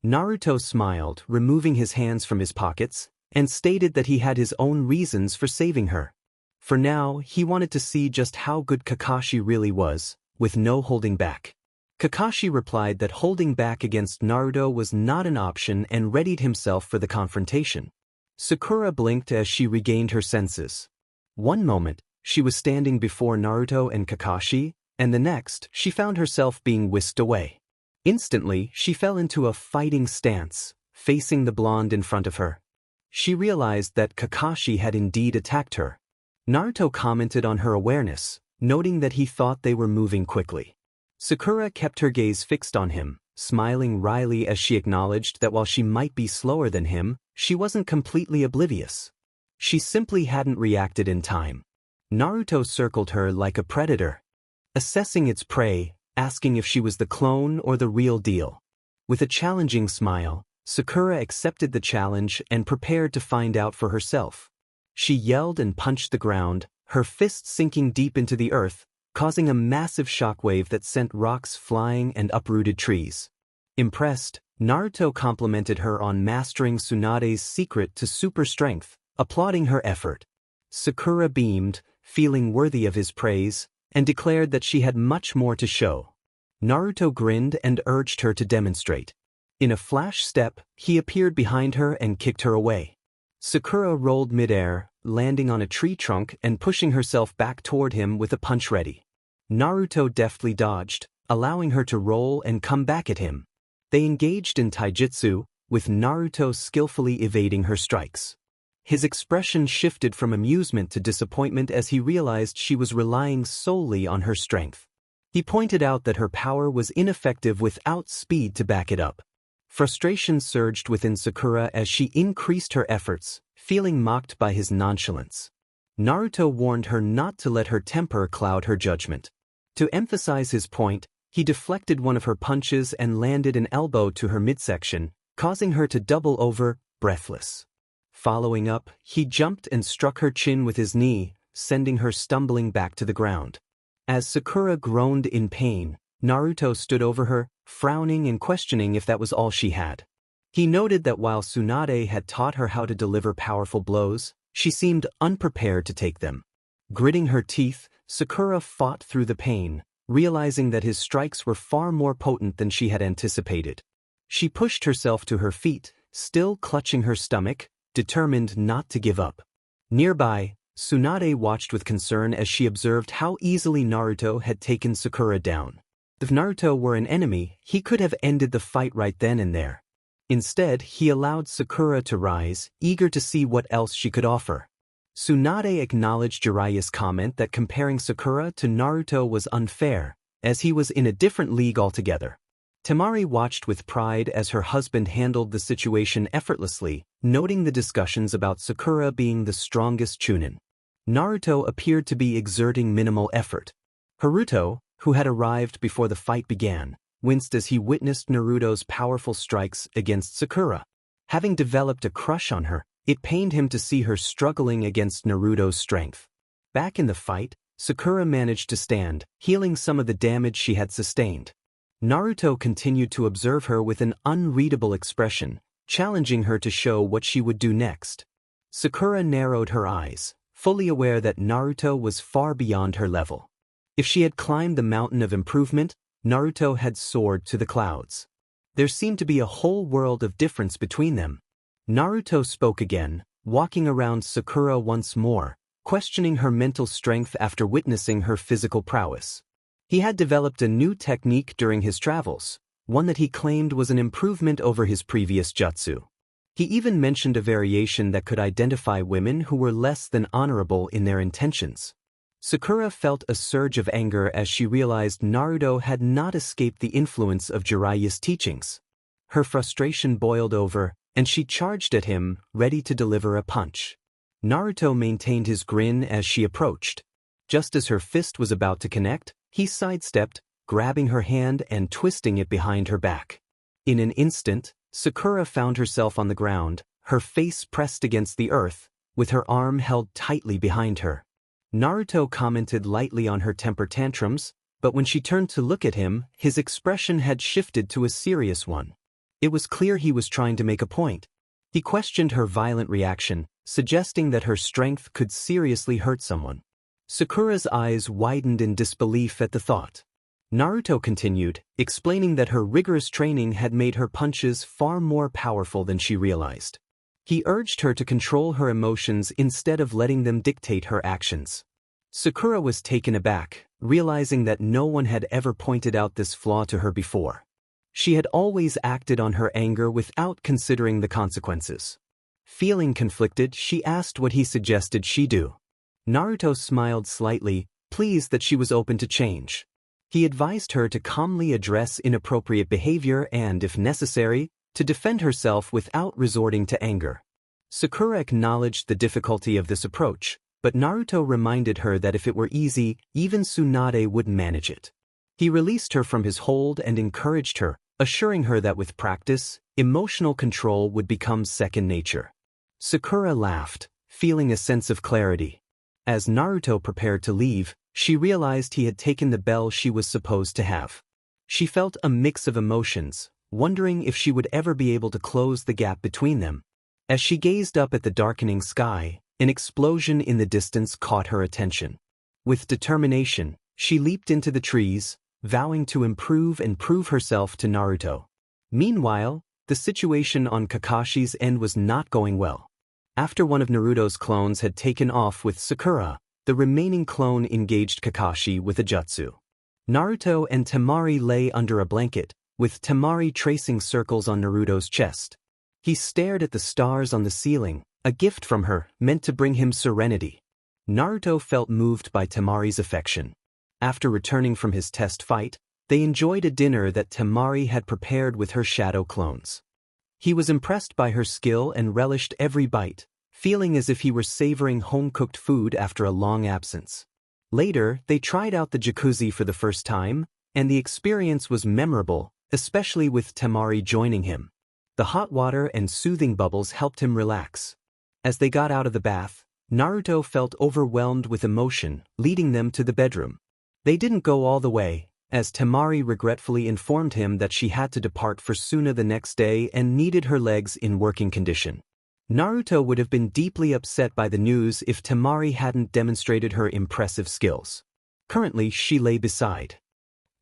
Naruto smiled, removing his hands from his pockets, and stated that he had his own reasons for saving her. For now, he wanted to see just how good Kakashi really was, with no holding back. Kakashi replied that holding back against Naruto was not an option and readied himself for the confrontation. Sakura blinked as she regained her senses. One moment, she was standing before Naruto and Kakashi, and the next, she found herself being whisked away. Instantly, she fell into a fighting stance, facing the blonde in front of her. She realized that Kakashi had indeed attacked her. Naruto commented on her awareness, noting that he thought they were moving quickly. Sakura kept her gaze fixed on him, smiling wryly as she acknowledged that while she might be slower than him, she wasn't completely oblivious. She simply hadn't reacted in time. Naruto circled her like a predator, assessing its prey, asking if she was the clone or the real deal. With a challenging smile, Sakura accepted the challenge and prepared to find out for herself. She yelled and punched the ground, her fists sinking deep into the earth, causing a massive shockwave that sent rocks flying and uprooted trees. Impressed, Naruto complimented her on mastering Tsunade's secret to super strength, applauding her effort. Sakura beamed, feeling worthy of his praise, and declared that she had much more to show. Naruto grinned and urged her to demonstrate. In a flash step, he appeared behind her and kicked her away. Sakura rolled midair, landing on a tree trunk and pushing herself back toward him with a punch ready. Naruto deftly dodged, allowing her to roll and come back at him. They engaged in taijutsu, with Naruto skillfully evading her strikes. His expression shifted from amusement to disappointment as he realized she was relying solely on her strength. He pointed out that her power was ineffective without speed to back it up. Frustration surged within Sakura as she increased her efforts, feeling mocked by his nonchalance. Naruto warned her not to let her temper cloud her judgment. To emphasize his point, he deflected one of her punches and landed an elbow to her midsection, causing her to double over, breathless. Following up, he jumped and struck her chin with his knee, sending her stumbling back to the ground. As Sakura groaned in pain, Naruto stood over her, frowning and questioning if that was all she had. He noted that while Tsunade had taught her how to deliver powerful blows, she seemed unprepared to take them. Gritting her teeth, Sakura fought through the pain, realizing that his strikes were far more potent than she had anticipated. She pushed herself to her feet, still clutching her stomach, determined not to give up. Nearby, Tsunade watched with concern as she observed how easily Naruto had taken Sakura down. If Naruto were an enemy, he could have ended the fight right then and there. Instead, he allowed Sakura to rise, eager to see what else she could offer. Tsunade acknowledged Jiraiya's comment that comparing Sakura to Naruto was unfair, as he was in a different league altogether. Temari watched with pride as her husband handled the situation effortlessly, noting the discussions about Sakura being the strongest chunin. Naruto appeared to be exerting minimal effort. Haruto, who had arrived before the fight began, winced as he witnessed Naruto's powerful strikes against Sakura. Having developed a crush on her, it pained him to see her struggling against Naruto's strength. Back in the fight, Sakura managed to stand, healing some of the damage she had sustained. Naruto continued to observe her with an unreadable expression, challenging her to show what she would do next. Sakura narrowed her eyes, fully aware that Naruto was far beyond her level. If she had climbed the mountain of improvement, Naruto had soared to the clouds. There seemed to be a whole world of difference between them. Naruto spoke again, walking around Sakura once more, questioning her mental strength after witnessing her physical prowess. He had developed a new technique during his travels, one that he claimed was an improvement over his previous jutsu. He even mentioned a variation that could identify women who were less than honorable in their intentions. Sakura felt a surge of anger as she realized Naruto had not escaped the influence of Jiraiya's teachings. Her frustration boiled over, and she charged at him, ready to deliver a punch. Naruto maintained his grin as she approached. Just as her fist was about to connect, he sidestepped, grabbing her hand and twisting it behind her back. In an instant, Sakura found herself on the ground, her face pressed against the earth, with her arm held tightly behind her. Naruto commented lightly on her temper tantrums, but when she turned to look at him, his expression had shifted to a serious one. It was clear he was trying to make a point. He questioned her violent reaction, suggesting that her strength could seriously hurt someone. Sakura's eyes widened in disbelief at the thought. Naruto continued, explaining that her rigorous training had made her punches far more powerful than she realized. He urged her to control her emotions instead of letting them dictate her actions. Sakura was taken aback, realizing that no one had ever pointed out this flaw to her before. She had always acted on her anger without considering the consequences. Feeling conflicted, she asked what he suggested she do. Naruto smiled slightly, pleased that she was open to change. He advised her to calmly address inappropriate behavior and, if necessary, to defend herself without resorting to anger. Sakura acknowledged the difficulty of this approach, but Naruto reminded her that if it were easy, even Tsunade would manage it. He released her from his hold and encouraged her, assuring her that with practice, emotional control would become second nature. Sakura laughed, feeling a sense of clarity. As Naruto prepared to leave, she realized he had taken the bell she was supposed to have. She felt a mix of emotions, wondering if she would ever be able to close the gap between them. As she gazed up at the darkening sky, an explosion in the distance caught her attention. With determination, she leaped into the trees, vowing to improve and prove herself to Naruto. Meanwhile, the situation on Kakashi's end was not going well. After one of Naruto's clones had taken off with Sakura, the remaining clone engaged Kakashi with a jutsu. Naruto and Temari lay under a blanket, with Temari tracing circles on Naruto's chest. He stared at the stars on the ceiling, a gift from her, meant to bring him serenity. Naruto felt moved by Temari's affection. After returning from his test fight, they enjoyed a dinner that Temari had prepared with her shadow clones. He was impressed by her skill and relished every bite, feeling as if he were savoring home-cooked food after a long absence. Later, they tried out the jacuzzi for the first time, and the experience was memorable, especially with Temari joining him. The hot water and soothing bubbles helped him relax. As they got out of the bath, Naruto felt overwhelmed with emotion, leading them to the bedroom. They didn't go all the way, as Temari regretfully informed him that she had to depart for Suna the next day and needed her legs in working condition. Naruto would have been deeply upset by the news if Temari hadn't demonstrated her impressive skills. Currently, she lay beside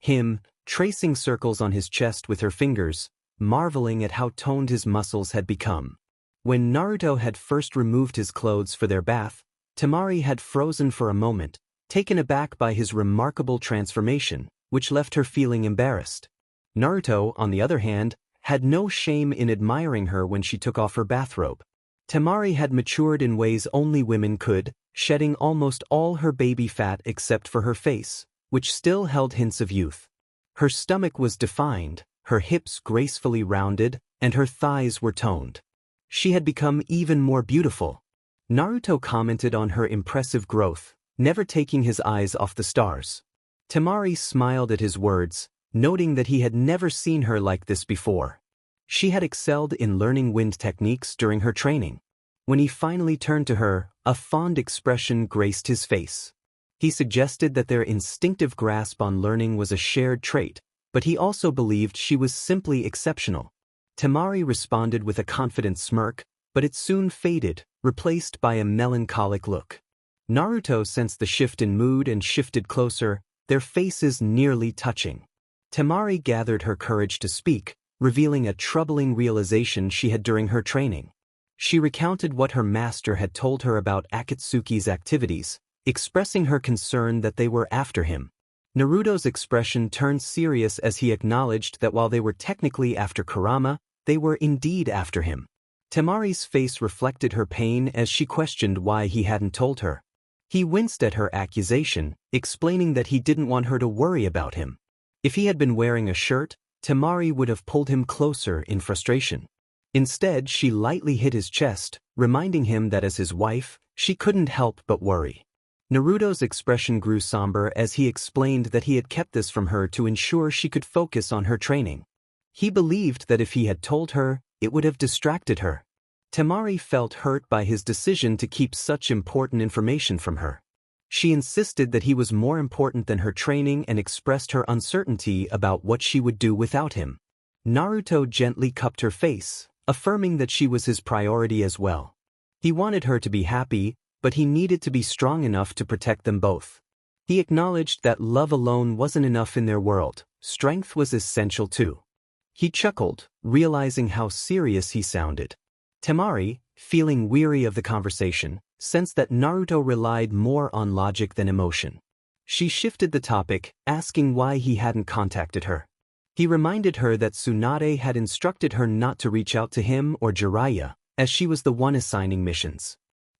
him, tracing circles on his chest with her fingers, marveling at how toned his muscles had become. When Naruto had first removed his clothes for their bath, Temari had frozen for a moment, taken aback by his remarkable transformation, which left her feeling embarrassed. Naruto, on the other hand, had no shame in admiring her when she took off her bathrobe. Temari had matured in ways only women could, shedding almost all her baby fat except for her face, which still held hints of youth. Her stomach was defined, her hips gracefully rounded, and her thighs were toned. She had become even more beautiful. Naruto commented on her impressive growth, never taking his eyes off the stars. Temari smiled at his words, noting that he had never seen her like this before. She had excelled in learning wind techniques during her training. When he finally turned to her, a fond expression graced his face. He suggested that their instinctive grasp on learning was a shared trait, but he also believed she was simply exceptional. Temari responded with a confident smirk, but it soon faded, replaced by a melancholic look. Naruto sensed the shift in mood and shifted closer, their faces nearly touching. Temari gathered her courage to speak, revealing a troubling realization she had during her training. She recounted what her master had told her about Akatsuki's activities, expressing her concern that they were after him. Naruto's expression turned serious as he acknowledged that while they were technically after Kurama, they were indeed after him. Temari's face reflected her pain as she questioned why he hadn't told her. He winced at her accusation, explaining that he didn't want her to worry about him. If he had been wearing a shirt, Temari would have pulled him closer in frustration. Instead, she lightly hit his chest, reminding him that as his wife, she couldn't help but worry. Naruto's expression grew somber as he explained that he had kept this from her to ensure she could focus on her training. He believed that if he had told her, it would have distracted her. Temari felt hurt by his decision to keep such important information from her. She insisted that he was more important than her training and expressed her uncertainty about what she would do without him. Naruto gently cupped her face, affirming that she was his priority as well. He wanted her to be happy, but he needed to be strong enough to protect them both. He acknowledged that love alone wasn't enough in their world, strength was essential too. He chuckled, realizing how serious he sounded. Temari, feeling weary of the conversation, sensed that Naruto relied more on logic than emotion. She shifted the topic, asking why he hadn't contacted her. He reminded her that Tsunade had instructed her not to reach out to him or Jiraiya, as she was the one assigning missions.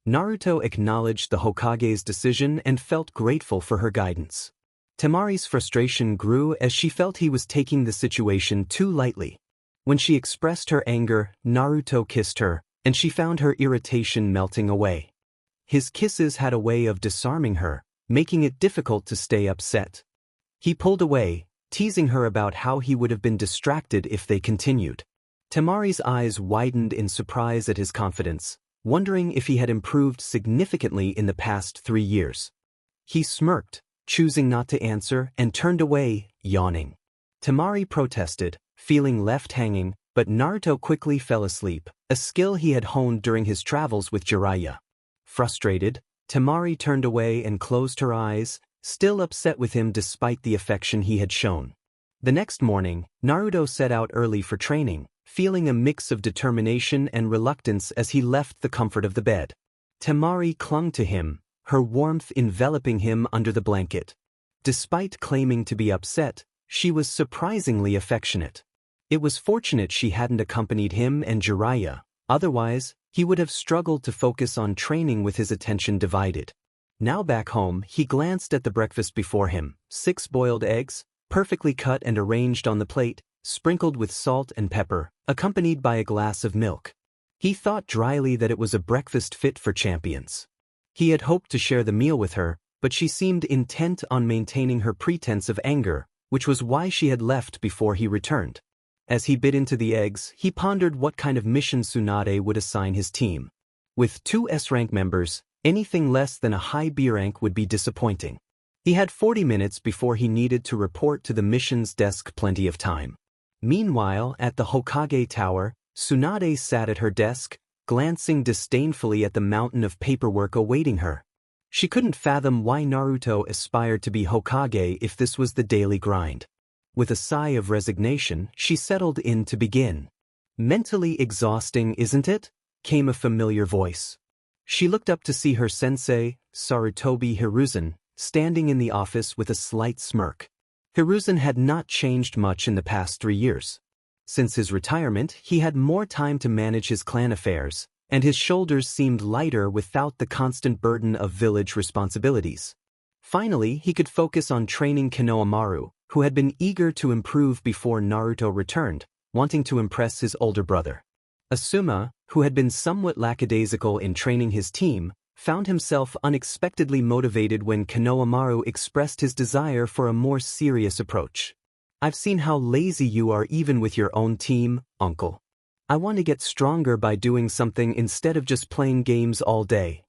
Naruto acknowledged the Hokage's decision and felt grateful for her guidance. Temari's frustration grew as she felt he was taking the situation too lightly. When she expressed her anger, Naruto kissed her, and she found her irritation melting away. His kisses had a way of disarming her, making it difficult to stay upset. He pulled away, teasing her about how he would have been distracted if they continued. Temari's eyes widened in surprise at his confidence, wondering if he had improved significantly in the past 3 years. He smirked, choosing not to answer, and turned away, yawning. Temari protested, feeling left hanging, but Naruto quickly fell asleep, a skill he had honed during his travels with Jiraiya. Frustrated, Temari turned away and closed her eyes, still upset with him despite the affection he had shown. The next morning, Naruto set out early for training, feeling a mix of determination and reluctance as he left the comfort of the bed. Temari clung to him, her warmth enveloping him under the blanket. Despite claiming to be upset, she was surprisingly affectionate. It was fortunate she hadn't accompanied him and Jiraiya, otherwise, he would have struggled to focus on training with his attention divided. Now back home, he glanced at the breakfast before him, 6 boiled eggs, perfectly cut and arranged on the plate, sprinkled with salt and pepper, accompanied by a glass of milk. He thought dryly that it was a breakfast fit for champions. He had hoped to share the meal with her, but she seemed intent on maintaining her pretense of anger, which was why she had left before he returned. As he bit into the eggs, he pondered what kind of mission Tsunade would assign his team. With 2 S-rank members, anything less than a high B rank would be disappointing. He had 40 minutes before he needed to report to the mission's desk, plenty of time. Meanwhile, at the Hokage Tower, Tsunade sat at her desk, glancing disdainfully at the mountain of paperwork awaiting her. She couldn't fathom why Naruto aspired to be Hokage if this was the daily grind. With a sigh of resignation, she settled in to begin. "Mentally exhausting, isn't it?" came a familiar voice. She looked up to see her sensei, Sarutobi Hiruzen, standing in the office with a slight smirk. Hiruzen had not changed much in the past 3 years. Since his retirement, he had more time to manage his clan affairs, and his shoulders seemed lighter without the constant burden of village responsibilities. Finally, he could focus on training Konoha, who had been eager to improve before Naruto returned, wanting to impress his older brother. Asuma, who had been somewhat lackadaisical in training his team, found himself unexpectedly motivated when Konoha expressed his desire for a more serious approach. "I've seen how lazy you are even with your own team, uncle. I want to get stronger by doing something instead of just playing games all day."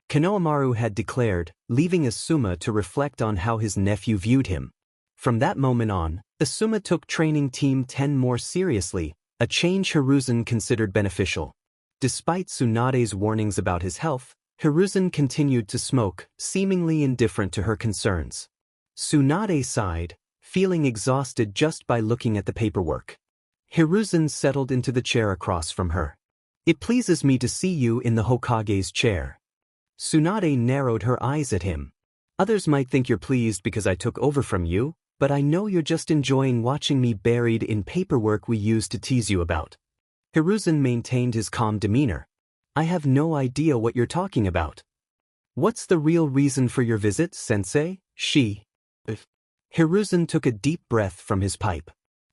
Konoha had declared, leaving Asuma to reflect on how his nephew viewed him. From that moment on, Asuma took training Team 10 more seriously, a change Hiruzen considered beneficial. Despite Tsunade's warnings about his health, Hiruzen continued to smoke, seemingly indifferent to her concerns. Tsunade sighed, feeling exhausted just by looking at the paperwork. Hiruzen settled into the chair across from her. "It pleases me to see you in the Hokage's chair." Tsunade narrowed her eyes at him. "Others might think you're pleased because I took over from you, but I know you're just enjoying watching me buried in paperwork we used to tease you about." Hiruzen maintained his calm demeanor. "I have no idea what you're talking about." "What's the real reason for your visit, sensei?" Hiruzen took a deep breath from his pipe.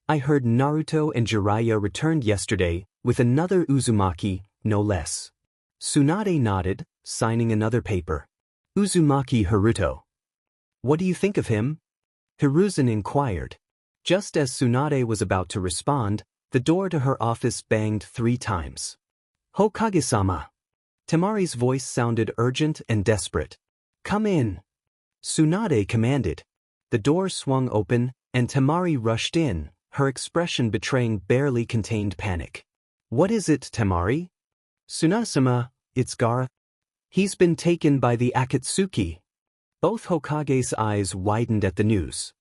"I heard Naruto and Jiraiya returned yesterday, with another Uzumaki, no less." Tsunade nodded, signing another paper. "Uzumaki Haruto. What do you think of him?" Hiruzen inquired. Just as Tsunade was about to respond, the door to her office banged 3 times. "Hokage-sama." Temari's voice sounded urgent and desperate. "Come in." Tsunade commanded. The door swung open, and Temari rushed in, her expression betraying barely contained panic. "What is it, Temari?" "Tsunade-sama, it's Gaara. He's been taken by the Akatsuki." Both Hokage's eyes widened at the news.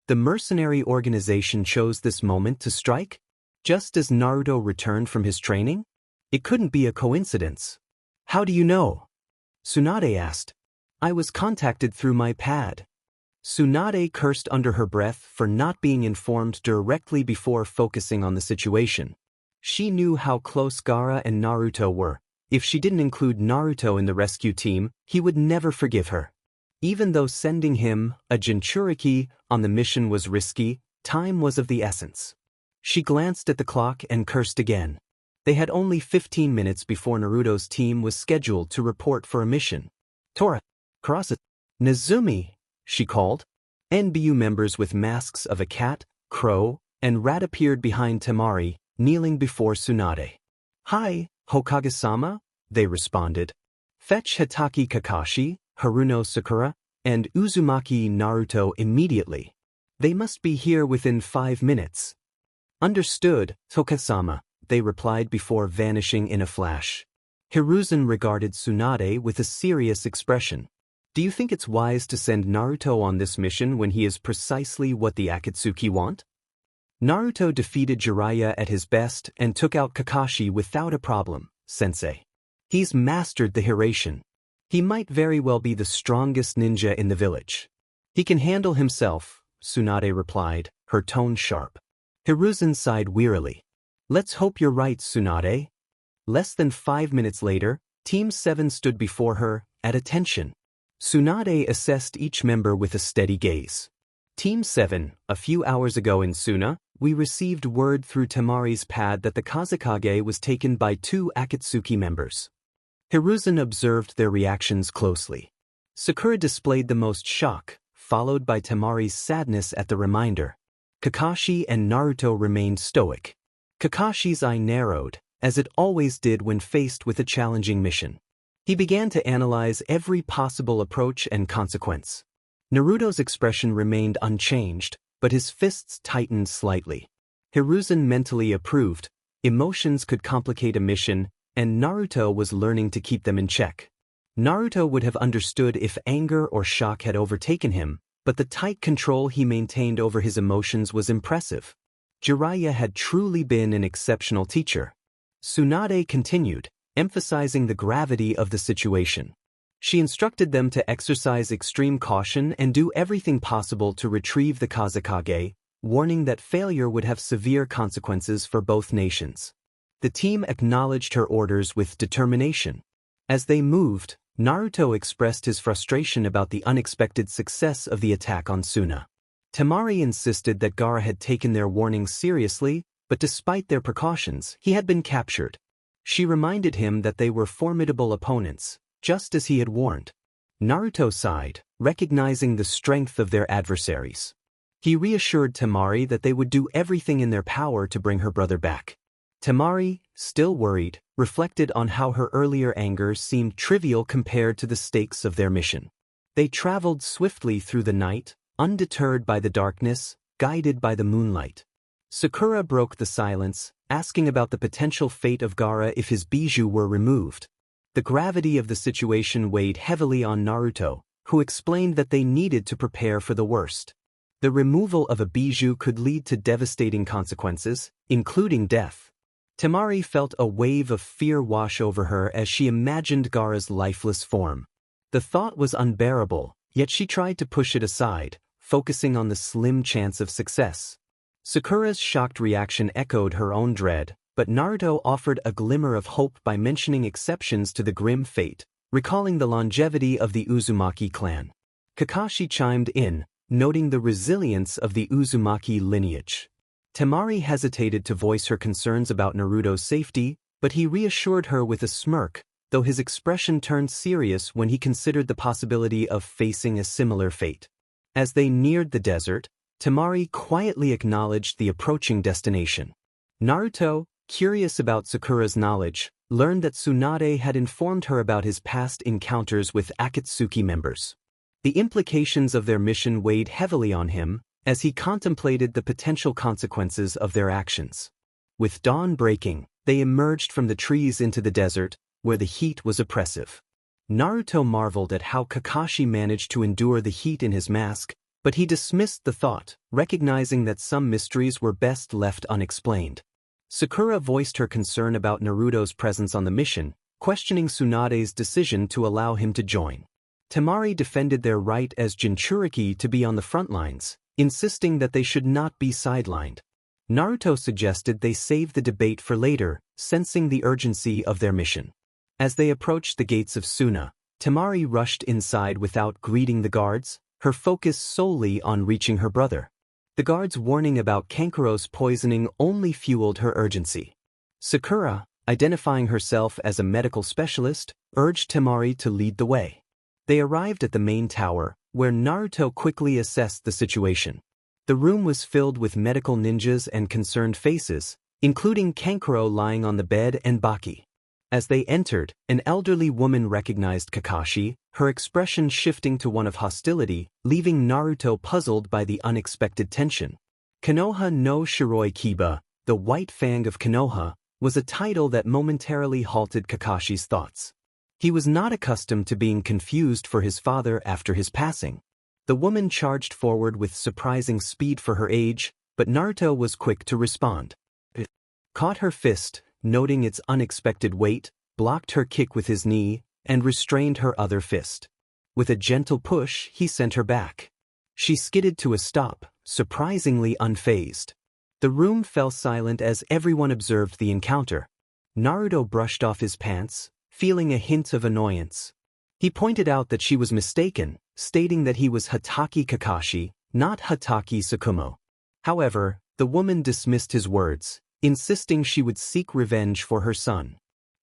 The mercenary organization chose this moment to strike? Just as Naruto returned from his training? It couldn't be a coincidence. "How do you know?" Tsunade asked. "I was contacted through my pad." Tsunade cursed under her breath for not being informed directly before focusing on the situation. She knew how close Gaara and Naruto were. If she didn't include Naruto in the rescue team, he would never forgive her. Even though sending him, a Jinchuriki, on the mission was risky, time was of the essence. She glanced at the clock and cursed again. They had only 15 minutes before Naruto's team was scheduled to report for a mission. "Tora, Karasa, Nezumi," she called. NBU members with masks of a cat, crow, and rat appeared behind Temari, kneeling before Tsunade. "Hi, Hokage-sama," they responded. "Fetch Hitaki Kakashi, Haruno Sakura, and Uzumaki Naruto immediately. They must be here within 5 minutes." "Understood, Hokage-sama," they replied before vanishing in a flash. Hiruzen regarded Tsunade with a serious expression. "Do you think it's wise to send Naruto on this mission when he is precisely what the Akatsuki want?" "Naruto defeated Jiraiya at his best and took out Kakashi without a problem, sensei. He's mastered the Hiraishin. He might very well be the strongest ninja in the village." "He can handle himself," Tsunade replied, her tone sharp. Hiruzen sighed wearily. "Let's hope you're right, Tsunade." Less than 5 minutes later, Team 7 stood before her, at attention. Tsunade assessed each member with a steady gaze. "Team 7, a few hours ago in Suna, we received word through Temari's pad that the Kazekage was taken by 2 Akatsuki members." Hiruzen observed their reactions closely. Sakura displayed the most shock, followed by Temari's sadness at the reminder. Kakashi and Naruto remained stoic. Kakashi's eye narrowed, as it always did when faced with a challenging mission. He began to analyze every possible approach and consequence. Naruto's expression remained unchanged, but his fists tightened slightly. Hiruzen mentally approved. Emotions could complicate a mission, and Naruto was learning to keep them in check. Naruto would have understood if anger or shock had overtaken him, but the tight control he maintained over his emotions was impressive. Jiraiya had truly been an exceptional teacher. Tsunade continued, emphasizing the gravity of the situation. She instructed them to exercise extreme caution and do everything possible to retrieve the Kazekage, warning that failure would have severe consequences for both nations. The team acknowledged her orders with determination. As they moved, Naruto expressed his frustration about the unexpected success of the attack on Suna. Temari insisted that Gaara had taken their warnings seriously, but despite their precautions, he had been captured. She reminded him that they were formidable opponents, just as he had warned. Naruto sighed, recognizing the strength of their adversaries. He reassured Temari that they would do everything in their power to bring her brother back. Temari, still worried, reflected on how her earlier anger seemed trivial compared to the stakes of their mission. They traveled swiftly through the night, undeterred by the darkness, guided by the moonlight. Sakura broke the silence, asking about the potential fate of Gaara if his bijou were removed. The gravity of the situation weighed heavily on Naruto, who explained that they needed to prepare for the worst. The removal of a bijou could lead to devastating consequences, including death. Temari felt a wave of fear wash over her as she imagined Gaara's lifeless form. The thought was unbearable, yet she tried to push it aside, focusing on the slim chance of success. Sakura's shocked reaction echoed her own dread, but Naruto offered a glimmer of hope by mentioning exceptions to the grim fate, recalling the longevity of the Uzumaki clan. Kakashi chimed in, noting the resilience of the Uzumaki lineage. Temari hesitated to voice her concerns about Naruto's safety, but he reassured her with a smirk, though his expression turned serious when he considered the possibility of facing a similar fate. As they neared the desert, Temari quietly acknowledged the approaching destination. Naruto, curious about Sakura's knowledge, learned that Tsunade had informed her about his past encounters with Akatsuki members. The implications of their mission weighed heavily on him, as he contemplated the potential consequences of their actions. With dawn breaking, they emerged from the trees into the desert, where the heat was oppressive. Naruto marveled at how Kakashi managed to endure the heat in his mask, but he dismissed the thought, recognizing that some mysteries were best left unexplained. Sakura voiced her concern about Naruto's presence on the mission, questioning Tsunade's decision to allow him to join. Temari defended their right as Jinchuriki to be on the front lines, insisting that they should not be sidelined. Naruto suggested they save the debate for later, sensing the urgency of their mission. As they approached the gates of Suna, Temari rushed inside without greeting the guards, her focus solely on reaching her brother. The guard's warning about Kankuro's poisoning only fueled her urgency. Sakura, identifying herself as a medical specialist, urged Temari to lead the way. They arrived at the main tower, where Naruto quickly assessed the situation. The room was filled with medical ninjas and concerned faces, including Kankuro lying on the bed and Baki. As they entered, an elderly woman recognized Kakashi, her expression shifting to one of hostility, leaving Naruto puzzled by the unexpected tension. Konoha no Shiroi Kiba, the White Fang of Konoha, was a title that momentarily halted Kakashi's thoughts. He was not accustomed to being confused for his father after his passing. The woman charged forward with surprising speed for her age, but Naruto was quick to respond. It caught her fist, noting its unexpected weight, blocked her kick with his knee, and restrained her other fist. With a gentle push, he sent her back. She skidded to a stop, surprisingly unfazed. The room fell silent as everyone observed the encounter. Naruto brushed off his pants, feeling a hint of annoyance. He pointed out that she was mistaken, stating that he was Hatake Kakashi, not Hatake Tsukumo. However, the woman dismissed his words, insisting she would seek revenge for her son.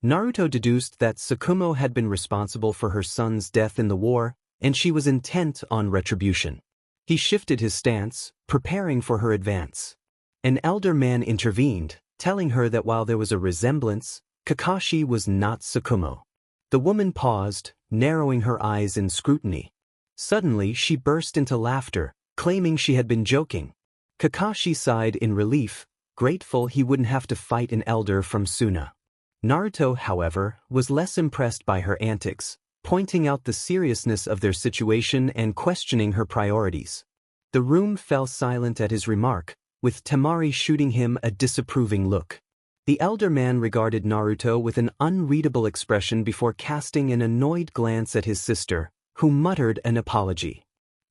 Naruto deduced that Tsukumo had been responsible for her son's death in the war, and she was intent on retribution. He shifted his stance, preparing for her advance. An elder man intervened, telling her that while there was a resemblance, Kakashi was not Tsukumo. The woman paused, narrowing her eyes in scrutiny. Suddenly she burst into laughter, claiming she had been joking. Kakashi sighed in relief, grateful he wouldn't have to fight an elder from Suna. Naruto, however, was less impressed by her antics, pointing out the seriousness of their situation and questioning her priorities. The room fell silent at his remark, with Temari shooting him a disapproving look. The elder man regarded Naruto with an unreadable expression before casting an annoyed glance at his sister, who muttered an apology.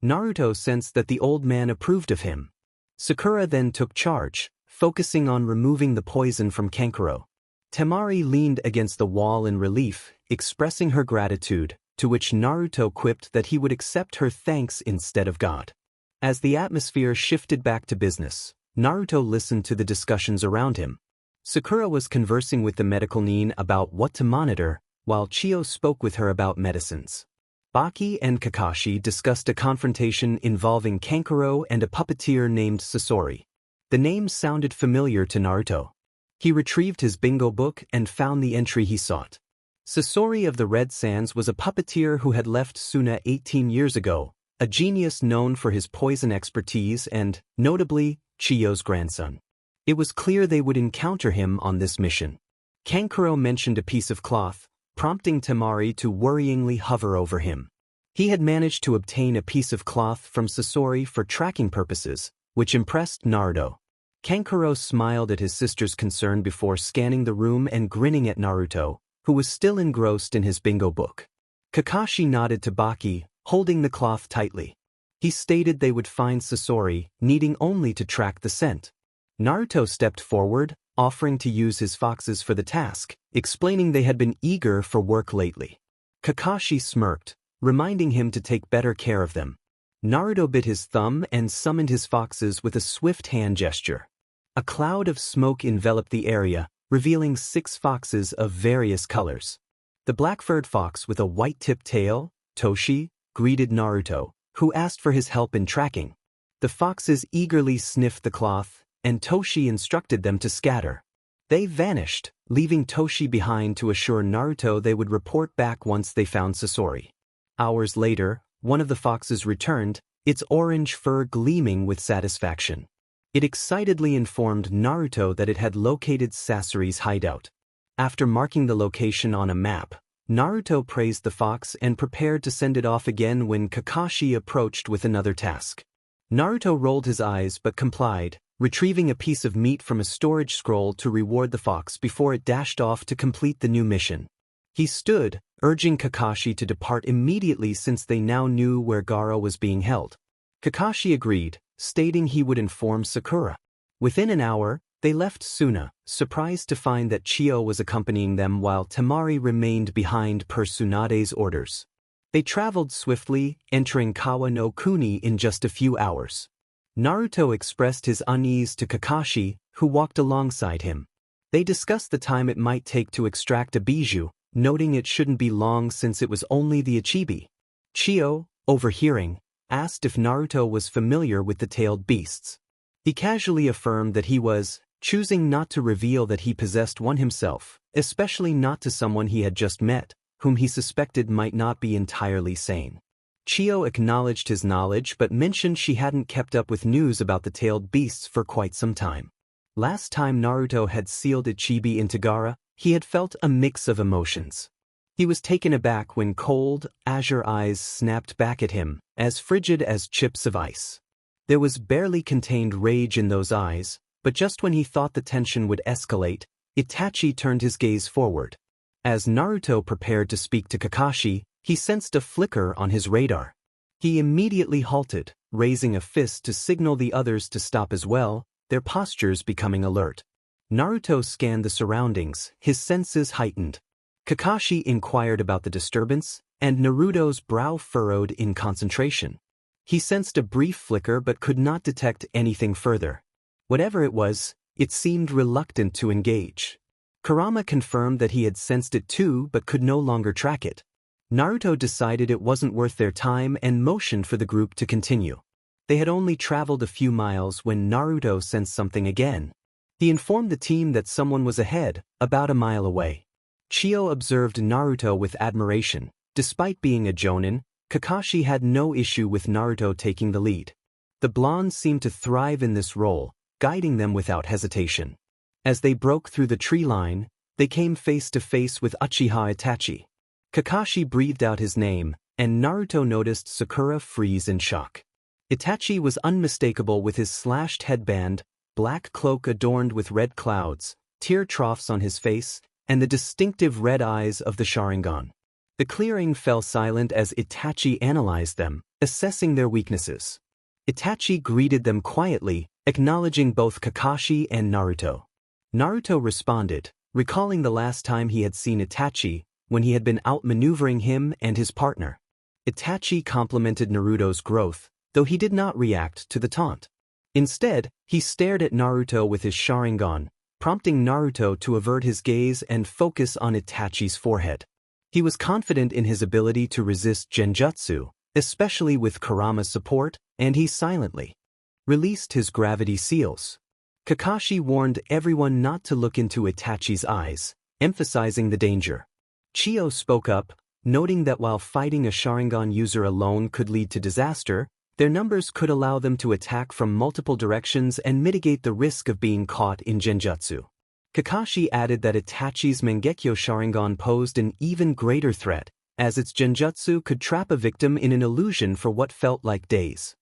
Naruto sensed that the old man approved of him. Sakura then took charge, focusing on removing the poison from Kankuro. Temari leaned against the wall in relief, expressing her gratitude, to which Naruto quipped that he would accept her thanks instead of God. As the atmosphere shifted back to business, Naruto listened to the discussions around him. Sakura was conversing with the medical nin about what to monitor, while Chiyo spoke with her about medicines. Baki and Kakashi discussed a confrontation involving Kankuro and a puppeteer named Sasori. The name sounded familiar to Naruto. He retrieved his bingo book and found the entry he sought. Sasori of the Red Sands was a puppeteer who had left Suna 18 years ago, a genius known for his poison expertise and, notably, Chiyo's grandson. It was clear they would encounter him on this mission. Kankuro mentioned a piece of cloth, prompting Temari to worryingly hover over him. He had managed to obtain a piece of cloth from Sasori for tracking purposes, which impressed Naruto. Kankuro smiled at his sister's concern before scanning the room and grinning at Naruto, who was still engrossed in his bingo book. Kakashi nodded to Baki, holding the cloth tightly. He stated they would find Sasori, needing only to track the scent. Naruto stepped forward, offering to use his foxes for the task, explaining they had been eager for work lately. Kakashi smirked, reminding him to take better care of them. Naruto bit his thumb and summoned his foxes with a swift hand gesture. A cloud of smoke enveloped the area, revealing 6 foxes of various colors. The black-furred fox with a white-tipped tail, Toshi, greeted Naruto, who asked for his help in tracking. The foxes eagerly sniffed the cloth, and Toshi instructed them to scatter. They vanished, leaving Toshi behind to assure Naruto they would report back once they found Sasori. Hours later, one of the foxes returned, its orange fur gleaming with satisfaction. It excitedly informed Naruto that it had located Sasori's hideout. After marking the location on a map, Naruto praised the fox and prepared to send it off again when Kakashi approached with another task. Naruto rolled his eyes but complied, retrieving a piece of meat from a storage scroll to reward the fox before it dashed off to complete the new mission. He stood, urging Kakashi to depart immediately since they now knew where Gaara was being held. Kakashi agreed, stating he would inform Sakura. Within an hour, they left Suna, surprised to find that Chiyo was accompanying them while Temari remained behind per Tsunade's orders. They traveled swiftly, entering Kawa no Kuni in just a few hours. Naruto expressed his unease to Kakashi, who walked alongside him. They discussed the time it might take to extract a bijou, noting it shouldn't be long since it was only the Ichibi. Chiyo, overhearing, asked if Naruto was familiar with the tailed beasts. He casually affirmed that he was, choosing not to reveal that he possessed one himself, especially not to someone he had just met, whom he suspected might not be entirely sane. Chiyo acknowledged his knowledge but mentioned she hadn't kept up with news about the tailed beasts for quite some time. Last time Naruto had sealed Ichibi into Gaara, he had felt a mix of emotions. He was taken aback when cold, azure eyes snapped back at him, as frigid as chips of ice. There was barely contained rage in those eyes, but just when he thought the tension would escalate, Itachi turned his gaze forward. As Naruto prepared to speak to Kakashi, he sensed a flicker on his radar. He immediately halted, raising a fist to signal the others to stop as well, their postures becoming alert. Naruto scanned the surroundings, his senses heightened. Kakashi inquired about the disturbance, and Naruto's brow furrowed in concentration. He sensed a brief flicker but could not detect anything further. Whatever it was, it seemed reluctant to engage. Kurama confirmed that he had sensed it too but could no longer track it. Naruto decided it wasn't worth their time and motioned for the group to continue. They had only traveled a few miles when Naruto sensed something again. He informed the team that someone was ahead, about a mile away. Chiyo observed Naruto with admiration. Despite being a jonin, Kakashi had no issue with Naruto taking the lead. The blonde seemed to thrive in this role, guiding them without hesitation. As they broke through the tree line, they came face to face with Uchiha Itachi. Kakashi breathed out his name, and Naruto noticed Sakura freeze in shock. Itachi was unmistakable with his slashed headband, black cloak adorned with red clouds, tear troughs on his face, and the distinctive red eyes of the Sharingan. The clearing fell silent as Itachi analyzed them, assessing their weaknesses. Itachi greeted them quietly, acknowledging both Kakashi and Naruto. Naruto responded, recalling the last time he had seen Itachi, when he had been outmaneuvering him and his partner. Itachi complimented Naruto's growth, though he did not react to the taunt. Instead, he stared at Naruto with his Sharingan, prompting Naruto to avert his gaze and focus on Itachi's forehead. He was confident in his ability to resist genjutsu, especially with Kurama's support, and he silently released his gravity seals. Kakashi warned everyone not to look into Itachi's eyes, emphasizing the danger. Chio spoke up, noting that while fighting a Sharingan user alone could lead to disaster, their numbers could allow them to attack from multiple directions and mitigate the risk of being caught in genjutsu. Kakashi added that Itachi's Mangekyo Sharingan posed an even greater threat, as its genjutsu could trap a victim in an illusion for what felt like days.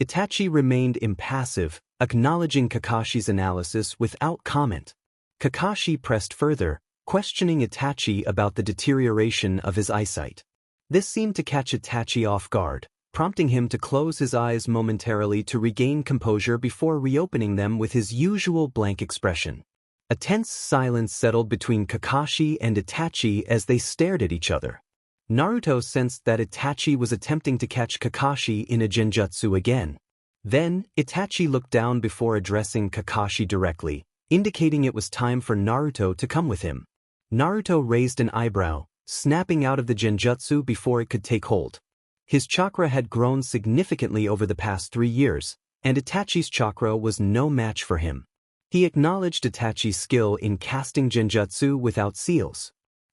Itachi remained impassive, acknowledging Kakashi's analysis without comment. Kakashi pressed further, questioning Itachi about the deterioration of his eyesight. This seemed to catch Itachi off guard, prompting him to close his eyes momentarily to regain composure before reopening them with his usual blank expression. A tense silence settled between Kakashi and Itachi as they stared at each other. Naruto sensed that Itachi was attempting to catch Kakashi in a genjutsu again. Then, Itachi looked down before addressing Kakashi directly, indicating it was time for Naruto to come with him. Naruto raised an eyebrow, snapping out of the genjutsu before it could take hold. His chakra had grown significantly over the past 3 years, and Itachi's chakra was no match for him. He acknowledged Itachi's skill in casting genjutsu without seals.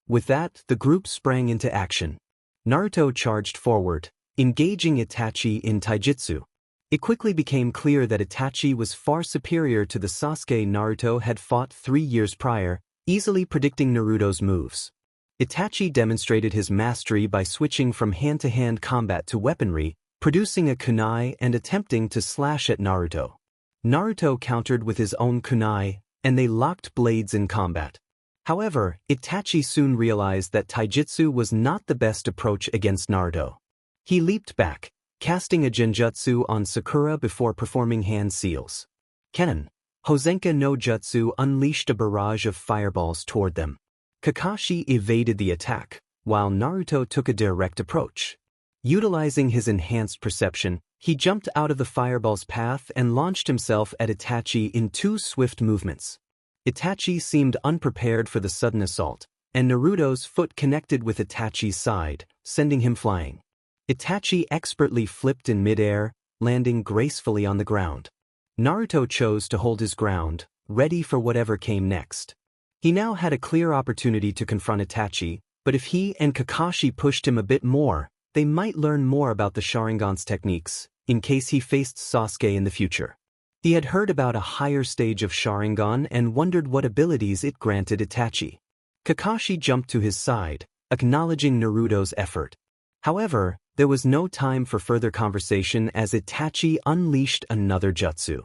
With that, the group sprang into action. Naruto charged forward, engaging Itachi in taijutsu. It quickly became clear that Itachi was far superior to the Sasuke Naruto had fought 3 years prior, easily predicting Naruto's moves. Itachi demonstrated his mastery by switching from hand-to-hand combat to weaponry, producing a kunai and attempting to slash at Naruto. Naruto countered with his own kunai, and they locked blades in combat. However, Itachi soon realized that taijutsu was not the best approach against Naruto. He leaped back, casting a genjutsu on Sakura before performing hand seals. Kennen, Hosenka no Jutsu unleashed a barrage of fireballs toward them. Kakashi evaded the attack, while Naruto took a direct approach. Utilizing his enhanced perception, he jumped out of the fireball's path and launched himself at Itachi in 2 swift movements. Itachi seemed unprepared for the sudden assault, and Naruto's foot connected with Itachi's side, sending him flying. Itachi expertly flipped in midair, landing gracefully on the ground. Naruto chose to hold his ground, ready for whatever came next. He now had a clear opportunity to confront Itachi, but if he and Kakashi pushed him a bit more, they might learn more about the Sharingan's techniques, in case he faced Sasuke in the future. He had heard about a higher stage of Sharingan and wondered what abilities it granted Itachi. Kakashi jumped to his side, acknowledging Naruto's effort. However, there was no time for further conversation as Itachi unleashed another jutsu.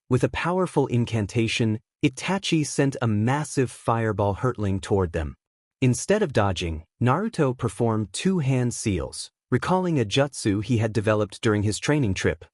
With a powerful incantation, Itachi sent a massive fireball hurtling toward them. Instead of dodging, Naruto performed 2 hand seals, recalling a jutsu he had developed during his training trip.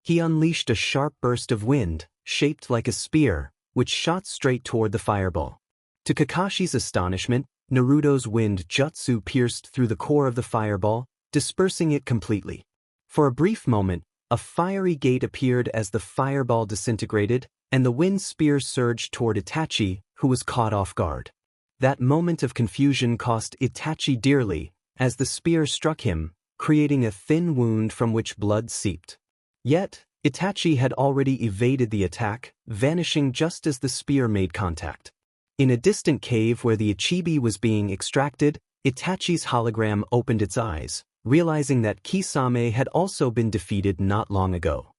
He unleashed a sharp burst of wind, shaped like a spear, which shot straight toward the fireball. To Kakashi's astonishment, Naruto's wind jutsu pierced through the core of the fireball, dispersing it completely. For a brief moment, a fiery gate appeared as the fireball disintegrated, and the wind spear surged toward Itachi, who was caught off guard. That moment of confusion cost Itachi dearly, as the spear struck him, creating a thin wound from which blood seeped. Yet, Itachi had already evaded the attack, vanishing just as the spear made contact. In a distant cave where the Ichibi was being extracted, Itachi's hologram opened its eyes, realizing that Kisame had also been defeated not long ago.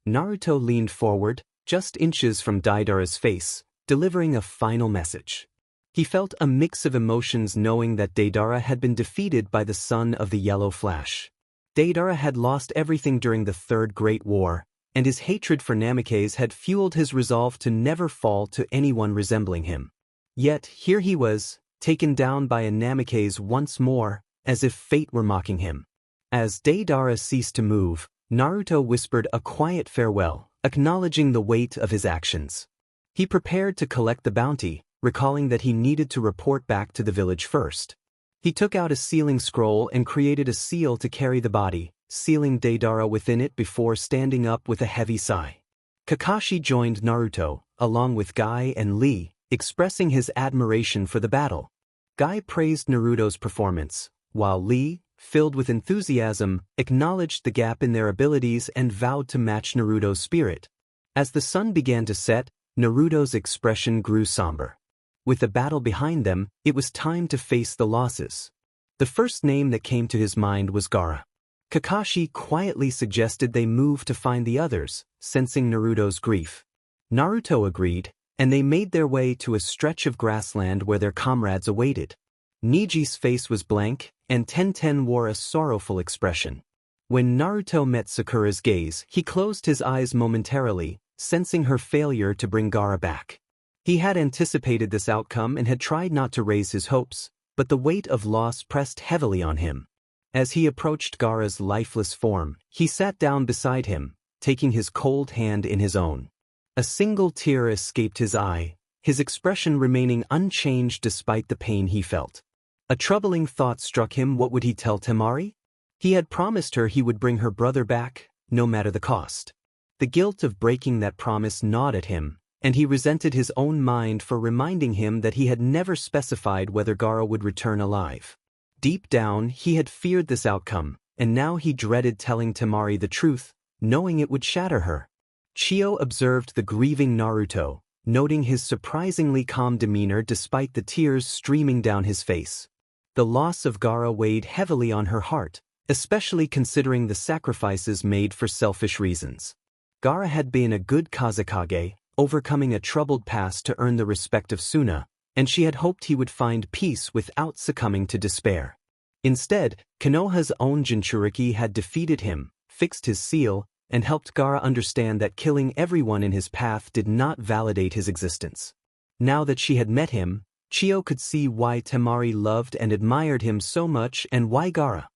Naruto leaned forward, just inches from Deidara's face, delivering a final message. He felt a mix of emotions knowing that Deidara had been defeated by the son of the Yellow Flash. Deidara had lost everything during the Third Great War, and his hatred for Namikaze had fueled his resolve to never fall to anyone resembling him. Yet, here he was, taken down by a Namikaze once more, as if fate were mocking him. As Deidara ceased to move, Naruto whispered a quiet farewell, acknowledging the weight of his actions. He prepared to collect the bounty, recalling that he needed to report back to the village first. He took out a sealing scroll and created a seal to carry the body, sealing Deidara within it before standing up with a heavy sigh. Kakashi joined Naruto, along with Guy and Lee, expressing his admiration for the battle. Guy praised Naruto's performance, while Lee, filled with enthusiasm, acknowledged the gap in their abilities and vowed to match Naruto's spirit. As the sun began to set, Naruto's expression grew somber. With the battle behind them, it was time to face the losses. The first name that came to his mind was Gaara. Kakashi quietly suggested they move to find the others, sensing Naruto's grief. Naruto agreed, and they made their way to a stretch of grassland where their comrades awaited. Niji's face was blank, and Tenten wore a sorrowful expression. When Naruto met Sakura's gaze, he closed his eyes momentarily, sensing her failure to bring Gaara back. He had anticipated this outcome and had tried not to raise his hopes, but the weight of loss pressed heavily on him. As he approached Gaara's lifeless form, he sat down beside him, taking his cold hand in his own. A single tear escaped his eye, his expression remaining unchanged despite the pain he felt. A troubling thought struck him. What would he tell Temari? He had promised her he would bring her brother back, no matter the cost. The guilt of breaking that promise gnawed at him, and he resented his own mind for reminding him that he had never specified whether Gaara would return alive. Deep down, he had feared this outcome, and now he dreaded telling Temari the truth, knowing it would shatter her. Chio observed the grieving Naruto, noting his surprisingly calm demeanor despite the tears streaming down his face. The loss of Gaara weighed heavily on her heart, especially considering the sacrifices made for selfish reasons. Gaara had been a good Kazekage, overcoming a troubled past to earn the respect of Suna, and she had hoped he would find peace without succumbing to despair. Instead, Konoha's own Jinchuriki had defeated him, fixed his seal, and helped Gaara understand that killing everyone in his path did not validate his existence. Now that she had met him, Chio could see why Temari loved and admired him so much and why Gaara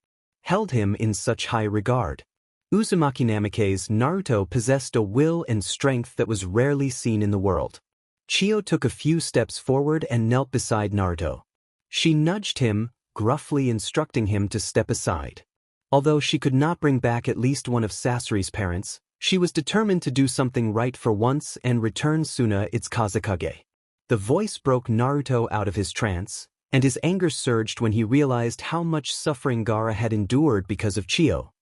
held him in such high regard. Uzumaki Namikaze's Naruto possessed a will and strength that was rarely seen in the world. Chio took a few steps forward and knelt beside Naruto. She nudged him, gruffly instructing him to step aside. Although she could not bring back at least one of Sasori's parents, she was determined to do something right for once and return Suna its Kazekage. The voice broke Naruto out of his trance, and his anger surged when he realized how much suffering Gaara had endured because of Chio.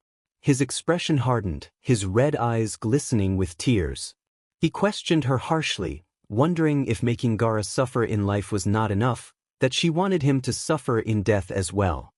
His expression hardened, his red eyes glistening with tears. He questioned her harshly, wondering if making Gaara suffer in life was not enough, that she wanted him to suffer in death as well.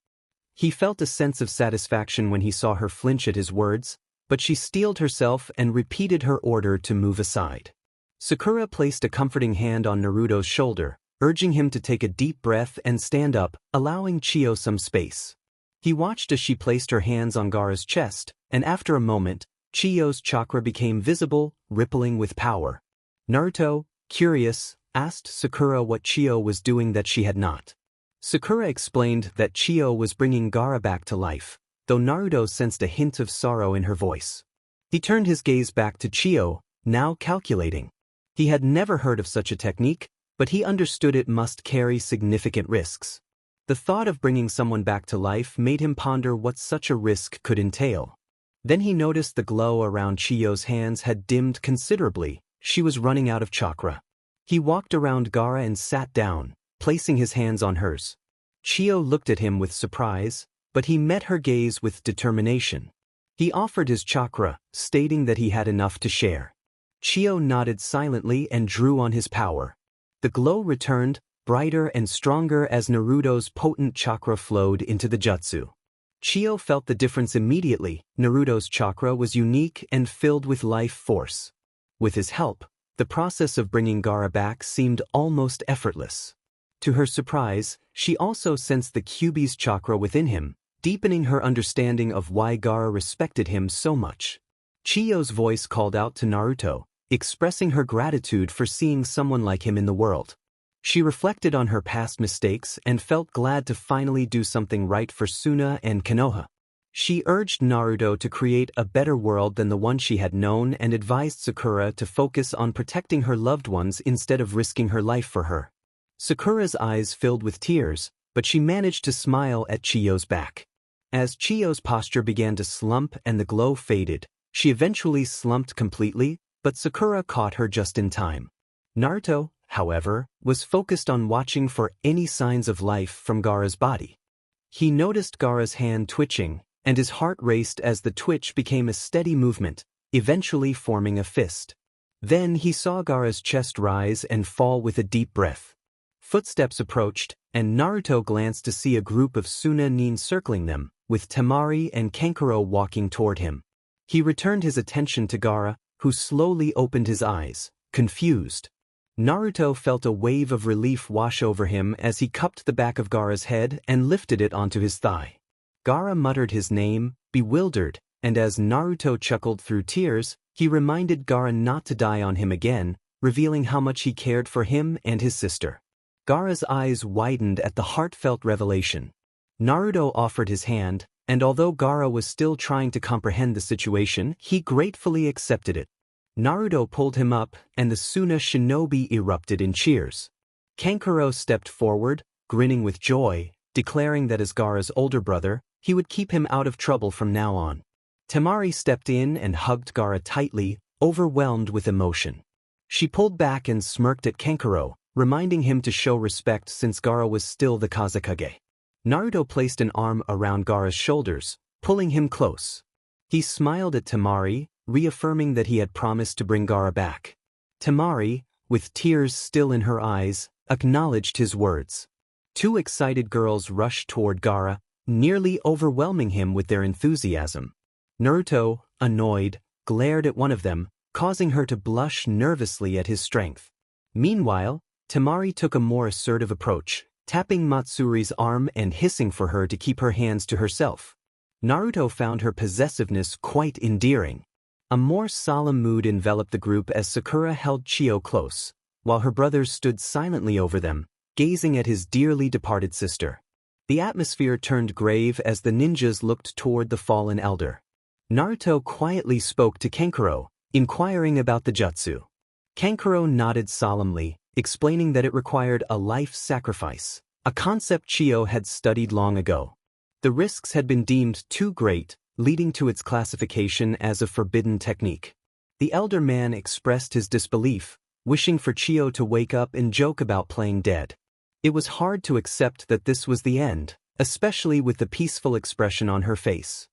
He felt a sense of satisfaction when he saw her flinch at his words, but she steeled herself and repeated her order to move aside. Sakura placed a comforting hand on Naruto's shoulder, urging him to take a deep breath and stand up, allowing Chio some space. He watched as she placed her hands on Gaara's chest, and after a moment, Chio's chakra became visible, rippling with power. Naruto, curious, asked Sakura what Chio was doing that she had not. Sakura explained that Chio was bringing Gaara back to life, though Naruto sensed a hint of sorrow in her voice. He turned his gaze back to Chio, now calculating. He had never heard of such a technique, but he understood it must carry significant risks. The thought of bringing someone back to life made him ponder what such a risk could entail. Then he noticed the glow around Chio's hands had dimmed considerably. She was running out of chakra. He walked around Gaara and sat down, placing his hands on hers. Chio looked at him with surprise, but he met her gaze with determination. He offered his chakra, stating that he had enough to share. Chio nodded silently and drew on his power. The glow returned, brighter and stronger as Naruto's potent chakra flowed into the jutsu. Chio felt the difference immediately. Naruto's chakra was unique and filled with life force. With his help, the process of bringing Gaara back seemed almost effortless. To her surprise, she also sensed the Kyuubi's chakra within him, deepening her understanding of why Gaara respected him so much. Chio's voice called out to Naruto, expressing her gratitude for seeing someone like him in the world. She reflected on her past mistakes and felt glad to finally do something right for Suna and Konoha. She urged Naruto to create a better world than the one she had known and advised Sakura to focus on protecting her loved ones instead of risking her life for her. Sakura's eyes filled with tears, but she managed to smile at Chiyo's back. As Chiyo's posture began to slump and the glow faded, she eventually slumped completely, but Sakura caught her just in time. Naruto, however, was focused on watching for any signs of life from Gaara's body. He noticed Gaara's hand twitching, and his heart raced as the twitch became a steady movement, eventually forming a fist. Then he saw Gaara's chest rise and fall with a deep breath. Footsteps approached, and Naruto glanced to see a group of Suna-nin circling them, with Temari and Kankuro walking toward him. He returned his attention to Gaara, who slowly opened his eyes, confused. Naruto felt a wave of relief wash over him as he cupped the back of Gaara's head and lifted it onto his thigh. Gaara muttered his name, bewildered, and as Naruto chuckled through tears, he reminded Gaara not to die on him again, revealing how much he cared for him and his sister. Gaara's eyes widened at the heartfelt revelation. Naruto offered his hand, and although Gaara was still trying to comprehend the situation, he gratefully accepted it. Naruto pulled him up, and the Suna shinobi erupted in cheers. Kankuro stepped forward, grinning with joy, declaring that as Gaara's older brother, he would keep him out of trouble from now on. Temari stepped in and hugged Gaara tightly, overwhelmed with emotion. She pulled back and smirked at Kankuro, reminding him to show respect since Gaara was still the Kazekage. Naruto placed an arm around Gaara's shoulders, pulling him close. He smiled at Temari, reaffirming that he had promised to bring Gaara back. Temari, with tears still in her eyes, acknowledged his words. Two excited girls rushed toward Gaara, nearly overwhelming him with their enthusiasm. Naruto, annoyed, glared at one of them, causing her to blush nervously at his strength. Meanwhile, Temari took a more assertive approach, tapping Matsuri's arm and hissing for her to keep her hands to herself. Naruto found her possessiveness quite endearing. A more solemn mood enveloped the group as Sakura held Chiyo close, while her brothers stood silently over them, gazing at his dearly departed sister. The atmosphere turned grave as the ninjas looked toward the fallen elder. Naruto quietly spoke to Kankuro, inquiring about the jutsu. Kankuro nodded solemnly, explaining that it required a life sacrifice, a concept Chiyo had studied long ago. The risks had been deemed too great, leading to its classification as a forbidden technique. The elder man expressed his disbelief, wishing for Chiyo to wake up and joke about playing dead. It was hard to accept that this was the end, especially with the peaceful expression on her face.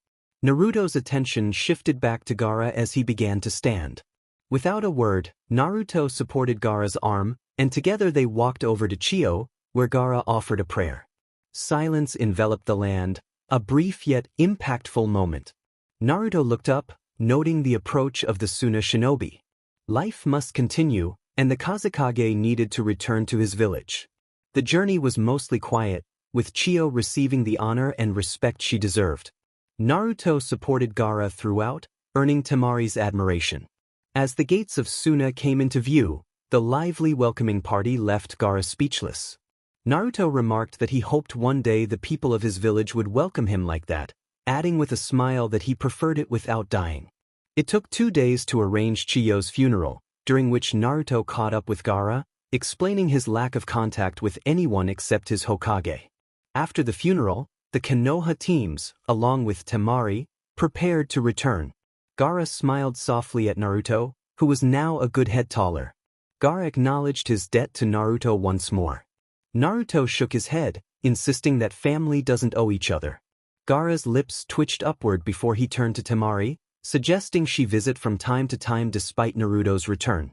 Naruto's attention shifted back to Gaara as he began to stand. Without a word, Naruto supported Gaara's arm, and together they walked over to Chiyo, where Gaara offered a prayer. Silence enveloped the land, a brief yet impactful moment. Naruto looked up, noting the approach of the Suna shinobi. Life must continue, and the Kazekage needed to return to his village. The journey was mostly quiet, with Chiyo receiving the honor and respect she deserved. Naruto supported Gaara throughout, earning Temari's admiration. As the gates of Suna came into view, the lively welcoming party left Gaara speechless. Naruto remarked that he hoped one day the people of his village would welcome him like that, adding with a smile that he preferred it without dying. It took 2 days to arrange Chiyo's funeral, during which Naruto caught up with Gaara, explaining his lack of contact with anyone except his Hokage. After the funeral, the Konoha teams, along with Temari, prepared to return. Gaara smiled softly at Naruto, who was now a good head taller. Gaara acknowledged his debt to Naruto once more. Naruto shook his head, insisting that family doesn't owe each other. Gaara's lips twitched upward before he turned to Temari, suggesting she visit from time to time despite Naruto's return.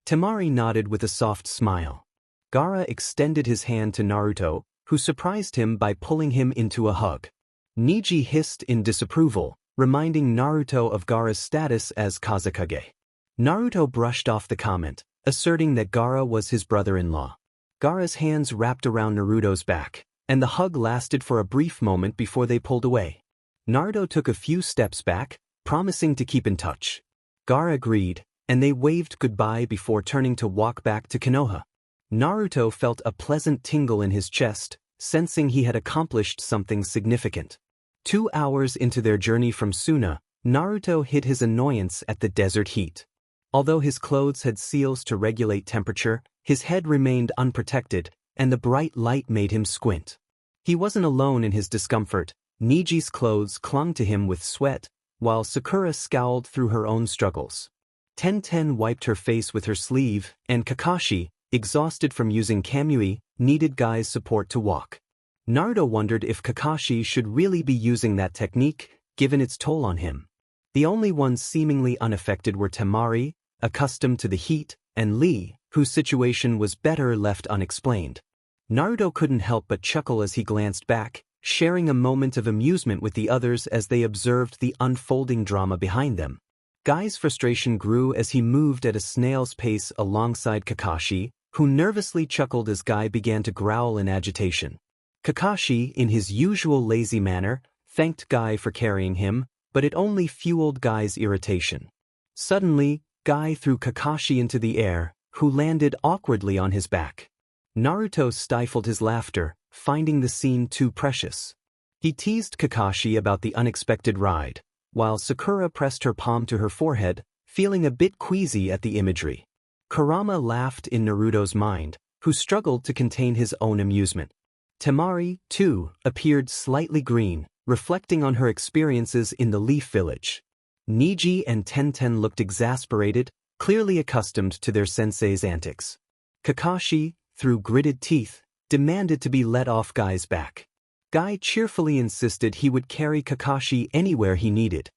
Temari nodded with a soft smile. Gaara extended his hand to Naruto, who surprised him by pulling him into a hug. Niji hissed in disapproval, reminding Naruto of Gaara's status as Kazekage. Naruto brushed off the comment, asserting that Gaara was his brother-in-law. Gaara's hands wrapped around Naruto's back, and the hug lasted for a brief moment before they pulled away. Naruto took a few steps back, promising to keep in touch. Gaara agreed, and they waved goodbye before turning to walk back to Konoha. Naruto felt a pleasant tingle in his chest, sensing he had accomplished something significant. 2 hours into their journey from Suna, Naruto hid his annoyance at the desert heat. Although his clothes had seals to regulate temperature, his head remained unprotected, and the bright light made him squint. He wasn't alone in his discomfort. Niji's clothes clung to him with sweat, while Sakura scowled through her own struggles. Tenten wiped her face with her sleeve, and Kakashi, exhausted from using Kamui, needed Guy's support to walk. Naruto wondered if Kakashi should really be using that technique, given its toll on him. The only ones seemingly unaffected were Temari, accustomed to the heat, and Lee, whose situation was better left unexplained. Naruto couldn't help but chuckle as he glanced back, sharing a moment of amusement with the others as they observed the unfolding drama behind them. Guy's frustration grew as he moved at a snail's pace alongside Kakashi, who nervously chuckled as Guy began to growl in agitation. Kakashi, in his usual lazy manner, thanked Guy for carrying him, but it only fueled Guy's irritation. Suddenly, Guy threw Kakashi into the air, who landed awkwardly on his back. Naruto stifled his laughter, finding the scene too precious. He teased Kakashi about the unexpected ride, while Sakura pressed her palm to her forehead, feeling a bit queasy at the imagery. Kurama laughed in Naruto's mind, who struggled to contain his own amusement. Temari, too, appeared slightly green, reflecting on her experiences in the Leaf Village. Niji and Tenten looked exasperated, clearly accustomed to their sensei's antics. Kakashi, through gritted teeth, demanded to be let off Guy's back. Guy cheerfully insisted he would carry Kakashi anywhere he needed.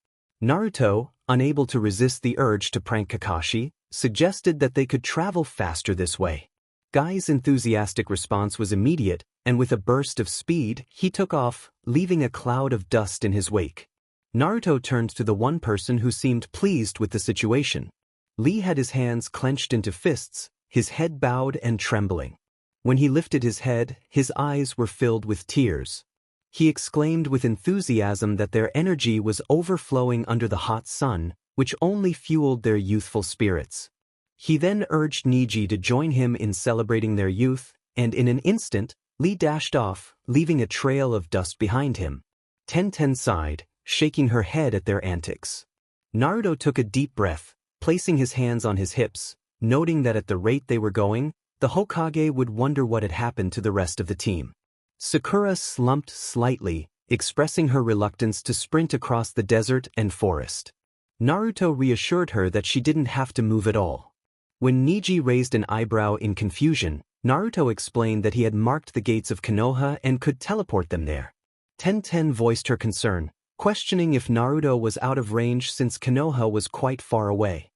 Naruto, unable to resist the urge to prank Kakashi, suggested that they could travel faster this way. Guy's enthusiastic response was immediate, and with a burst of speed, he took off, leaving a cloud of dust in his wake. Naruto turned to the one person who seemed pleased with the situation. Lee had his hands clenched into fists, his head bowed and trembling. When he lifted his head, his eyes were filled with tears. He exclaimed with enthusiasm that their energy was overflowing under the hot sun, which only fueled their youthful spirits. He then urged Niji to join him in celebrating their youth, and in an instant, Lee dashed off, leaving a trail of dust behind him. Tenten sighed, shaking her head at their antics. Naruto took a deep breath, placing his hands on his hips, noting that at the rate they were going, the Hokage would wonder what had happened to the rest of the team. Sakura slumped slightly, expressing her reluctance to sprint across the desert and forest. Naruto reassured her that she didn't have to move at all. When Niji raised an eyebrow in confusion, Naruto explained that he had marked the gates of Konoha and could teleport them there. Tenten voiced her concern, questioning if Naruto was out of range since Konoha was quite far away.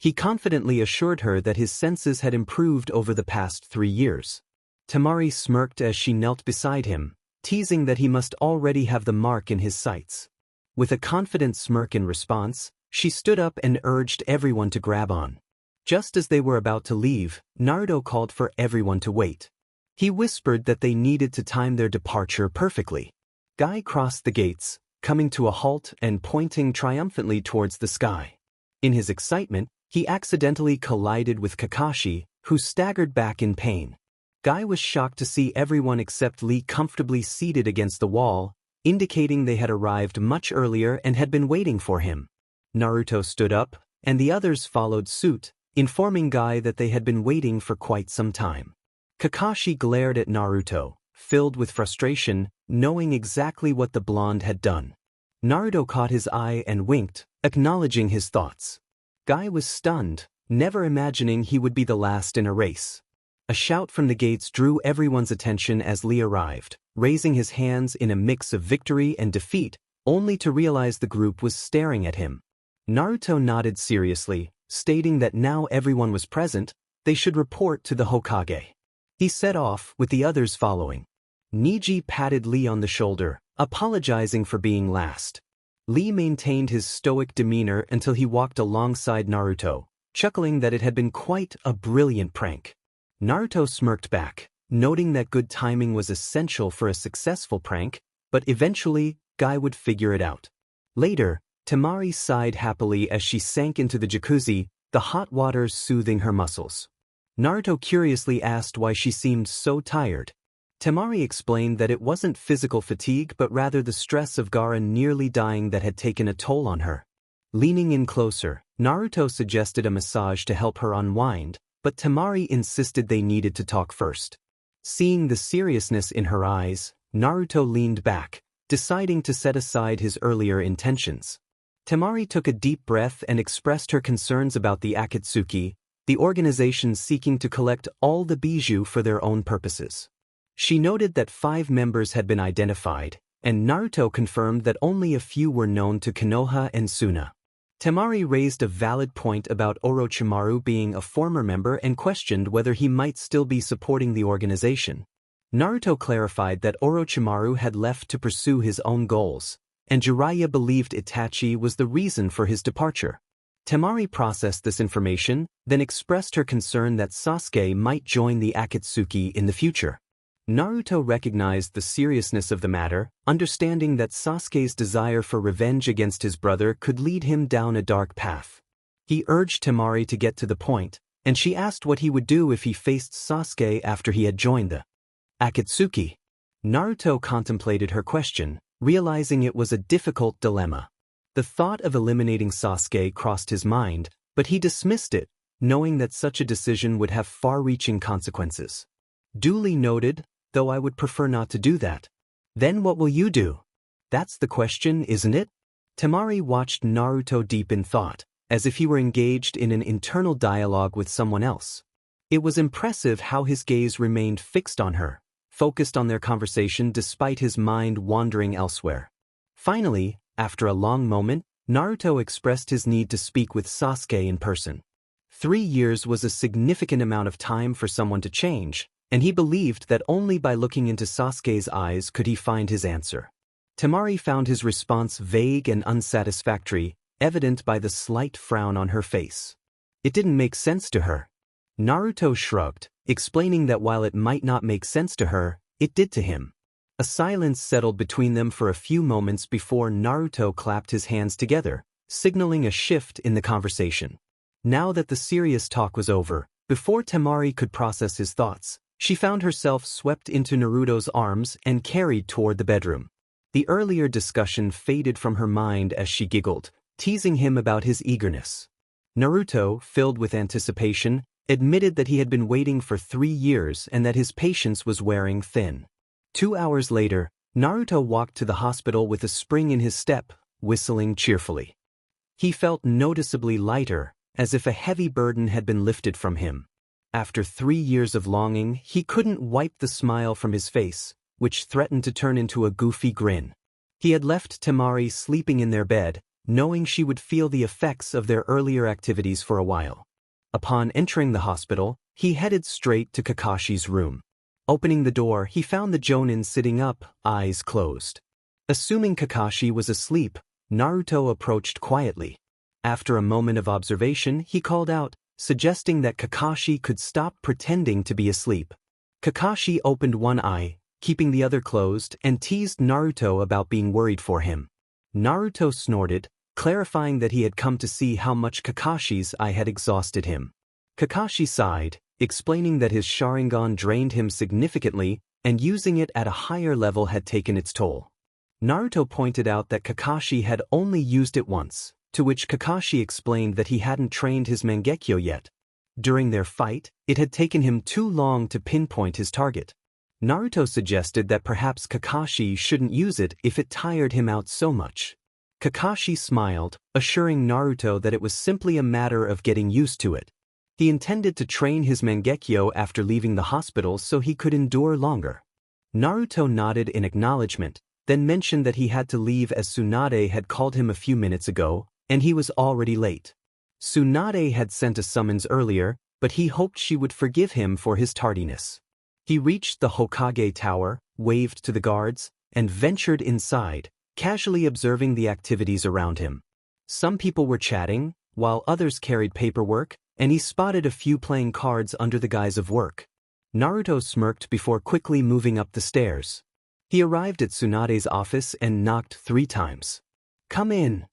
He confidently assured her that his senses had improved over the past 3 years. Temari smirked as she knelt beside him, teasing that he must already have the mark in his sights. With a confident smirk in response, she stood up and urged everyone to grab on. Just as they were about to leave, Naruto called for everyone to wait. He whispered that they needed to time their departure perfectly. Guy crossed the gates, coming to a halt and pointing triumphantly towards the sky. In his excitement, he accidentally collided with Kakashi, who staggered back in pain. Guy was shocked to see everyone except Lee comfortably seated against the wall, indicating they had arrived much earlier and had been waiting for him. Naruto stood up, and the others followed suit, informing Guy that they had been waiting for quite some time. Kakashi glared at Naruto, filled with frustration, knowing exactly what the blonde had done. Naruto caught his eye and winked, acknowledging his thoughts. Guy was stunned, never imagining he would be the last in a race. A shout from the gates drew everyone's attention as Lee arrived, raising his hands in a mix of victory and defeat, only to realize the group was staring at him. Naruto nodded seriously, stating that now everyone was present, they should report to the Hokage. He set off, with the others following. Niji patted Lee on the shoulder, apologizing for being last. Lee maintained his stoic demeanor until he walked alongside Naruto, chuckling that it had been quite a brilliant prank. Naruto smirked back, noting that good timing was essential for a successful prank, but eventually, Guy would figure it out. Later, Temari sighed happily as she sank into the jacuzzi, the hot water soothing her muscles. Naruto curiously asked why she seemed so tired. Temari explained that it wasn't physical fatigue but rather the stress of Gaara nearly dying that had taken a toll on her. Leaning in closer, Naruto suggested a massage to help her unwind, but Temari insisted they needed to talk first. Seeing the seriousness in her eyes, Naruto leaned back, deciding to set aside his earlier intentions. Temari took a deep breath and expressed her concerns about the Akatsuki, the organization seeking to collect all the bijou for their own purposes. She noted that 5 members had been identified, and Naruto confirmed that only a few were known to Konoha and Suna. Temari raised a valid point about Orochimaru being a former member and questioned whether he might still be supporting the organization. Naruto clarified that Orochimaru had left to pursue his own goals, and Jiraiya believed Itachi was the reason for his departure. Temari processed this information, then expressed her concern that Sasuke might join the Akatsuki in the future. Naruto recognized the seriousness of the matter, understanding that Sasuke's desire for revenge against his brother could lead him down a dark path. He urged Temari to get to the point, and she asked what he would do if he faced Sasuke after he had joined the Akatsuki. Naruto contemplated her question, realizing it was a difficult dilemma. The thought of eliminating Sasuke crossed his mind, but he dismissed it, knowing that such a decision would have far-reaching consequences. Duly noted, though I would prefer not to do that. Then what will you do? That's the question, isn't it? Temari watched Naruto deep in thought, as if he were engaged in an internal dialogue with someone else. It was impressive how his gaze remained fixed on her, focused on their conversation despite his mind wandering elsewhere. Finally, after a long moment, Naruto expressed his need to speak with Sasuke in person. 3 years was a significant amount of time for someone to change, and he believed that only by looking into Sasuke's eyes could he find his answer. Temari found his response vague and unsatisfactory, evident by the slight frown on her face. It didn't make sense to her. Naruto shrugged, explaining that while it might not make sense to her, it did to him. A silence settled between them for a few moments before Naruto clapped his hands together, signaling a shift in the conversation. Now that the serious talk was over, before Temari could process his thoughts, she found herself swept into Naruto's arms and carried toward the bedroom. The earlier discussion faded from her mind as she giggled, teasing him about his eagerness. Naruto, filled with anticipation, admitted that he had been waiting for 3 years and that his patience was wearing thin. 2 hours later, Naruto walked to the hospital with a spring in his step, whistling cheerfully. He felt noticeably lighter, as if a heavy burden had been lifted from him. After 3 years of longing, he couldn't wipe the smile from his face, which threatened to turn into a goofy grin. He had left Temari sleeping in their bed, knowing she would feel the effects of their earlier activities for a while. Upon entering the hospital, he headed straight to Kakashi's room. Opening the door, he found the Jonin sitting up, eyes closed. Assuming Kakashi was asleep, Naruto approached quietly. After a moment of observation, he called out, suggesting that Kakashi could stop pretending to be asleep. Kakashi opened one eye, keeping the other closed, and teased Naruto about being worried for him. Naruto snorted, clarifying that he had come to see how much Kakashi's eye had exhausted him. Kakashi sighed, explaining that his Sharingan drained him significantly, and using it at a higher level had taken its toll. Naruto pointed out that Kakashi had only used it once, to which Kakashi explained that he hadn't trained his Mangekyo yet. During their fight, it had taken him too long to pinpoint his target. Naruto suggested that perhaps Kakashi shouldn't use it if it tired him out so much. Kakashi smiled, assuring Naruto that it was simply a matter of getting used to it. He intended to train his Mangekyo after leaving the hospital so he could endure longer. Naruto nodded in acknowledgement, then mentioned that he had to leave as Tsunade had called him a few minutes ago, and he was already late. Tsunade had sent a summons earlier, but he hoped she would forgive him for his tardiness. He reached the Hokage Tower, waved to the guards, and ventured inside, casually observing the activities around him. Some people were chatting, while others carried paperwork, and he spotted a few playing cards under the guise of work. Naruto smirked before quickly moving up the stairs. He arrived at Tsunade's office and knocked 3 times. "Come in."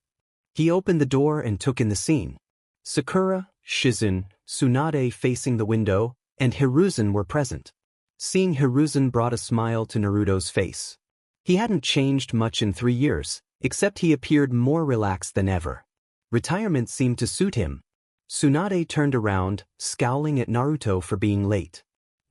He opened the door and took in the scene. Sakura, Shizen, Tsunade facing the window, and Hiruzen were present. Seeing Hiruzen brought a smile to Naruto's face. He hadn't changed much in 3 years, except he appeared more relaxed than ever. Retirement seemed to suit him. Tsunade turned around, scowling at Naruto for being late.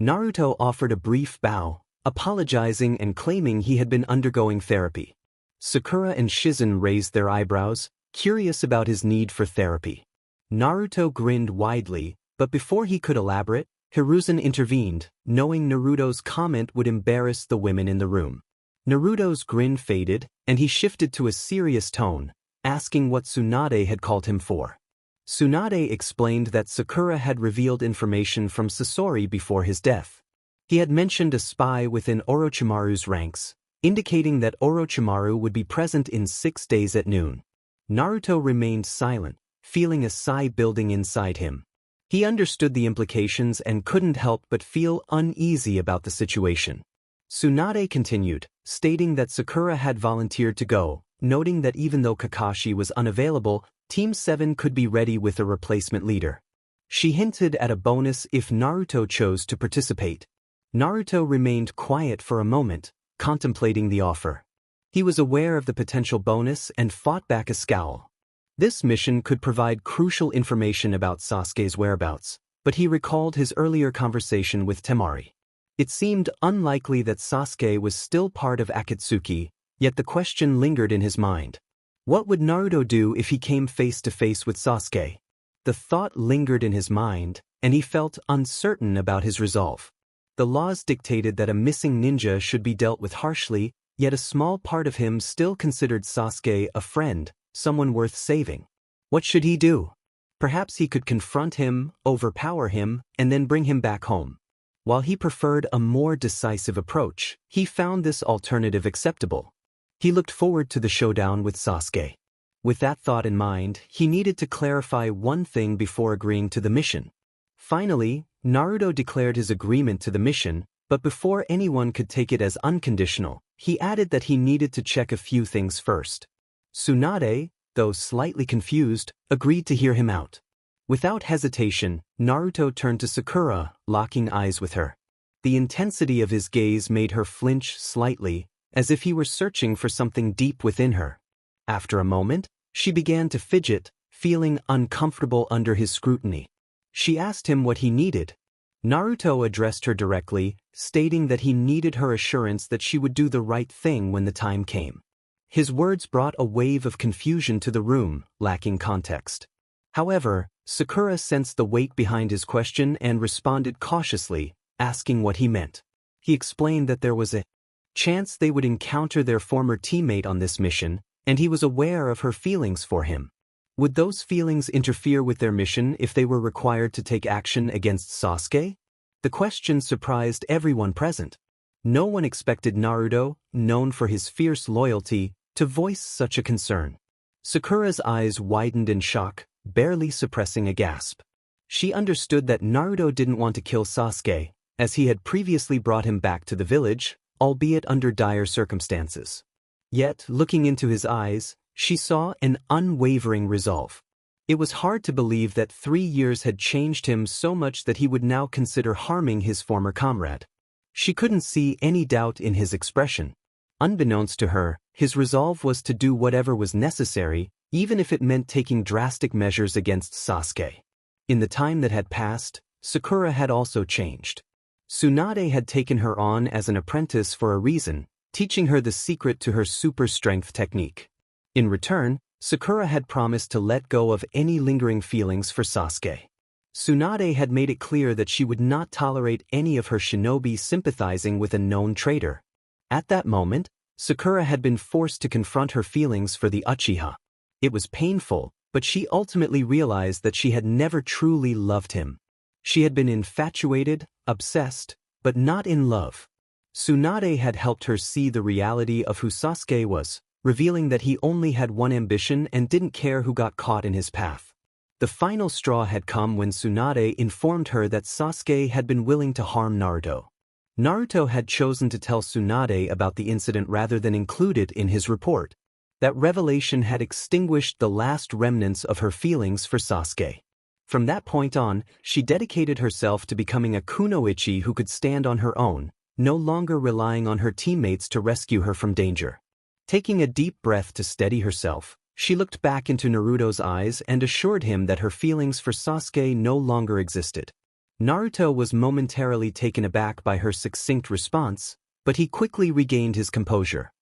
Naruto offered a brief bow, apologizing and claiming he had been undergoing therapy. Sakura and Shizen raised their eyebrows, curious about his need for therapy. Naruto grinned widely, but before he could elaborate, Hiruzen intervened, knowing Naruto's comment would embarrass the women in the room. Naruto's grin faded, and he shifted to a serious tone, asking what Tsunade had called him for. Tsunade explained that Sakura had revealed information from Sasori before his death. He had mentioned a spy within Orochimaru's ranks, indicating that Orochimaru would be present in 6 days at noon. Naruto remained silent, feeling a sigh building inside him. He understood the implications and couldn't help but feel uneasy about the situation. Tsunade continued, stating that Sakura had volunteered to go, noting that even though Kakashi was unavailable, Team 7 could be ready with a replacement leader. She hinted at a bonus if Naruto chose to participate. Naruto remained quiet for a moment, contemplating the offer. He was aware of the potential bonus and fought back a scowl. This mission could provide crucial information about Sasuke's whereabouts, but he recalled his earlier conversation with Temari. It seemed unlikely that Sasuke was still part of Akatsuki, yet the question lingered in his mind. What would Naruto do if he came face to face with Sasuke? The thought lingered in his mind, and he felt uncertain about his resolve. The laws dictated that a missing ninja should be dealt with harshly, yet a small part of him still considered Sasuke a friend, someone worth saving. What should he do? Perhaps he could confront him, overpower him, and then bring him back home. While he preferred a more decisive approach, he found this alternative acceptable. He looked forward to the showdown with Sasuke. With that thought in mind, he needed to clarify one thing before agreeing to the mission. Finally, Naruto declared his agreement to the mission, but before anyone could take it as unconditional, he added that he needed to check a few things first. Tsunade, though slightly confused, agreed to hear him out. Without hesitation, Naruto turned to Sakura, locking eyes with her. The intensity of his gaze made her flinch slightly, as if he were searching for something deep within her. After a moment, she began to fidget, feeling uncomfortable under his scrutiny. She asked him what he needed. Naruto addressed her directly, stating that he needed her assurance that she would do the right thing when the time came. His words brought a wave of confusion to the room, lacking context. However, Sakura sensed the weight behind his question and responded cautiously, asking what he meant. He explained that there was a chance they would encounter their former teammate on this mission, and he was aware of her feelings for him. Would those feelings interfere with their mission if they were required to take action against Sasuke? The question surprised everyone present. No one expected Naruto, known for his fierce loyalty, to voice such a concern. Sakura's eyes widened in shock, barely suppressing a gasp. She understood that Naruto didn't want to kill Sasuke, as he had previously brought him back to the village, albeit under dire circumstances. Yet, looking into his eyes, she saw an unwavering resolve. It was hard to believe that 3 years had changed him so much that he would now consider harming his former comrade. She couldn't see any doubt in his expression. Unbeknownst to her, his resolve was to do whatever was necessary, even if it meant taking drastic measures against Sasuke. In the time that had passed, Sakura had also changed. Tsunade had taken her on as an apprentice for a reason, teaching her the secret to her super strength technique. In return, Sakura had promised to let go of any lingering feelings for Sasuke. Tsunade had made it clear that she would not tolerate any of her shinobi sympathizing with a known traitor. At that moment, Sakura had been forced to confront her feelings for the Uchiha. It was painful, but she ultimately realized that she had never truly loved him. She had been infatuated, obsessed, but not in love. Tsunade had helped her see the reality of who Sasuke was, revealing that he only had one ambition and didn't care who got caught in his path. The final straw had come when Tsunade informed her that Sasuke had been willing to harm Naruto. Naruto had chosen to tell Tsunade about the incident rather than include it in his report. That revelation had extinguished the last remnants of her feelings for Sasuke. From that point on, she dedicated herself to becoming a kunoichi who could stand on her own, no longer relying on her teammates to rescue her from danger. Taking a deep breath to steady herself, she looked back into Naruto's eyes and assured him that her feelings for Sasuke no longer existed. Naruto was momentarily taken aback by her succinct response, but he quickly regained his composure.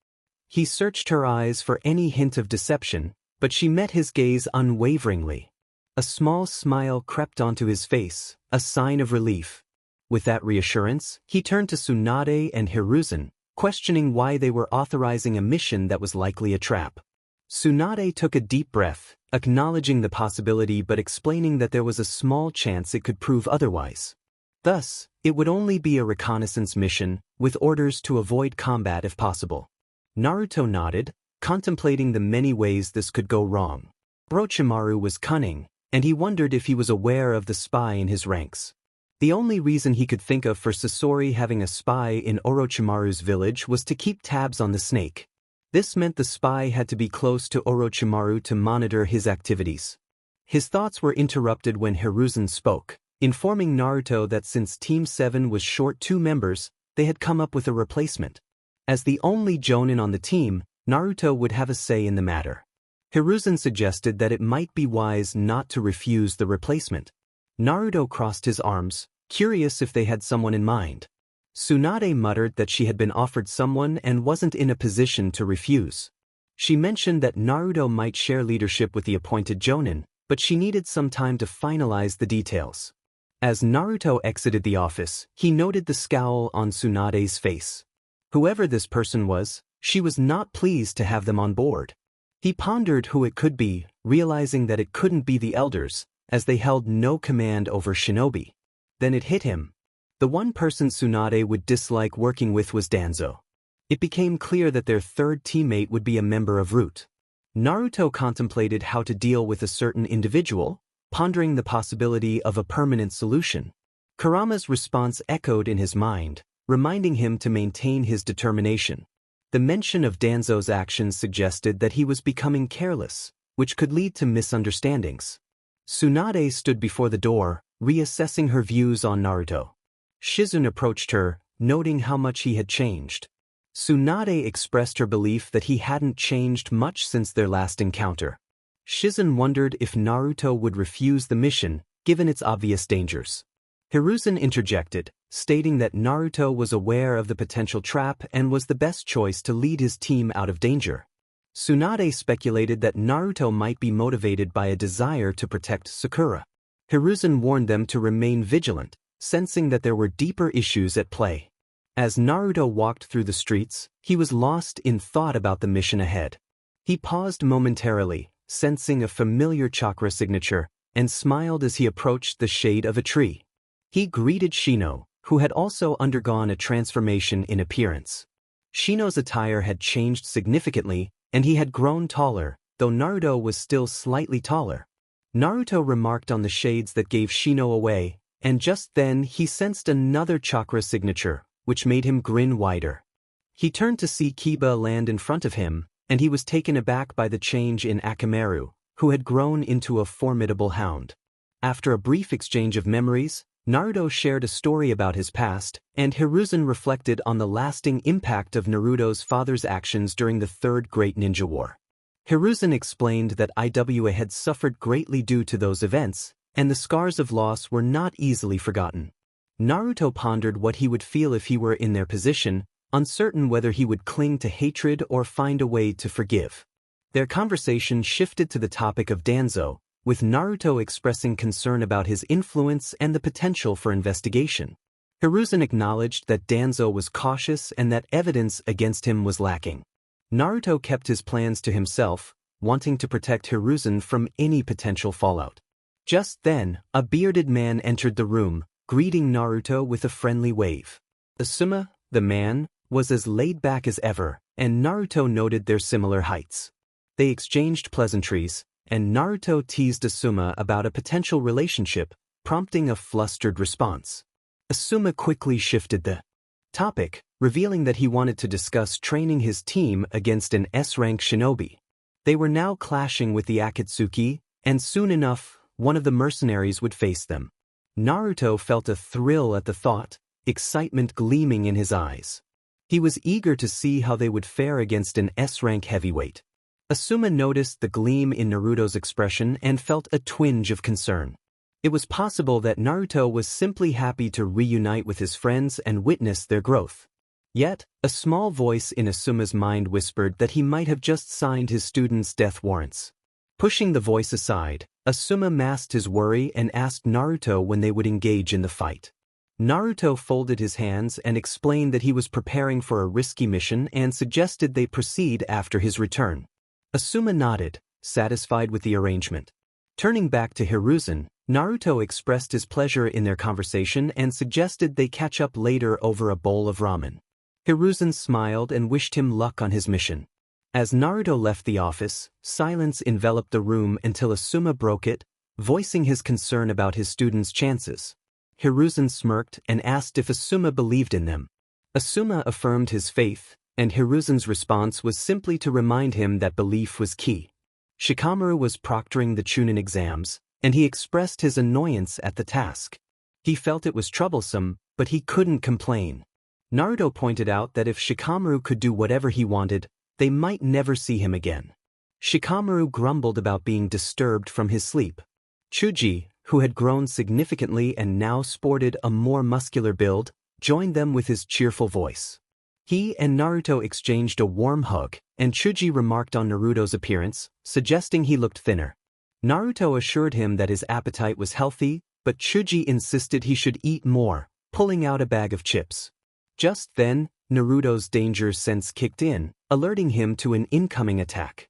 He searched her eyes for any hint of deception, but she met his gaze unwaveringly. A small smile crept onto his face, a sign of relief. With that reassurance, he turned to Tsunade and Hiruzen, questioning why they were authorizing a mission that was likely a trap. Tsunade took a deep breath, acknowledging the possibility but explaining that there was a small chance it could prove otherwise. Thus, it would only be a reconnaissance mission, with orders to avoid combat if possible. Naruto nodded, contemplating the many ways this could go wrong. Orochimaru was cunning, and he wondered if he was aware of the spy in his ranks. The only reason he could think of for Sasori having a spy in Orochimaru's village was to keep tabs on the snake. This meant the spy had to be close to Orochimaru to monitor his activities. His thoughts were interrupted when Hiruzen spoke, informing Naruto that since Team 7 was short 2 members, they had come up with a replacement. As the only Jonin on the team, Naruto would have a say in the matter. Hiruzen suggested that it might be wise not to refuse the replacement. Naruto crossed his arms, curious if they had someone in mind. Tsunade muttered that she had been offered someone and wasn't in a position to refuse. She mentioned that Naruto might share leadership with the appointed Jonin, but she needed some time to finalize the details. As Naruto exited the office, he noted the scowl on Tsunade's face. Whoever this person was, she was not pleased to have them on board. He pondered who it could be, realizing that it couldn't be the elders, as they held no command over shinobi. Then it hit him. The one person Tsunade would dislike working with was Danzo. It became clear that their third teammate would be a member of Root. Naruto contemplated how to deal with a certain individual, pondering the possibility of a permanent solution. Kurama's response echoed in his mind, reminding him to maintain his determination. The mention of Danzo's actions suggested that he was becoming careless, which could lead to misunderstandings. Tsunade stood before the door, reassessing her views on Naruto. Shizune approached her, noting how much he had changed. Tsunade expressed her belief that he hadn't changed much since their last encounter. Shizune wondered if Naruto would refuse the mission, given its obvious dangers. Hiruzen interjected, stating that Naruto was aware of the potential trap and was the best choice to lead his team out of danger. Tsunade speculated that Naruto might be motivated by a desire to protect Sakura. Hiruzen warned them to remain vigilant, sensing that there were deeper issues at play. As Naruto walked through the streets, he was lost in thought about the mission ahead. He paused momentarily, sensing a familiar chakra signature, and smiled as he approached the shade of a tree. He greeted Shino, who had also undergone a transformation in appearance. Shino's attire had changed significantly, and he had grown taller, though Naruto was still slightly taller. Naruto remarked on the shades that gave Shino away, and just then he sensed another chakra signature, which made him grin wider. He turned to see Kiba land in front of him, and he was taken aback by the change in Akamaru, who had grown into a formidable hound. After a brief exchange of memories, Naruto shared a story about his past, and Hiruzen reflected on the lasting impact of Naruto's father's actions during the Third Great Ninja War. Hiruzen explained that Iwa had suffered greatly due to those events, and the scars of loss were not easily forgotten. Naruto pondered what he would feel if he were in their position, uncertain whether he would cling to hatred or find a way to forgive. Their conversation shifted to the topic of Danzo, with Naruto expressing concern about his influence and the potential for investigation. Hiruzen acknowledged that Danzo was cautious and that evidence against him was lacking. Naruto kept his plans to himself, wanting to protect Hiruzen from any potential fallout. Just then, a bearded man entered the room, greeting Naruto with a friendly wave. Asuma, the man, was as laid back as ever, and Naruto noted their similar heights. They exchanged pleasantries, and Naruto teased Asuma about a potential relationship, prompting a flustered response. Asuma quickly shifted the topic, revealing that he wanted to discuss training his team against an S-rank shinobi. They were now clashing with the Akatsuki, and soon enough, one of the mercenaries would face them. Naruto felt a thrill at the thought, excitement gleaming in his eyes. He was eager to see how they would fare against an S-rank heavyweight. Asuma noticed the gleam in Naruto's expression and felt a twinge of concern. It was possible that Naruto was simply happy to reunite with his friends and witness their growth. Yet, a small voice in Asuma's mind whispered that he might have just signed his students' death warrants. Pushing the voice aside, Asuma masked his worry and asked Naruto when they would engage in the fight. Naruto folded his hands and explained that he was preparing for a risky mission and suggested they proceed after his return. Asuma nodded, satisfied with the arrangement. Turning back to Hiruzen, Naruto expressed his pleasure in their conversation and suggested they catch up later over a bowl of ramen. Hiruzen smiled and wished him luck on his mission. As Naruto left the office, silence enveloped the room until Asuma broke it, voicing his concern about his students' chances. Hiruzen smirked and asked if Asuma believed in them. Asuma affirmed his faith, and Hiruzen's response was simply to remind him that belief was key. Shikamaru was proctoring the Chunin exams, and he expressed his annoyance at the task. He felt it was troublesome, but he couldn't complain. Naruto pointed out that if Shikamaru could do whatever he wanted, they might never see him again. Shikamaru grumbled about being disturbed from his sleep. Chuji, who had grown significantly and now sported a more muscular build, joined them with his cheerful voice. He and Naruto exchanged a warm hug, and Chuji remarked on Naruto's appearance, suggesting he looked thinner. Naruto assured him that his appetite was healthy, but Chuji insisted he should eat more, pulling out a bag of chips. Just then, Naruto's danger sense kicked in, alerting him to an incoming attack.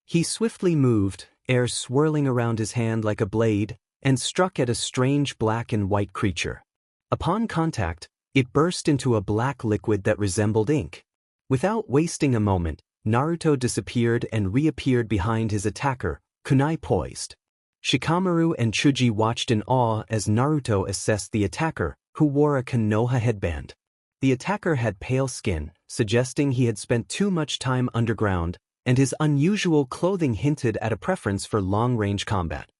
He swiftly moved, air swirling around his hand like a blade, and struck at a strange black and white creature. Upon contact, it burst into a black liquid that resembled ink. Without wasting a moment, Naruto disappeared and reappeared behind his attacker, kunai poised. Shikamaru and Chuji watched in awe as Naruto assessed the attacker, who wore a Konoha headband. The attacker had pale skin, suggesting he had spent too much time underground, and his unusual clothing hinted at a preference for long-range combat.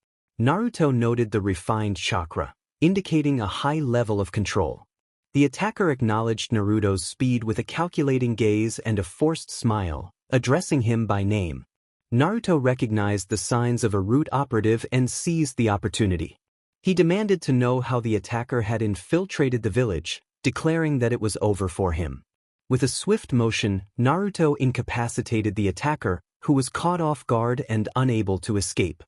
Naruto noted the refined chakra, indicating a high level of control. The attacker acknowledged Naruto's speed with a calculating gaze and a forced smile, addressing him by name. Naruto recognized the signs of a root operative and seized the opportunity. He demanded to know how the attacker had infiltrated the village, declaring that it was over for him. With a swift motion, Naruto incapacitated the attacker, who was caught off guard and unable to escape.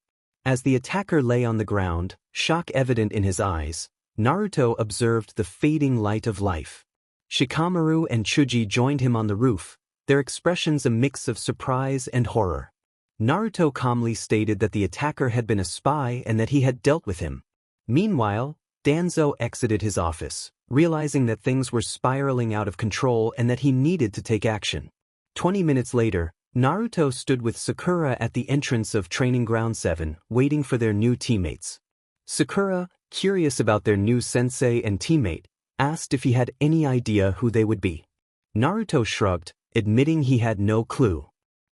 As the attacker lay on the ground, shock evident in his eyes, Naruto observed the fading light of life. Shikamaru and Chuji joined him on the roof, their expressions a mix of surprise and horror. Naruto calmly stated that the attacker had been a spy and that he had dealt with him. Meanwhile, Danzo exited his office, realizing that things were spiraling out of control and that he needed to take action. 20 minutes later, Naruto stood with Sakura at the entrance of Training Ground 7, waiting for their new teammates. Sakura, curious about their new sensei and teammate, asked if he had any idea who they would be. Naruto shrugged, admitting he had no clue.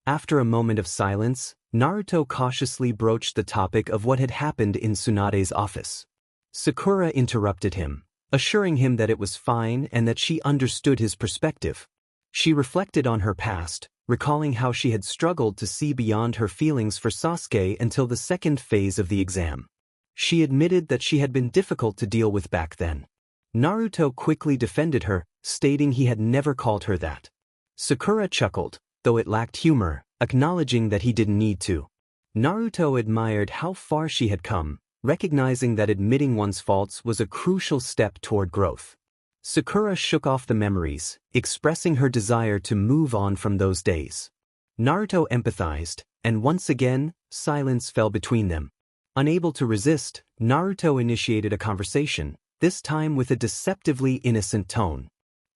After a moment of silence, Naruto cautiously broached the topic of what had happened in Tsunade's office. Sakura interrupted him, assuring him that it was fine and that she understood his perspective. She reflected on her past, recalling how she had struggled to see beyond her feelings for Sasuke until the second phase of the exam. She admitted that she had been difficult to deal with back then. Naruto quickly defended her, stating he had never called her that. Sakura chuckled, though it lacked humor, acknowledging that he didn't need to. Naruto admired how far she had come, recognizing that admitting one's faults was a crucial step toward growth. Sakura shook off the memories, expressing her desire to move on from those days. Naruto empathized, and once again, silence fell between them. Unable to resist, Naruto initiated a conversation, this time with a deceptively innocent tone.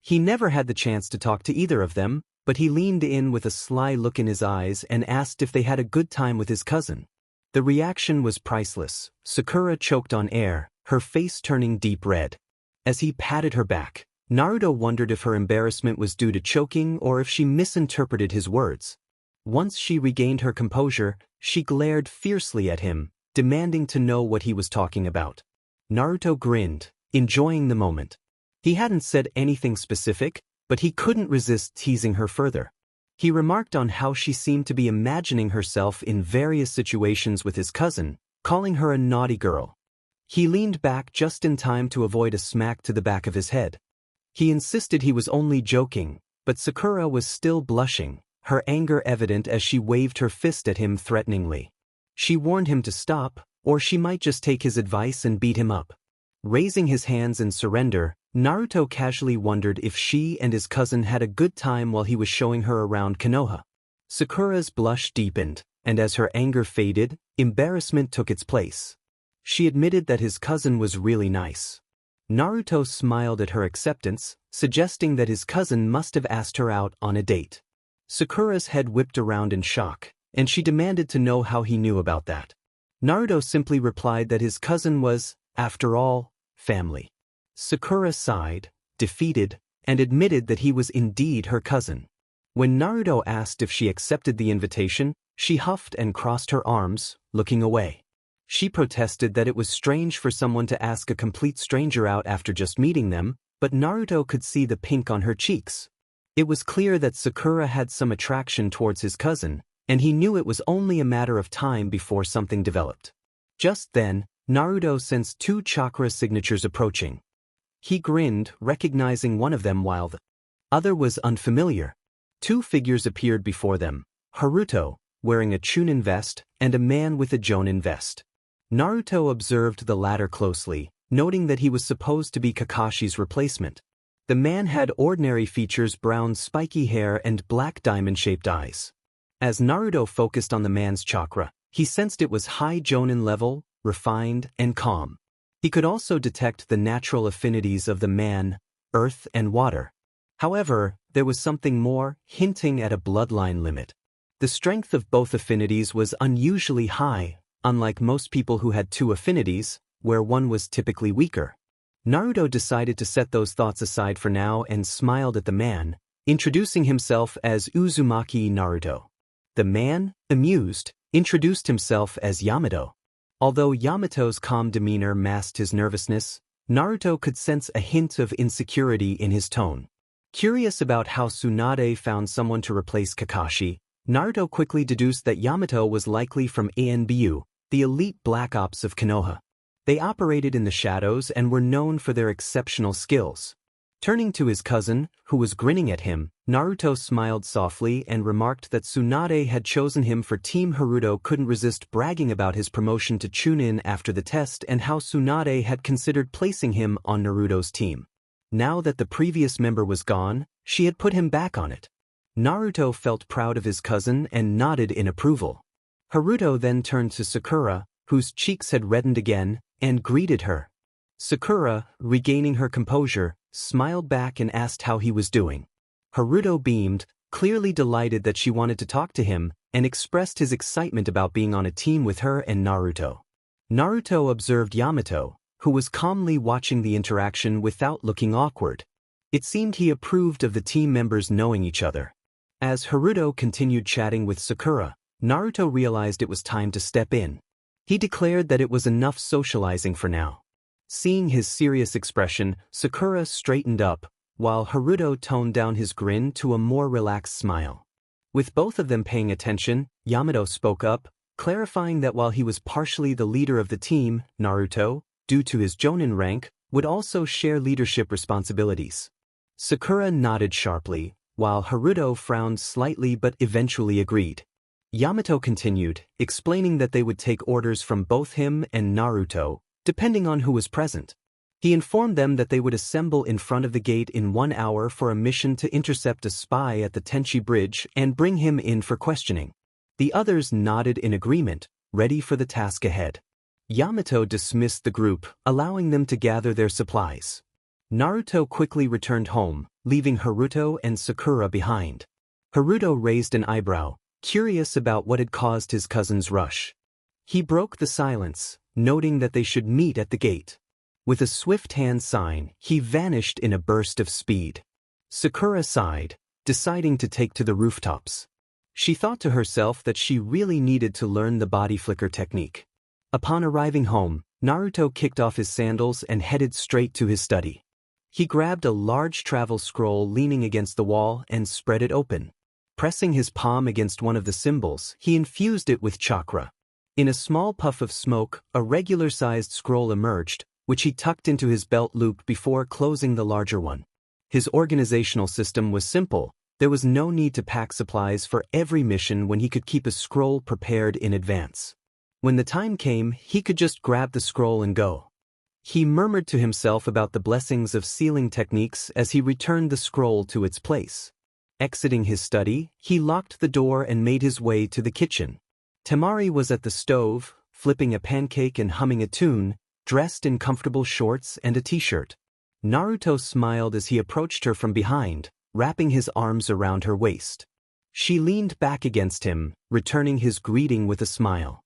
He never had the chance to talk to either of them, but he leaned in with a sly look in his eyes and asked if they had a good time with his cousin. The reaction was priceless. Sakura choked on air, her face turning deep red. As he patted her back, Naruto wondered if her embarrassment was due to choking or if she misinterpreted his words. Once she regained her composure, she glared fiercely at him, demanding to know what he was talking about. Naruto grinned, enjoying the moment. He hadn't said anything specific, but he couldn't resist teasing her further. He remarked on how she seemed to be imagining herself in various situations with his cousin, calling her a naughty girl. He leaned back just in time to avoid a smack to the back of his head. He insisted he was only joking, but Sakura was still blushing, her anger evident as she waved her fist at him threateningly. She warned him to stop, or she might just take his advice and beat him up. Raising his hands in surrender, Naruto casually wondered if she and his cousin had a good time while he was showing her around Konoha. Sakura's blush deepened, and as her anger faded, embarrassment took its place. She admitted that his cousin was really nice. Naruto smiled at her acceptance, suggesting that his cousin must have asked her out on a date. Sakura's head whipped around in shock, and she demanded to know how he knew about that. Naruto simply replied that his cousin was, after all, family. Sakura sighed, defeated, and admitted that he was indeed her cousin. When Naruto asked if she accepted the invitation, she huffed and crossed her arms, looking away. She protested that it was strange for someone to ask a complete stranger out after just meeting them, but Naruto could see the pink on her cheeks. It was clear that Sakura had some attraction towards his cousin, and he knew it was only a matter of time before something developed. Just then, Naruto sensed two chakra signatures approaching. He grinned, recognizing one of them while the other was unfamiliar. Two figures appeared before them, Haruto, wearing a Chunin vest, and a man with a Jonin vest. Naruto observed the latter closely, noting that he was supposed to be Kakashi's replacement. The man had ordinary features, brown spiky hair and black diamond-shaped eyes. As Naruto focused on the man's chakra, he sensed it was high Jonin level, refined, and calm. He could also detect the natural affinities of the man, earth and water. However, there was something more, hinting at a bloodline limit. The strength of both affinities was unusually high, unlike most people who had two affinities, where one was typically weaker. Naruto decided to set those thoughts aside for now and smiled at the man, introducing himself as Uzumaki Naruto. The man, amused, introduced himself as Yamato. Although Yamato's calm demeanor masked his nervousness, Naruto could sense a hint of insecurity in his tone. Curious about how Tsunade found someone to replace Kakashi, Naruto quickly deduced that Yamato was likely from ANBU, the elite Black Ops of Konoha. They operated in the shadows and were known for their exceptional skills. Turning to his cousin, who was grinning at him, Naruto smiled softly and remarked that Tsunade had chosen him for Team Haruto couldn't resist bragging about his promotion to Chunin after the test and how Tsunade had considered placing him on Naruto's team. Now that the previous member was gone, she had put him back on it. Naruto felt proud of his cousin and nodded in approval. Haruto then turned to Sakura, whose cheeks had reddened again, and greeted her. Sakura, regaining her composure, smiled back and asked how he was doing. Haruto beamed, clearly delighted that she wanted to talk to him, and expressed his excitement about being on a team with her and Naruto. Naruto observed Yamato, who was calmly watching the interaction without looking awkward. It seemed he approved of the team members knowing each other. As Haruto continued chatting with Sakura, Naruto realized it was time to step in. He declared that it was enough socializing for now. Seeing his serious expression, Sakura straightened up, while Haruto toned down his grin to a more relaxed smile. With both of them paying attention, Yamato spoke up, clarifying that while he was partially the leader of the team, Naruto, due to his Jonin rank, would also share leadership responsibilities. Sakura nodded sharply, while Haruto frowned slightly but eventually agreed. Yamato continued, explaining that they would take orders from both him and Naruto, depending on who was present. He informed them that they would assemble in front of the gate in 1 hour for a mission to intercept a spy at the Tenchi Bridge and bring him in for questioning. The others nodded in agreement, ready for the task ahead. Yamato dismissed the group, allowing them to gather their supplies. Naruto quickly returned home, leaving Haruto and Sakura behind. Haruto raised an eyebrow, curious about what had caused his cousin's rush. He broke the silence, noting that they should meet at the gate. With a swift hand sign, he vanished in a burst of speed. Sakura sighed, deciding to take to the rooftops. She thought to herself that she really needed to learn the body flicker technique. Upon arriving home, Naruto kicked off his sandals and headed straight to his study. He grabbed a large travel scroll leaning against the wall and spread it open. Pressing his palm against one of the symbols, he infused it with chakra. In a small puff of smoke, a regular-sized scroll emerged, which he tucked into his belt loop before closing the larger one. His organizational system was simple. There was no need to pack supplies for every mission when he could keep a scroll prepared in advance. When the time came, he could just grab the scroll and go. He murmured to himself about the blessings of sealing techniques as he returned the scroll to its place. Exiting his study, he locked the door and made his way to the kitchen. Temari was at the stove, flipping a pancake and humming a tune, dressed in comfortable shorts and a t-shirt. Naruto smiled as he approached her from behind, wrapping his arms around her waist. She leaned back against him, returning his greeting with a smile.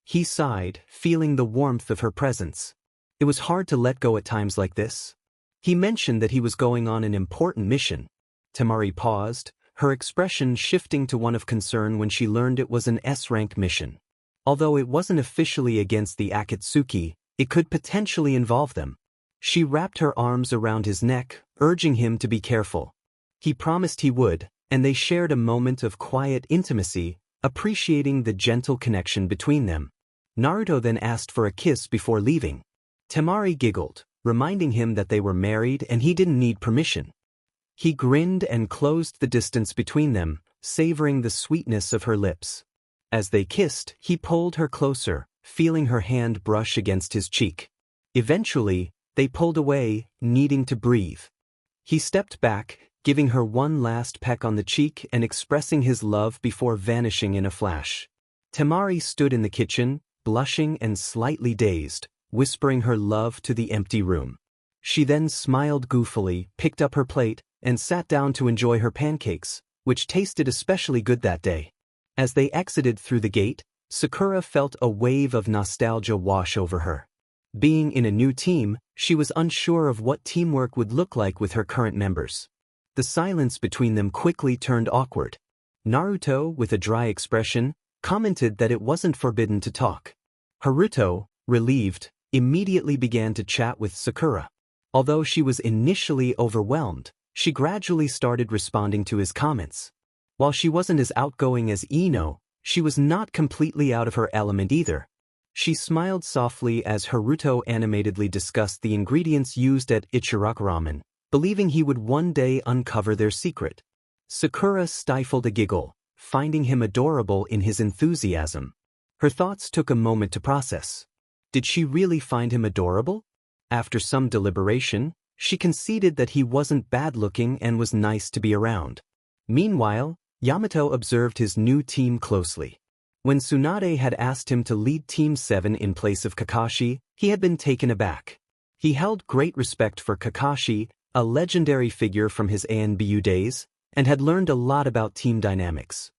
He sighed, feeling the warmth of her presence. It was hard to let go at times like this. He mentioned that he was going on an important mission. Temari paused, her expression shifting to one of concern when she learned it was an S-rank mission. Although it wasn't officially against the Akatsuki, it could potentially involve them. She wrapped her arms around his neck, urging him to be careful. He promised he would, and they shared a moment of quiet intimacy, appreciating the gentle connection between them. Naruto then asked for a kiss before leaving. Temari giggled, reminding him that they were married and he didn't need permission. He grinned and closed the distance between them, savoring the sweetness of her lips. As they kissed, he pulled her closer, feeling her hand brush against his cheek. Eventually, they pulled away, needing to breathe. He stepped back, giving her one last peck on the cheek and expressing his love before vanishing in a flash. Temari stood in the kitchen, blushing and slightly dazed, whispering her love to the empty room. She then smiled goofily, picked up her plate, and sat down to enjoy her pancakes, which tasted especially good that day. As they exited through the gate, Sakura felt a wave of nostalgia wash over her. Being in a new team, she was unsure of what teamwork would look like with her current members. The silence between them quickly turned awkward. Naruto, with a dry expression, commented that it wasn't forbidden to talk. Haruto, relieved, immediately began to chat with Sakura. Although she was initially overwhelmed, she gradually started responding to his comments. While she wasn't as outgoing as Ino, she was not completely out of her element either. She smiled softly as Haruto animatedly discussed the ingredients used at Ichiraku Ramen, believing he would one day uncover their secret. Sakura stifled a giggle, finding him adorable in his enthusiasm. Her thoughts took a moment to process. Did she really find him adorable? After some deliberation, she conceded that he wasn't bad-looking and was nice to be around. Meanwhile, Yamato observed his new team closely. When Tsunade had asked him to lead Team 7 in place of Kakashi, he had been taken aback. He held great respect for Kakashi, a legendary figure from his ANBU days, and had learned a lot about team dynamics.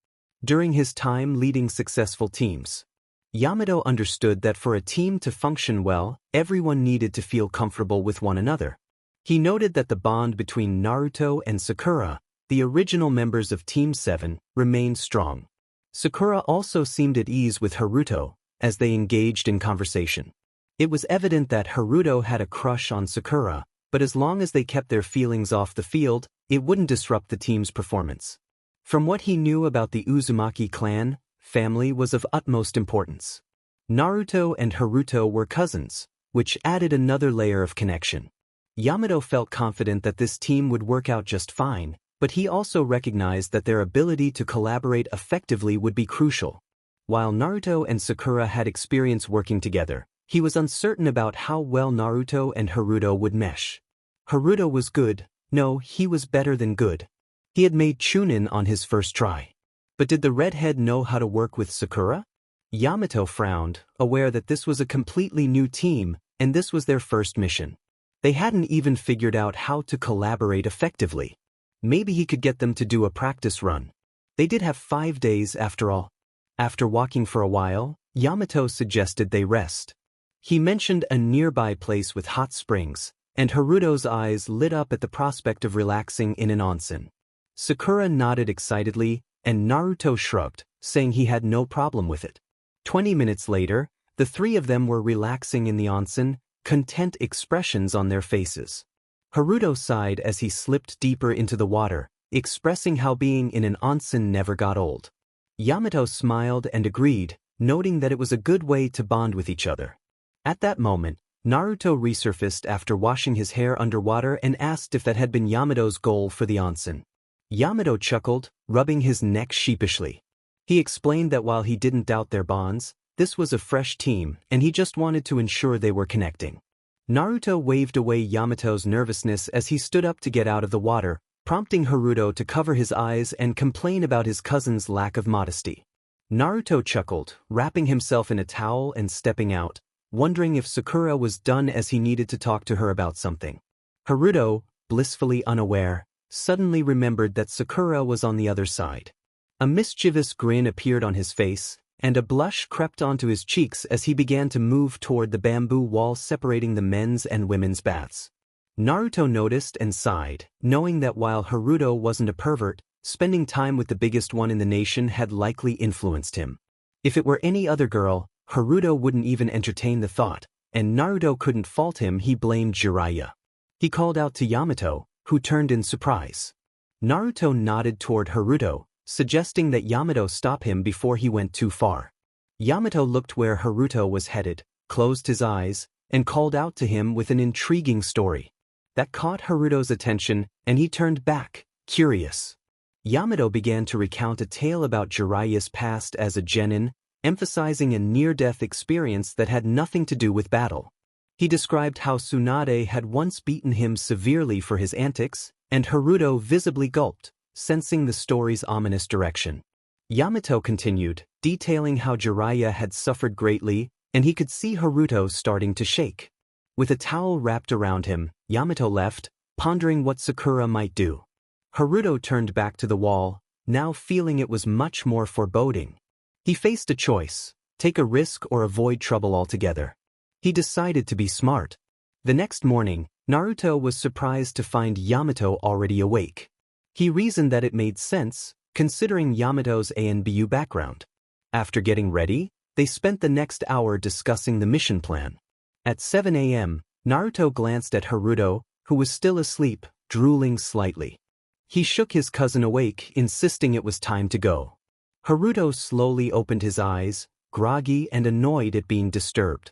During his time leading successful teams, Yamato understood that for a team to function well, everyone needed to feel comfortable with one another. He noted that the bond between Naruto and Sakura, the original members of Team 7, remained strong. Sakura also seemed at ease with Haruto, as they engaged in conversation. It was evident that Haruto had a crush on Sakura, but as long as they kept their feelings off the field, it wouldn't disrupt the team's performance. From what he knew about the Uzumaki clan, family was of utmost importance. Naruto and Haruto were cousins, which added another layer of connection. Yamato felt confident that this team would work out just fine, but he also recognized that their ability to collaborate effectively would be crucial. While Naruto and Sakura had experience working together, he was uncertain about how well Naruto and Haruto would mesh. Haruto was good. No, he was better than good. He had made Chunin on his first try. But did the redhead know how to work with Sakura? Yamato frowned, aware that this was a completely new team, and this was their first mission. They hadn't even figured out how to collaborate effectively. Maybe he could get them to do a practice run. They did have 5 days after all. After walking for a while, Yamato suggested they rest. He mentioned a nearby place with hot springs, and Haruto's eyes lit up at the prospect of relaxing in an onsen. Sakura nodded excitedly, and Naruto shrugged, saying he had no problem with it. 20 minutes later, the three of them were relaxing in the onsen, content expressions on their faces. Haruto sighed as he slipped deeper into the water, expressing how being in an onsen never got old. Yamato smiled and agreed, noting that it was a good way to bond with each other. At that moment, Naruto resurfaced after washing his hair underwater and asked if that had been Yamato's goal for the onsen. Yamato chuckled, rubbing his neck sheepishly. He explained that while he didn't doubt their bonds, this was a fresh team and he just wanted to ensure they were connecting. Naruto waved away Yamato's nervousness as he stood up to get out of the water, prompting Haruto to cover his eyes and complain about his cousin's lack of modesty. Naruto chuckled, wrapping himself in a towel and stepping out, wondering if Sakura was done as he needed to talk to her about something. Haruto, blissfully unaware, suddenly remembered that Sakura was on the other side. A mischievous grin appeared on his face, and a blush crept onto his cheeks as he began to move toward the bamboo wall separating the men's and women's baths. Naruto noticed and sighed, knowing that while Haruto wasn't a pervert, spending time with the biggest one in the nation had likely influenced him. If it were any other girl, Haruto wouldn't even entertain the thought, and Naruto couldn't fault him. He blamed Jiraiya. He called out to Yamato, who turned in surprise. Naruto nodded toward Haruto, suggesting that Yamato stop him before he went too far. Yamato looked where Haruto was headed, closed his eyes, and called out to him with an intriguing story. That caught Haruto's attention, and he turned back, curious. Yamato began to recount a tale about Jiraiya's past as a genin, emphasizing a near-death experience that had nothing to do with battle. He described how Tsunade had once beaten him severely for his antics, and Haruto visibly gulped, sensing the story's ominous direction. Yamato continued, detailing how Jiraiya had suffered greatly, and he could see Haruto starting to shake. With a towel wrapped around him, Yamato left, pondering what Sakura might do. Haruto turned back to the wall, now feeling it was much more foreboding. He faced a choice: take a risk or avoid trouble altogether. He decided to be smart. The next morning, Naruto was surprised to find Yamato already awake. He reasoned that it made sense, considering Yamato's ANBU background. After getting ready, they spent the next hour discussing the mission plan. At 7 a.m., Naruto glanced at Haruto, who was still asleep, drooling slightly. He shook his cousin awake, insisting it was time to go. Haruto slowly opened his eyes, groggy and annoyed at being disturbed.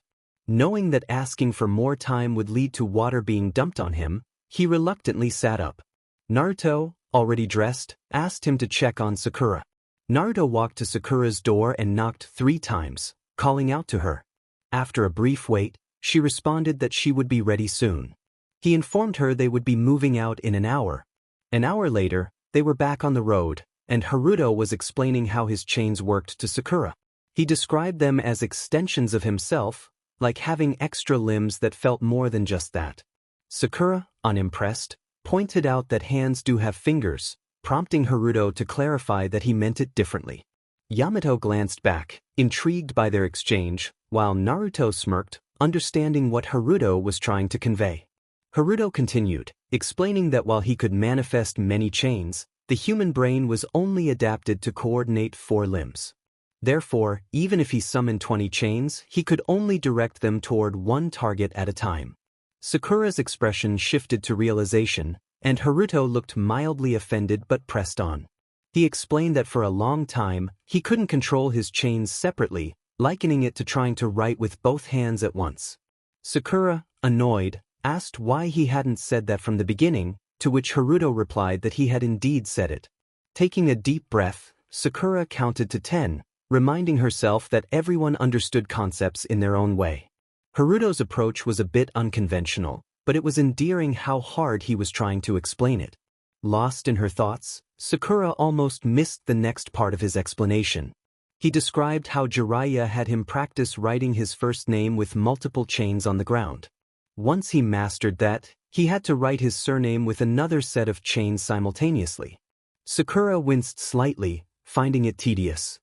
Knowing that asking for more time would lead to water being dumped on him, he reluctantly sat up. Naruto, already dressed, asked him to check on Sakura. Naruto walked to Sakura's door and knocked 3 times, calling out to her. After a brief wait, she responded that she would be ready soon. He informed her they would be moving out in an hour. An hour later, they were back on the road, and Haruto was explaining how his chains worked to Sakura. He described them as extensions of himself, like having extra limbs that felt more than just that. Sakura, unimpressed, pointed out that hands do have fingers, prompting Haruto to clarify that he meant it differently. Yamato glanced back, intrigued by their exchange, while Naruto smirked, understanding what Haruto was trying to convey. Haruto continued, explaining that while he could manifest many chains, the human brain was only adapted to coordinate 4 limbs. Therefore, even if he summoned 20 chains, he could only direct them toward one target at a time. Sakura's expression shifted to realization, and Haruto looked mildly offended but pressed on. He explained that for a long time, he couldn't control his chains separately, likening it to trying to write with both hands at once. Sakura, annoyed, asked why he hadn't said that from the beginning, to which Haruto replied that he had indeed said it. Taking a deep breath, Sakura counted to 10, reminding herself that everyone understood concepts in their own way. Haruto's approach was a bit unconventional, but it was endearing how hard he was trying to explain it. Lost in her thoughts, Sakura almost missed the next part of his explanation. He described how Jiraiya had him practice writing his first name with multiple chains on the ground. Once he mastered that, he had to write his surname with another set of chains simultaneously. Sakura winced slightly, finding it tedious.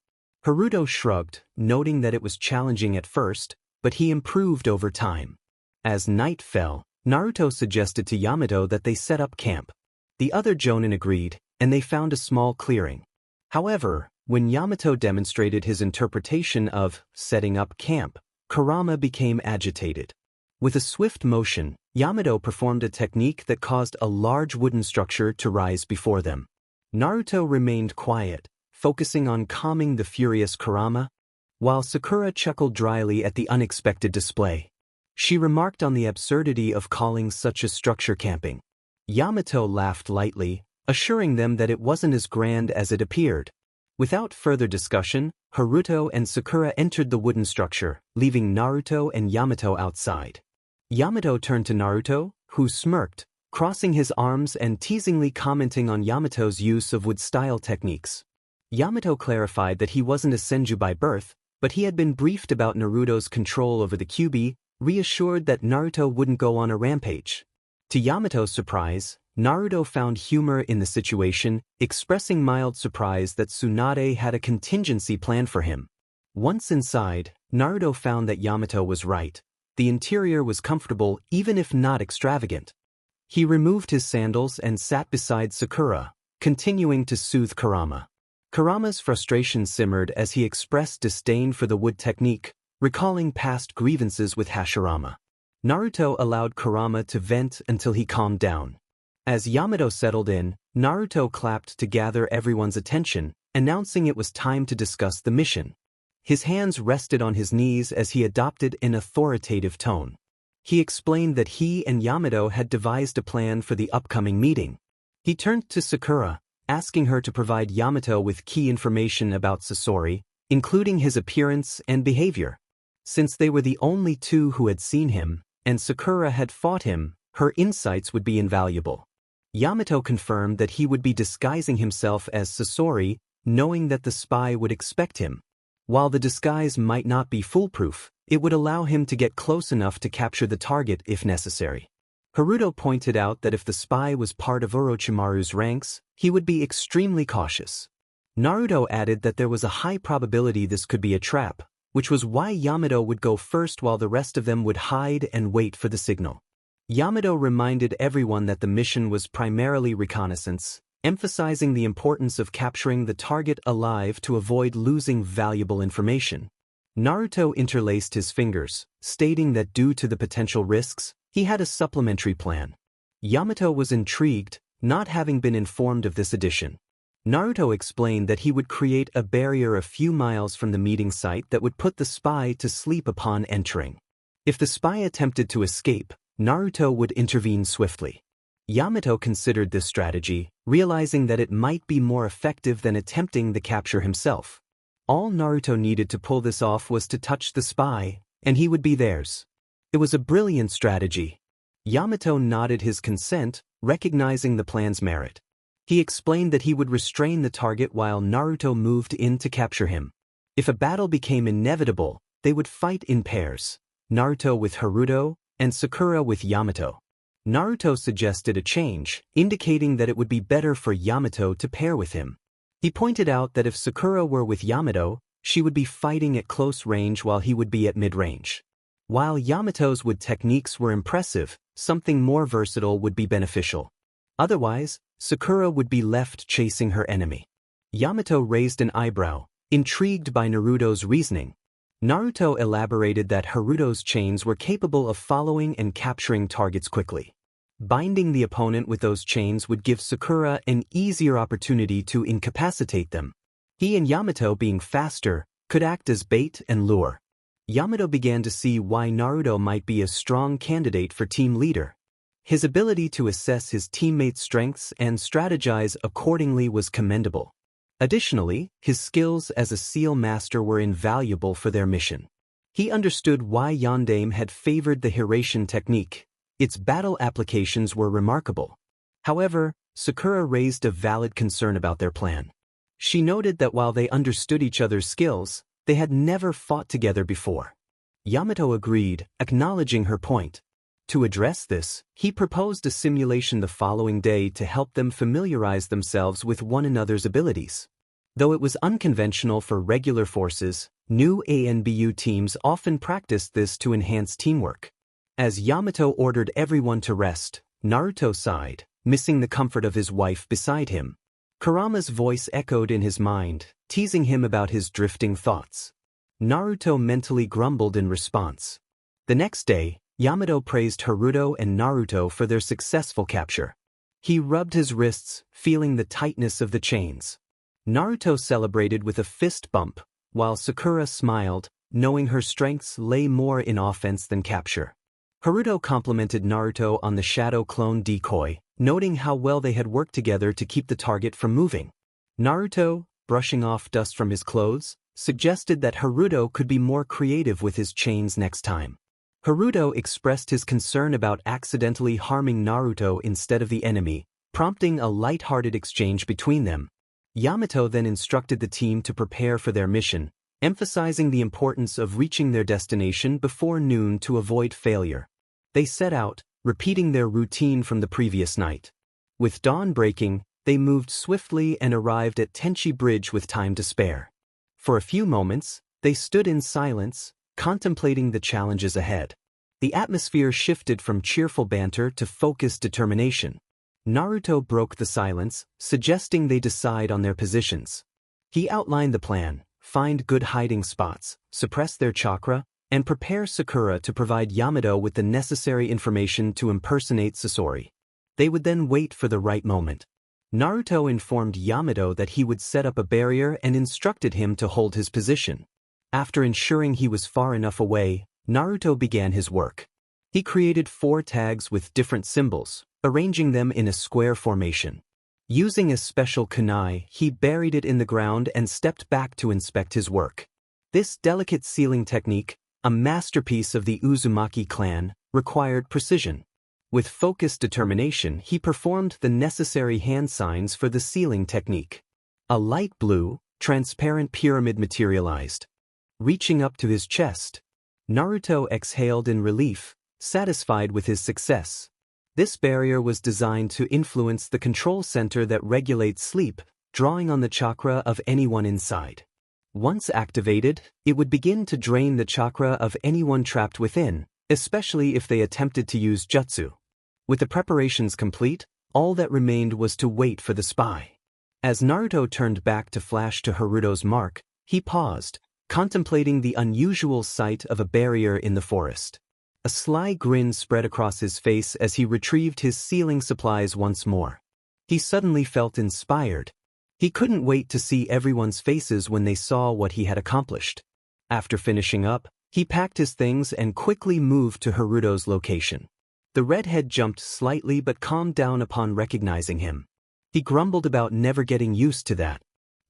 Haruto shrugged, noting that it was challenging at first, but he improved over time. As night fell, Naruto suggested to Yamato that they set up camp. The other Jonin agreed, and they found a small clearing. However, when Yamato demonstrated his interpretation of setting up camp, Kurama became agitated. With a swift motion, Yamato performed a technique that caused a large wooden structure to rise before them. Naruto remained quiet, focusing on calming the furious Kurama, while Sakura chuckled dryly at the unexpected display. She remarked on the absurdity of calling such a structure camping. Yamato laughed lightly, assuring them that it wasn't as grand as it appeared. Without further discussion, Haruto and Sakura entered the wooden structure, leaving Naruto and Yamato outside. Yamato turned to Naruto, who smirked, crossing his arms and teasingly commenting on Yamato's use of wood-style techniques. Yamato clarified that he wasn't a senju by birth, but he had been briefed about Naruto's control over the kyuubi, reassured that Naruto wouldn't go on a rampage. To Yamato's surprise, Naruto found humor in the situation, expressing mild surprise that Tsunade had a contingency plan for him. Once inside, Naruto found that Yamato was right. The interior was comfortable even if not extravagant. He removed his sandals and sat beside Sakura, continuing to soothe Kurama. Kurama's frustration simmered as he expressed disdain for the wood technique, recalling past grievances with Hashirama. Naruto allowed Kurama to vent until he calmed down. As Yamato settled in, Naruto clapped to gather everyone's attention, announcing it was time to discuss the mission. His hands rested on his knees as he adopted an authoritative tone. He explained that he and Yamato had devised a plan for the upcoming meeting. He turned to Sakura, asking her to provide Yamato with key information about Sasori, including his appearance and behavior. Since they were the only two who had seen him, and Sakura had fought him, her insights would be invaluable. Yamato confirmed that he would be disguising himself as Sasori, knowing that the spy would expect him. While the disguise might not be foolproof, it would allow him to get close enough to capture the target if necessary. Haruto pointed out that if the spy was part of Orochimaru's ranks, he would be extremely cautious. Naruto added that there was a high probability this could be a trap, which was why Yamato would go first while the rest of them would hide and wait for the signal. Yamato reminded everyone that the mission was primarily reconnaissance, emphasizing the importance of capturing the target alive to avoid losing valuable information. Naruto interlaced his fingers, stating that due to the potential risks, he had a supplementary plan. Yamato was intrigued, not having been informed of this addition. Naruto explained that he would create a barrier a few miles from the meeting site that would put the spy to sleep upon entering. If the spy attempted to escape, Naruto would intervene swiftly. Yamato considered this strategy, realizing that it might be more effective than attempting the capture himself. All Naruto needed to pull this off was to touch the spy, and he would be theirs. It was a brilliant strategy. Yamato nodded his consent, recognizing the plan's merit. He explained that he would restrain the target while Naruto moved in to capture him. If a battle became inevitable, they would fight in pairs, Naruto with Haruto, and Sakura with Yamato. Naruto suggested a change, indicating that it would be better for Yamato to pair with him. He pointed out that if Sakura were with Yamato, she would be fighting at close range while he would be at mid-range. While Yamato's wood techniques were impressive, something more versatile would be beneficial. Otherwise, Sakura would be left chasing her enemy. Yamato raised an eyebrow, intrigued by Naruto's reasoning. Naruto elaborated that Haruto's chains were capable of following and capturing targets quickly. Binding the opponent with those chains would give Sakura an easier opportunity to incapacitate them. He and Yamato, being faster, could act as bait and lure. Yamato began to see why Naruto might be a strong candidate for team leader. His ability to assess his teammates' strengths and strategize accordingly was commendable. Additionally, his skills as a seal master were invaluable for their mission. He understood why Yondaime had favored the Hiraition technique. Its battle applications were remarkable. However, Sakura raised a valid concern about their plan. She noted that while they understood each other's skills, they had never fought together before. Yamato agreed, acknowledging her point. To address this, he proposed a simulation the following day to help them familiarize themselves with one another's abilities. Though it was unconventional for regular forces, new ANBU teams often practiced this to enhance teamwork. As Yamato ordered everyone to rest, Naruto sighed, missing the comfort of his wife beside him. Kurama's voice echoed in his mind, teasing him about his drifting thoughts. Naruto mentally grumbled in response. The next day, Yamato praised Haruto and Naruto for their successful capture. He rubbed his wrists, feeling the tightness of the chains. Naruto celebrated with a fist bump, while Sakura smiled, knowing her strengths lay more in offense than capture. Haruto complimented Naruto on the shadow clone decoy, noting how well they had worked together to keep the target from moving. Naruto, brushing off dust from his clothes, suggested that Haruto could be more creative with his chains next time. Haruto expressed his concern about accidentally harming Naruto instead of the enemy, prompting a light-hearted exchange between them. Yamato then instructed the team to prepare for their mission, emphasizing the importance of reaching their destination before noon to avoid failure. They set out, repeating their routine from the previous night. With dawn breaking, they moved swiftly and arrived at Tenchi Bridge with time to spare. For a few moments, they stood in silence, contemplating the challenges ahead. The atmosphere shifted from cheerful banter to focused determination. Naruto broke the silence, suggesting they decide on their positions. He outlined the plan: find good hiding spots, suppress their chakra, and prepare Sakura to provide Yamato with the necessary information to impersonate Sasori. They would then wait for the right moment. Naruto informed Yamato that he would set up a barrier and instructed him to hold his position. After ensuring he was far enough away, Naruto began his work. He created 4 tags with different symbols, arranging them in a square formation. Using a special kunai, he buried it in the ground and stepped back to inspect his work. This delicate sealing technique, a masterpiece of the Uzumaki clan, required precision. With focused determination, he performed the necessary hand signs for the sealing technique. A light blue, transparent pyramid materialized. Reaching up to his chest, Naruto exhaled in relief, satisfied with his success. This barrier was designed to influence the control center that regulates sleep, drawing on the chakra of anyone inside. Once activated, it would begin to drain the chakra of anyone trapped within, especially if they attempted to use jutsu. With the preparations complete, all that remained was to wait for the spy. As Naruto turned back to flash to Haruto's mark, he paused, contemplating the unusual sight of a barrier in the forest. A sly grin spread across his face as he retrieved his sealing supplies once more. He suddenly felt inspired. He couldn't wait to see everyone's faces when they saw what he had accomplished. After finishing up, he packed his things and quickly moved to Haruto's location. The redhead jumped slightly but calmed down upon recognizing him. He grumbled about never getting used to that.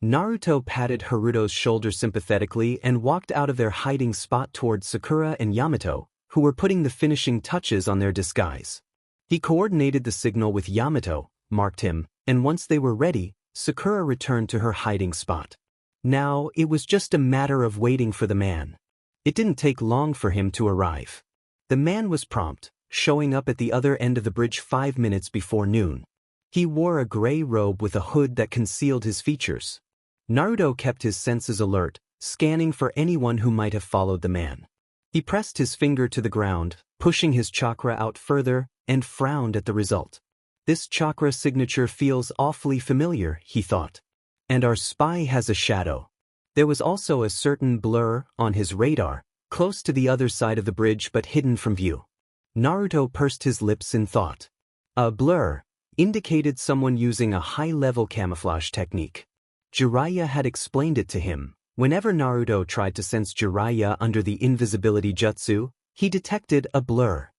Naruto patted Haruto's shoulder sympathetically and walked out of their hiding spot towards Sakura and Yamato, who were putting the finishing touches on their disguise. He coordinated the signal with Yamato, marked him, and once they were ready, Sakura returned to her hiding spot. Now, it was just a matter of waiting for the man. It didn't take long for him to arrive. The man was prompt, showing up at the other end of the bridge 5 minutes before noon. He wore a gray robe with a hood that concealed his features. Naruto kept his senses alert, scanning for anyone who might have followed the man. He pressed his finger to the ground, pushing his chakra out further, and frowned at the result. This chakra signature feels awfully familiar, he thought. And our spy has a shadow. There was also a certain blur on his radar, close to the other side of the bridge but hidden from view. Naruto pursed his lips in thought. A blur indicated someone using a high-level camouflage technique. Jiraiya had explained it to him. Whenever Naruto tried to sense Jiraiya under the invisibility jutsu, he detected a blur.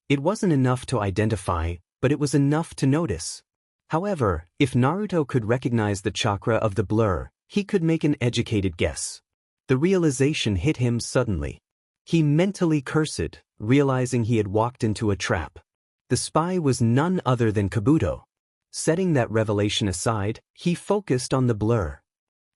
It wasn't enough to identify, but it was enough to notice. However, if Naruto could recognize the chakra of the blur, he could make an educated guess. The realization hit him suddenly. He mentally cursed, realizing he had walked into a trap. The spy was none other than Kabuto. Setting that revelation aside, he focused on the blur.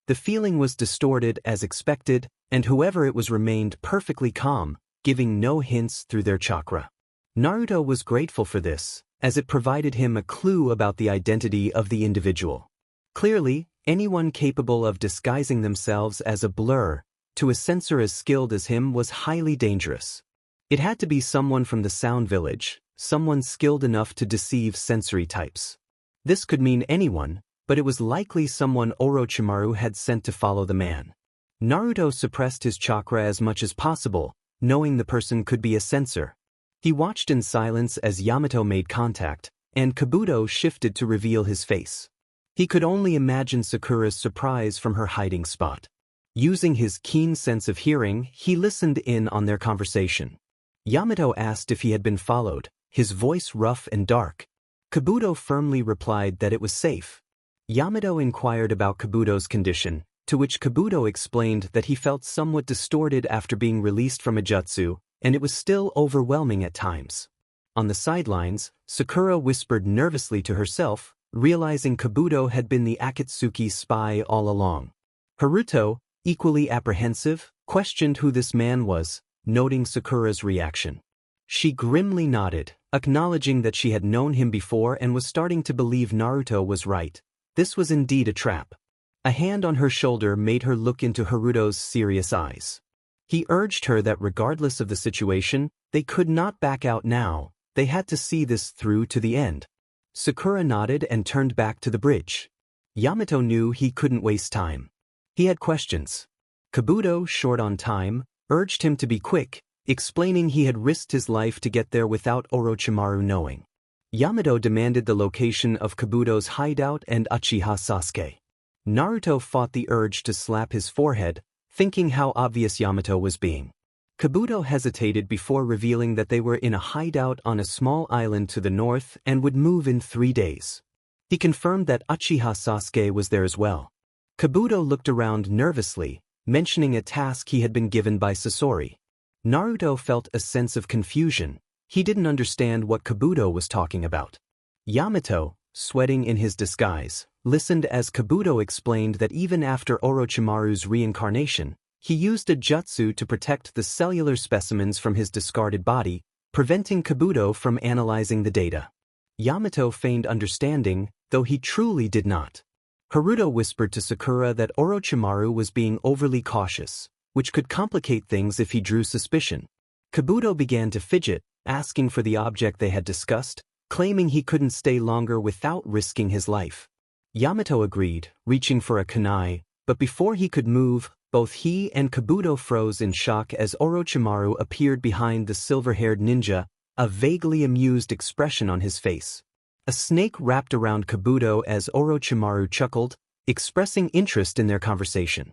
The feeling was distorted as expected, and whoever it was remained perfectly calm, giving no hints through their chakra. Naruto was grateful for this, as it provided him a clue about the identity of the individual. Clearly, anyone capable of disguising themselves as a blur, to a sensor as skilled as him, was highly dangerous. It had to be someone from the Sound Village, someone skilled enough to deceive sensory types. This could mean anyone, but it was likely someone Orochimaru had sent to follow the man. Naruto suppressed his chakra as much as possible, knowing the person could be a censor. He watched in silence as Yamato made contact, and Kabuto shifted to reveal his face. He could only imagine Sakura's surprise from her hiding spot. Using his keen sense of hearing, he listened in on their conversation. Yamato asked if he had been followed, his voice rough and dark. Kabuto firmly replied that it was safe. Yamato inquired about Kabuto's condition, to which Kabuto explained that he felt somewhat distorted after being released from a jutsu, and it was still overwhelming at times. On the sidelines, Sakura whispered nervously to herself, realizing Kabuto had been the Akatsuki spy all along. Haruto, equally apprehensive, questioned who this man was, noting Sakura's reaction. She grimly nodded, acknowledging that she had known him before and was starting to believe Naruto was right. This was indeed a trap. A hand on her shoulder made her look into Haruto's serious eyes. He urged her that regardless of the situation, they could not back out now, they had to see this through to the end. Sakura nodded and turned back to the bridge. Yamato knew he couldn't waste time. He had questions. Kabuto, short on time, urged him to be quick, explaining he had risked his life to get there without Orochimaru knowing. Yamato demanded the location of Kabuto's hideout and Uchiha Sasuke. Naruto fought the urge to slap his forehead, thinking how obvious Yamato was being. Kabuto hesitated before revealing that they were in a hideout on a small island to the north and would move in 3 days. He confirmed that Uchiha Sasuke was there as well. Kabuto looked around nervously, mentioning a task he had been given by Sasori. Naruto felt a sense of confusion. He didn't understand what Kabuto was talking about. Yamato, sweating in his disguise, listened as Kabuto explained that even after Orochimaru's reincarnation, he used a jutsu to protect the cellular specimens from his discarded body, preventing Kabuto from analyzing the data. Yamato feigned understanding, though he truly did not. Haruto whispered to Sakura that Orochimaru was being overly cautious, which could complicate things if he drew suspicion. Kabuto began to fidget, asking for the object they had discussed, claiming he couldn't stay longer without risking his life. Yamato agreed, reaching for a kunai, but before he could move, both he and Kabuto froze in shock as Orochimaru appeared behind the silver-haired ninja, a vaguely amused expression on his face. A snake wrapped around Kabuto as Orochimaru chuckled, expressing interest in their conversation.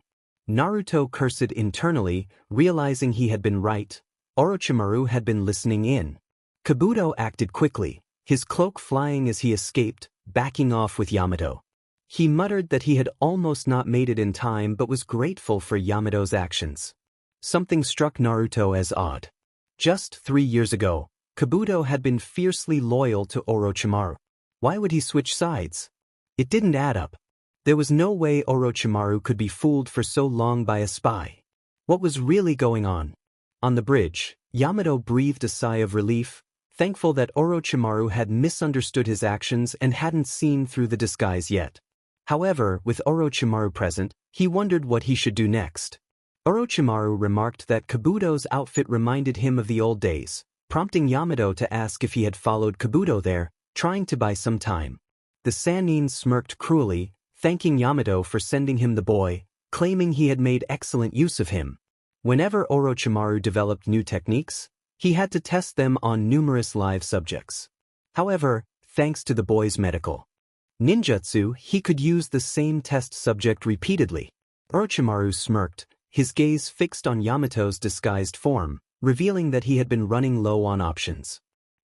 Naruto cursed internally, realizing he had been right. Orochimaru had been listening in. Kabuto acted quickly, his cloak flying as he escaped, backing off with Yamato. He muttered that he had almost not made it in time but was grateful for Yamato's actions. Something struck Naruto as odd. Just 3 years ago, Kabuto had been fiercely loyal to Orochimaru. Why would he switch sides? It didn't add up. There was no way Orochimaru could be fooled for so long by a spy. What was really going on? On the bridge, Yamato breathed a sigh of relief, thankful that Orochimaru had misunderstood his actions and hadn't seen through the disguise yet. However, with Orochimaru present, he wondered what he should do next. Orochimaru remarked that Kabuto's outfit reminded him of the old days, prompting Yamato to ask if he had followed Kabuto there, trying to buy some time. The Sannin smirked cruelly, thanking Yamato for sending him the boy, claiming he had made excellent use of him. Whenever Orochimaru developed new techniques, he had to test them on numerous live subjects. However, thanks to the boy's medical ninjutsu, he could use the same test subject repeatedly. Orochimaru smirked, his gaze fixed on Yamato's disguised form, revealing that he had been running low on options.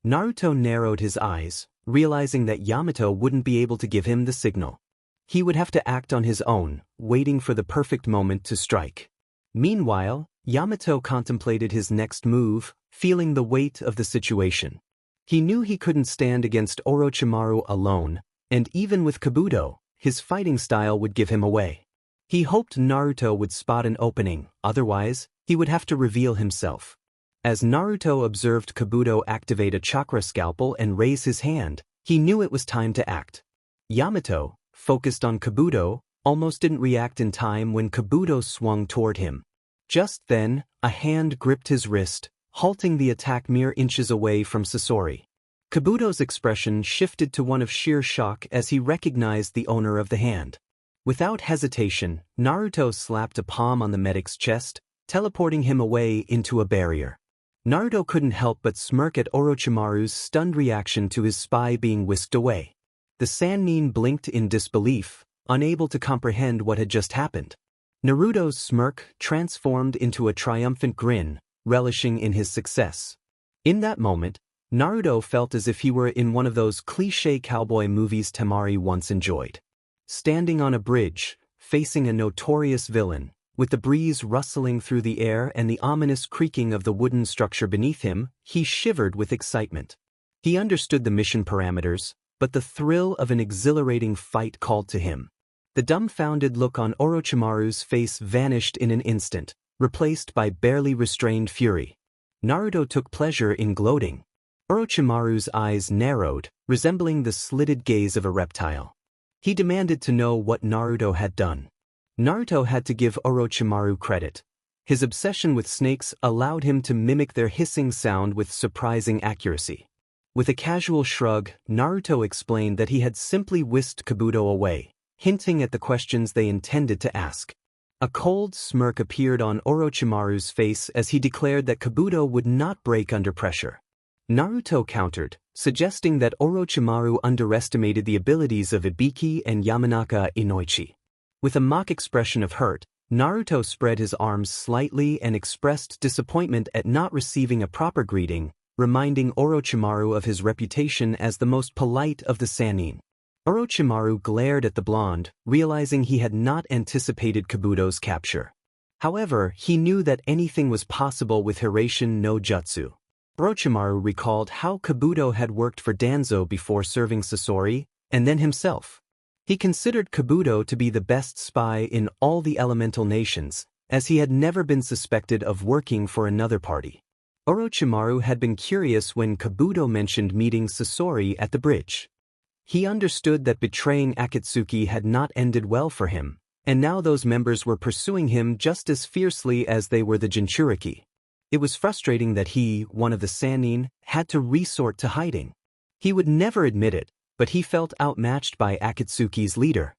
Naruto narrowed his eyes, realizing that Yamato wouldn't be able to give him the signal. He would have to act on his own, waiting for the perfect moment to strike. Meanwhile, Yamato contemplated his next move, feeling the weight of the situation. He knew he couldn't stand against Orochimaru alone, and even with Kabuto, his fighting style would give him away. He hoped Naruto would spot an opening, otherwise, he would have to reveal himself. As Naruto observed Kabuto activate a chakra scalpel and raise his hand, he knew it was time to act. Yamato, focused on Kabuto, almost didn't react in time when Kabuto swung toward him. Just then, a hand gripped his wrist, halting the attack mere inches away from Sasori. Kabuto's expression shifted to one of sheer shock as he recognized the owner of the hand. Without hesitation, Naruto slapped a palm on the medic's chest, teleporting him away into a barrier. Naruto couldn't help but smirk at Orochimaru's stunned reaction to his spy being whisked away. The Sannin blinked in disbelief, unable to comprehend what had just happened. Naruto's smirk transformed into a triumphant grin, relishing in his success. In that moment, Naruto felt as if he were in one of those cliché cowboy movies Temari once enjoyed. Standing on a bridge, facing a notorious villain, with the breeze rustling through the air and the ominous creaking of the wooden structure beneath him, he shivered with excitement. He understood the mission parameters, but the thrill of an exhilarating fight called to him. The dumbfounded look on Orochimaru's face vanished in an instant, replaced by barely restrained fury. Naruto took pleasure in gloating. Orochimaru's eyes narrowed, resembling the slitted gaze of a reptile. He demanded to know what Naruto had done. Naruto had to give Orochimaru credit. His obsession with snakes allowed him to mimic their hissing sound with surprising accuracy. With a casual shrug, Naruto explained that he had simply whisked Kabuto away, hinting at the questions they intended to ask. A cold smirk appeared on Orochimaru's face as he declared that Kabuto would not break under pressure. Naruto countered, suggesting that Orochimaru underestimated the abilities of Ibiki and Yamanaka Inoichi. With a mock expression of hurt, Naruto spread his arms slightly and expressed disappointment at not receiving a proper greeting, reminding Orochimaru of his reputation as the most polite of the Sannin. Orochimaru glared at the blonde, realizing he had not anticipated Kabuto's capture. However, he knew that anything was possible with Hiraishin no Jutsu. Orochimaru recalled how Kabuto had worked for Danzo before serving Sasori, and then himself. He considered Kabuto to be the best spy in all the elemental nations, as he had never been suspected of working for another party. Orochimaru had been curious when Kabuto mentioned meeting Sasori at the bridge. He understood that betraying Akatsuki had not ended well for him, and now those members were pursuing him just as fiercely as they were the Jinchuriki. It was frustrating that he, one of the Sannin, had to resort to hiding. He would never admit it, but he felt outmatched by Akatsuki's leader.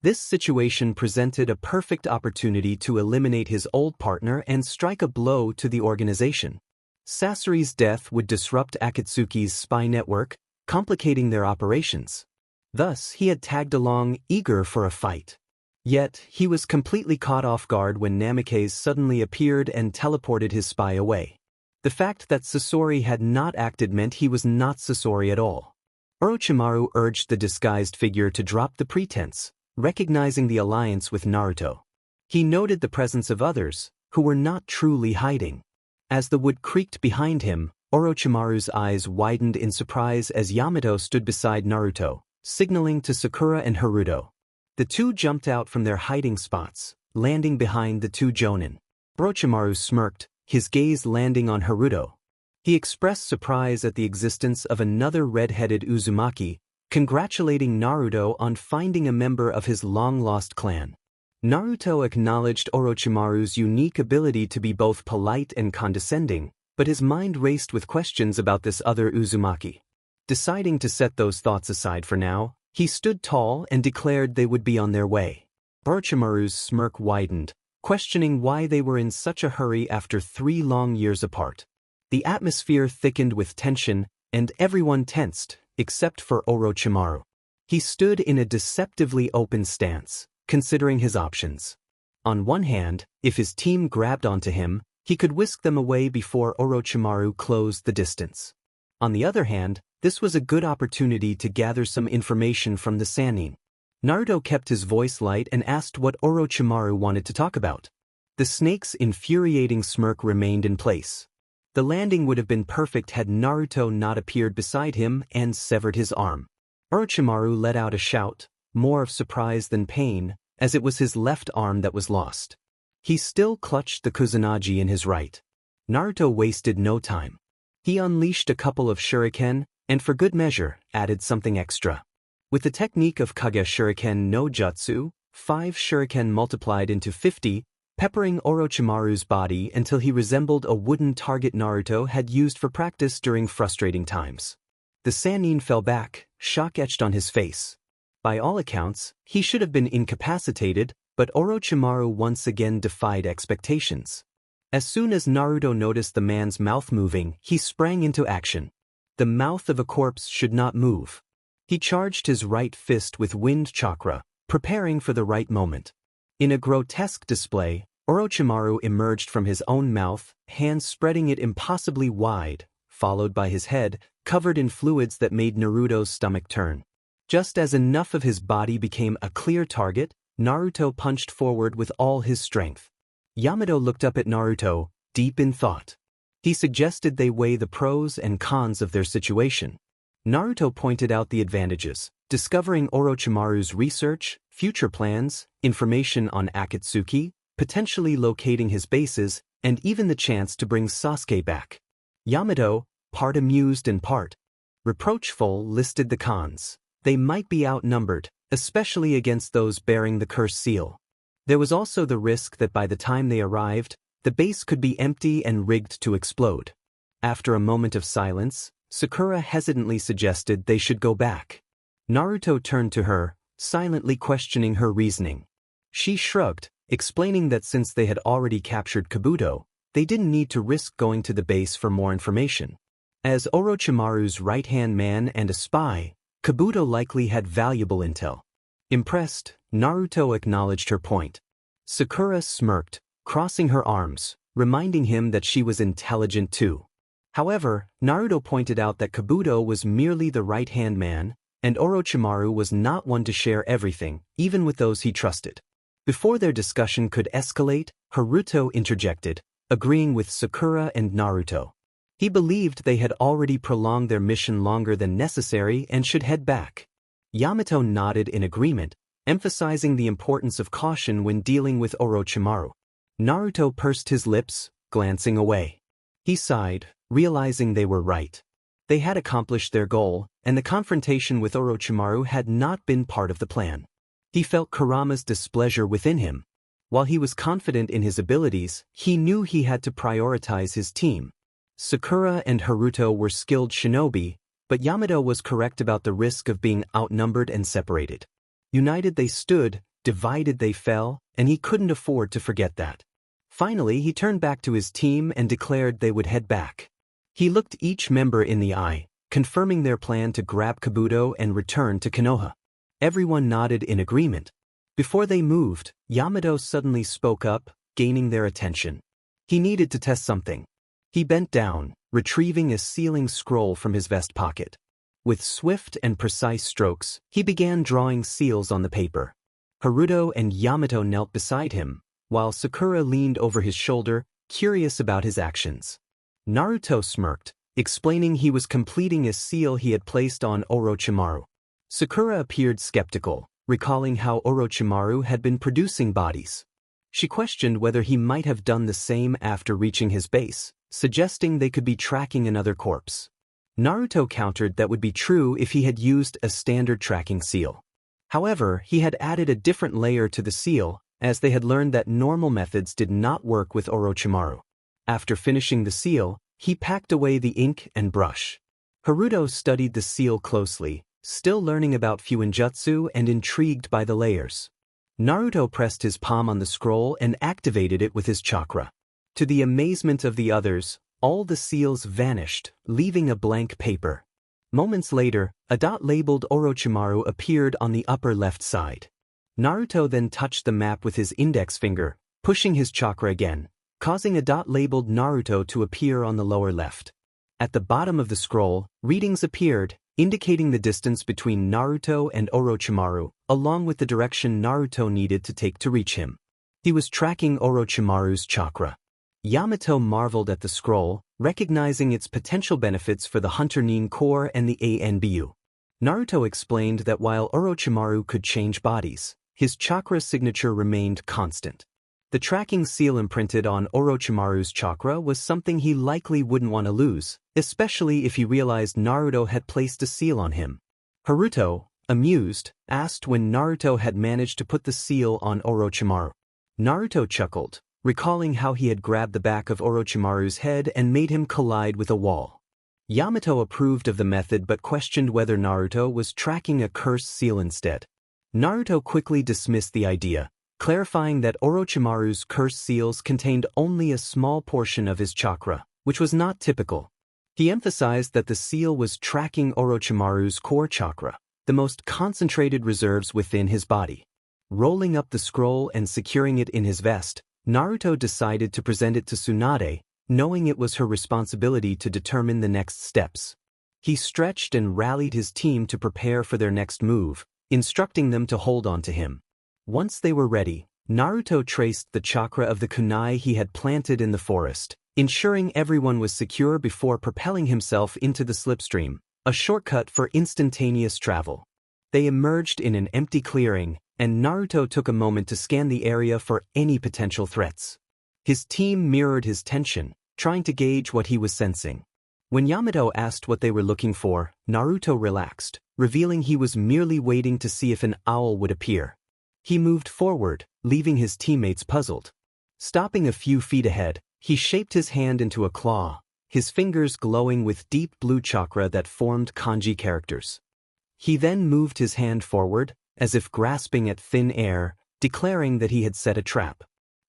This situation presented a perfect opportunity to eliminate his old partner and strike a blow to the organization. Sasori's death would disrupt Akatsuki's spy network, complicating their operations. Thus, he had tagged along, eager for a fight. Yet, he was completely caught off guard when Namikaze suddenly appeared and teleported his spy away. The fact that Sasori had not acted meant he was not Sasori at all. Orochimaru urged the disguised figure to drop the pretense, recognizing the alliance with Naruto. He noted the presence of others, who were not truly hiding. As the wood creaked behind him, Orochimaru's eyes widened in surprise as Yamato stood beside Naruto, signaling to Sakura and Haruto. The two jumped out from their hiding spots, landing behind the two Jonin. Orochimaru smirked, his gaze landing on Haruto. He expressed surprise at the existence of another red-headed Uzumaki, congratulating Naruto on finding a member of his long-lost clan. Naruto acknowledged Orochimaru's unique ability to be both polite and condescending, but his mind raced with questions about this other Uzumaki. Deciding to set those thoughts aside for now, he stood tall and declared they would be on their way. Orochimaru's smirk widened, questioning why they were in such a hurry after 3 long years apart. The atmosphere thickened with tension, and everyone tensed, except for Orochimaru. He stood in a deceptively open stance, considering his options. On one hand, if his team grabbed onto him, he could whisk them away before Orochimaru closed the distance. On the other hand, this was a good opportunity to gather some information from the Sannin. Naruto kept his voice light and asked what Orochimaru wanted to talk about. The snake's infuriating smirk remained in place. The landing would have been perfect had Naruto not appeared beside him and severed his arm. Orochimaru let out a shout, more of surprise than pain, as it was his left arm that was lost. He still clutched the Kusanagi in his right. Naruto wasted no time. He unleashed a couple of shuriken, and for good measure, added something extra. With the technique of Kage Shuriken no Jutsu, 5 shuriken multiplied into 50, peppering Orochimaru's body until he resembled a wooden target Naruto had used for practice during frustrating times. The Sannin fell back, shock etched on his face. By all accounts, he should have been incapacitated, but Orochimaru once again defied expectations. As soon as Naruto noticed the man's mouth moving, he sprang into action. The mouth of a corpse should not move. He charged his right fist with wind chakra, preparing for the right moment. In a grotesque display, Orochimaru emerged from his own mouth, hands spreading it impossibly wide, followed by his head, covered in fluids that made Naruto's stomach turn. Just as enough of his body became a clear target, Naruto punched forward with all his strength. Yamato looked up at Naruto, deep in thought. He suggested they weigh the pros and cons of their situation. Naruto pointed out the advantages, discovering Orochimaru's research, future plans, information on Akatsuki, potentially locating his bases, and even the chance to bring Sasuke back. Yamato, part amused and part reproachful, listed the cons. They might be outnumbered, especially against those bearing the curse seal. There was also the risk that by the time they arrived, the base could be empty and rigged to explode. After a moment of silence, Sakura hesitantly suggested they should go back. Naruto turned to her, silently questioning her reasoning. She shrugged, explaining that since they had already captured Kabuto, they didn't need to risk going to the base for more information. As Orochimaru's right-hand man and a spy, Kabuto likely had valuable intel. Impressed, Naruto acknowledged her point. Sakura smirked, crossing her arms, reminding him that she was intelligent too. However, Naruto pointed out that Kabuto was merely the right-hand man, and Orochimaru was not one to share everything, even with those he trusted. Before their discussion could escalate, Haruto interjected, agreeing with Sakura and Naruto. He believed they had already prolonged their mission longer than necessary and should head back. Yamato nodded in agreement, emphasizing the importance of caution when dealing with Orochimaru. Naruto pursed his lips, glancing away. He sighed, realizing they were right. They had accomplished their goal, and the confrontation with Orochimaru had not been part of the plan. He felt Kurama's displeasure within him. While he was confident in his abilities, he knew he had to prioritize his team. Sakura and Haruto were skilled shinobi, but Yamato was correct about the risk of being outnumbered and separated. United they stood, divided they fell, and he couldn't afford to forget that. Finally, he turned back to his team and declared they would head back. He looked each member in the eye, confirming their plan to grab Kabuto and return to Konoha. Everyone nodded in agreement. Before they moved, Yamato suddenly spoke up, gaining their attention. He needed to test something. He bent down, retrieving a sealing scroll from his vest pocket. With swift and precise strokes, he began drawing seals on the paper. Haruto and Yamato knelt beside him, while Sakura leaned over his shoulder, curious about his actions. Naruto smirked, explaining he was completing a seal he had placed on Orochimaru. Sakura appeared skeptical, recalling how Orochimaru had been producing bodies. She questioned whether he might have done the same after reaching his base, suggesting they could be tracking another corpse. Naruto countered that would be true if he had used a standard tracking seal. However, he had added a different layer to the seal, as they had learned that normal methods did not work with Orochimaru. After finishing the seal, he packed away the ink and brush. Haruto studied the seal closely, still learning about Fuinjutsu and intrigued by the layers. Naruto pressed his palm on the scroll and activated it with his chakra. To the amazement of the others, all the seals vanished, leaving a blank paper. Moments later, a dot labeled Orochimaru appeared on the upper left side. Naruto then touched the map with his index finger, pushing his chakra again, causing a dot labeled Naruto to appear on the lower left. At the bottom of the scroll, readings appeared, indicating the distance between Naruto and Orochimaru, along with the direction Naruto needed to take to reach him. He was tracking Orochimaru's chakra. Yamato marveled at the scroll, recognizing its potential benefits for the Hunter Nin Core and the ANBU. Naruto explained that while Orochimaru could change bodies, his chakra signature remained constant. The tracking seal imprinted on Orochimaru's chakra was something he likely wouldn't want to lose, especially if he realized Naruto had placed a seal on him. Haruto, amused, asked when Naruto had managed to put the seal on Orochimaru. Naruto chuckled, recalling how he had grabbed the back of Orochimaru's head and made him collide with a wall. Yamato approved of the method but questioned whether Naruto was tracking a cursed seal instead. Naruto quickly dismissed the idea, clarifying that Orochimaru's cursed seals contained only a small portion of his chakra, which was not typical. He emphasized that the seal was tracking Orochimaru's core chakra, the most concentrated reserves within his body. Rolling up the scroll and securing it in his vest, Naruto decided to present it to Tsunade, knowing it was her responsibility to determine the next steps. He stretched and rallied his team to prepare for their next move, instructing them to hold on to him. Once they were ready, Naruto traced the chakra of the kunai he had planted in the forest, ensuring everyone was secure before propelling himself into the slipstream, a shortcut for instantaneous travel. They emerged in an empty clearing, and Naruto took a moment to scan the area for any potential threats. His team mirrored his tension, trying to gauge what he was sensing. When Yamato asked what they were looking for, Naruto relaxed, revealing he was merely waiting to see if an owl would appear. He moved forward, leaving his teammates puzzled. Stopping a few feet ahead, he shaped his hand into a claw, his fingers glowing with deep blue chakra that formed kanji characters. He then moved his hand forward, as if grasping at thin air, declaring that he had set a trap.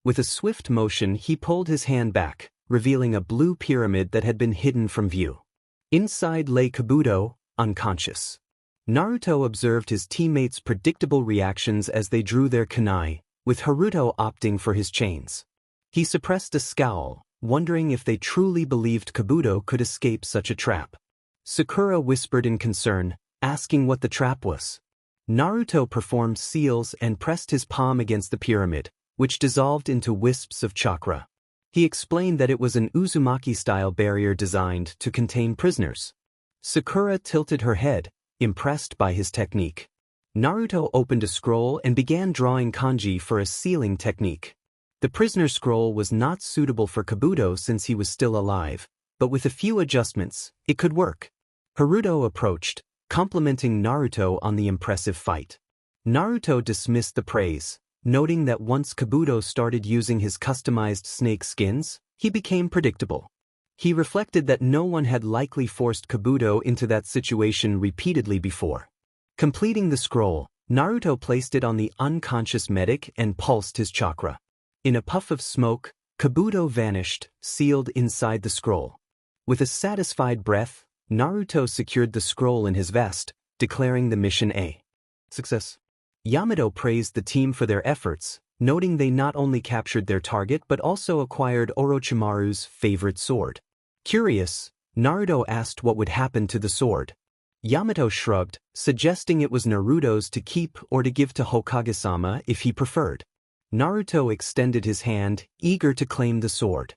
With a swift motion, he pulled his hand back, revealing a blue pyramid that had been hidden from view. Inside lay Kabuto, unconscious. Naruto observed his teammates' predictable reactions as they drew their kunai, with Haruto opting for his chains. He suppressed a scowl, wondering if they truly believed Kabuto could escape such a trap. Sakura whispered in concern, asking what the trap was. Naruto performed seals and pressed his palm against the pyramid, which dissolved into wisps of chakra. He explained that it was an Uzumaki-style barrier designed to contain prisoners. Sakura tilted her head, impressed by his technique. Naruto opened a scroll and began drawing kanji for a sealing technique. The prisoner scroll was not suitable for Kabuto since he was still alive, but with a few adjustments, it could work. Haruto approached, complimenting Naruto on the impressive fight. Naruto dismissed the praise, noting that once Kabuto started using his customized snake skins, he became predictable. He reflected that no one had likely forced Kabuto into that situation repeatedly before. Completing the scroll, Naruto placed it on the unconscious medic and pulsed his chakra. In a puff of smoke, Kabuto vanished, sealed inside the scroll. With a satisfied breath, Naruto secured the scroll in his vest, declaring the mission a success. Yamato praised the team for their efforts, noting they not only captured their target but also acquired Orochimaru's favorite sword. Curious, Naruto asked what would happen to the sword. Yamato shrugged, suggesting it was Naruto's to keep or to give to Hokage-sama if he preferred. Naruto extended his hand, eager to claim the sword.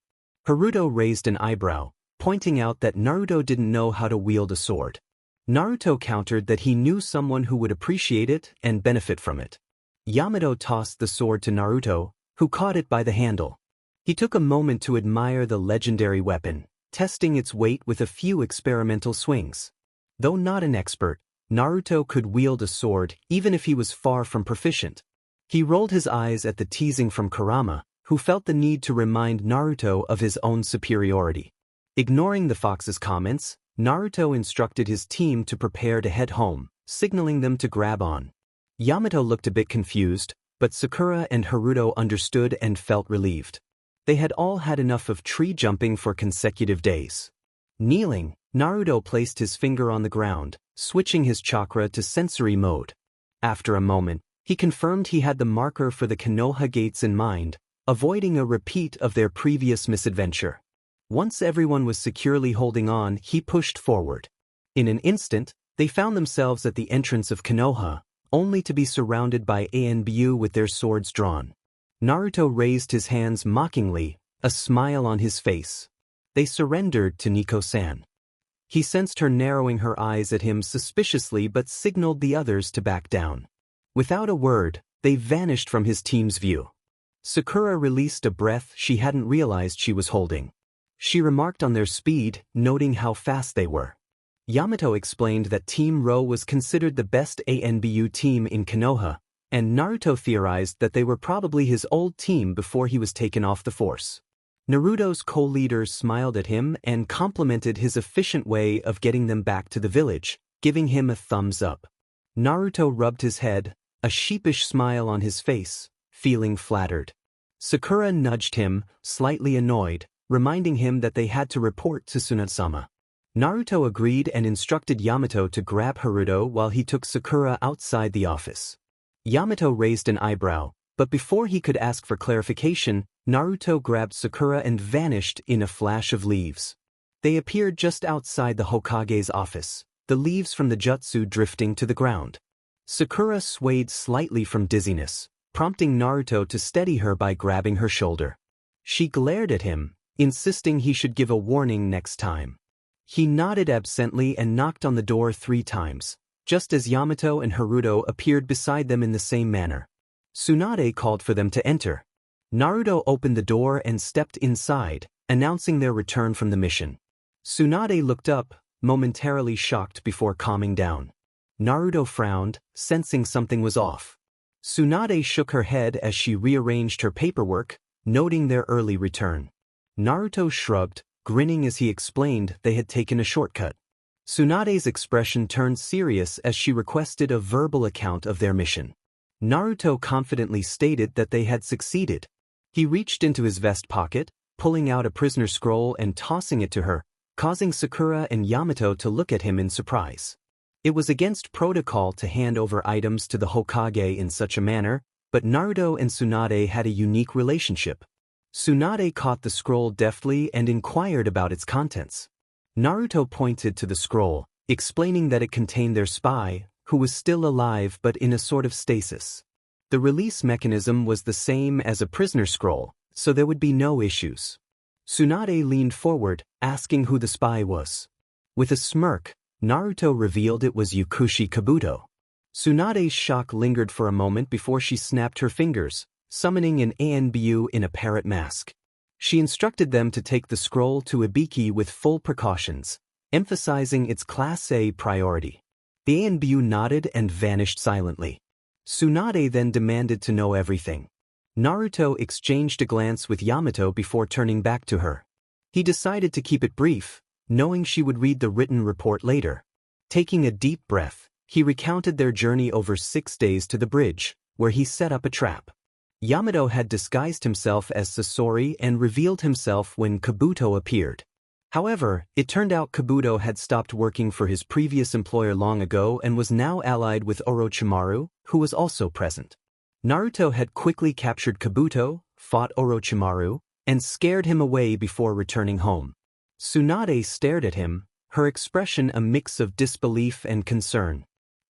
Haruto raised an eyebrow, pointing out that Naruto didn't know how to wield a sword. Naruto countered that he knew someone who would appreciate it and benefit from it. Yamato tossed the sword to Naruto, who caught it by the handle. He took a moment to admire the legendary weapon, testing its weight with a few experimental swings. Though not an expert, Naruto could wield a sword even if he was far from proficient. He rolled his eyes at the teasing from Kurama, who felt the need to remind Naruto of his own superiority. Ignoring the fox's comments, Naruto instructed his team to prepare to head home, signaling them to grab on. Yamato looked a bit confused, but Sakura and Haruto understood and felt relieved. They had all had enough of tree jumping for consecutive days. Kneeling, Naruto placed his finger on the ground, switching his chakra to sensory mode. After a moment, he confirmed he had the marker for the Konoha gates in mind, avoiding a repeat of their previous misadventure. Once everyone was securely holding on, he pushed forward. In an instant, they found themselves at the entrance of Konoha, only to be surrounded by ANBU with their swords drawn. Naruto raised his hands mockingly, a smile on his face. They surrendered to Nico-san. He sensed her narrowing her eyes at him suspiciously but signaled the others to back down. Without a word, they vanished from his team's view. Sakura released a breath she hadn't realized she was holding. She remarked on their speed, noting how fast they were. Yamato explained that Team Ro was considered the best ANBU team in Konoha, and Naruto theorized that they were probably his old team before he was taken off the force. Naruto's co-leader smiled at him and complimented his efficient way of getting them back to the village, giving him a thumbs up. Naruto rubbed his head, a sheepish smile on his face, feeling flattered. Sakura nudged him, slightly annoyed, reminding him that they had to report to Tsunade-sama. Naruto agreed and instructed Yamato to grab Haruto while he took Sakura outside the office. Yamato raised an eyebrow, But before he could ask for clarification, Naruto grabbed Sakura and vanished in a flash of leaves. They appeared just outside the Hokage's office, the leaves from the jutsu drifting to the ground. Sakura swayed slightly from dizziness, prompting Naruto to steady her by grabbing her shoulder. She glared at him, insisting he should give a warning next time. He nodded absently and knocked on the door 3 times, just as Yamato and Haruto appeared beside them in the same manner. Tsunade called for them to enter. Naruto opened the door and stepped inside, announcing their return from the mission. Tsunade looked up, momentarily shocked before calming down. Naruto frowned, sensing something was off. Tsunade shook her head as she rearranged her paperwork, noting their early return. Naruto shrugged, grinning as he explained they had taken a shortcut. Tsunade's expression turned serious as she requested a verbal account of their mission. Naruto confidently stated that they had succeeded. He reached into his vest pocket, pulling out a prisoner scroll and tossing it to her, causing Sakura and Yamato to look at him in surprise. It was against protocol to hand over items to the Hokage in such a manner, but Naruto and Tsunade had a unique relationship. Tsunade caught the scroll deftly and inquired about its contents. Naruto pointed to the scroll, explaining that it contained their spy, who was still alive but in a sort of stasis. The release mechanism was the same as a prisoner scroll, so there would be no issues. Tsunade leaned forward, asking who the spy was. With a smirk, Naruto revealed it was Yukushi Kabuto. Tsunade's shock lingered for a moment before she snapped her fingers, summoning an ANBU in a parrot mask. She instructed them to take the scroll to Ibiki with full precautions, emphasizing its Class A priority. The ANBU nodded and vanished silently. Tsunade then demanded to know everything. Naruto exchanged a glance with Yamato before turning back to her. He decided to keep it brief, knowing she would read the written report later. Taking a deep breath, he recounted their journey over 6 days to the bridge, where he set up a trap. Yamato had disguised himself as Sasori and revealed himself when Kabuto appeared. However, it turned out Kabuto had stopped working for his previous employer long ago and was now allied with Orochimaru, who was also present. Naruto had quickly captured Kabuto, fought Orochimaru, and scared him away before returning home. Tsunade stared at him, her expression a mix of disbelief and concern.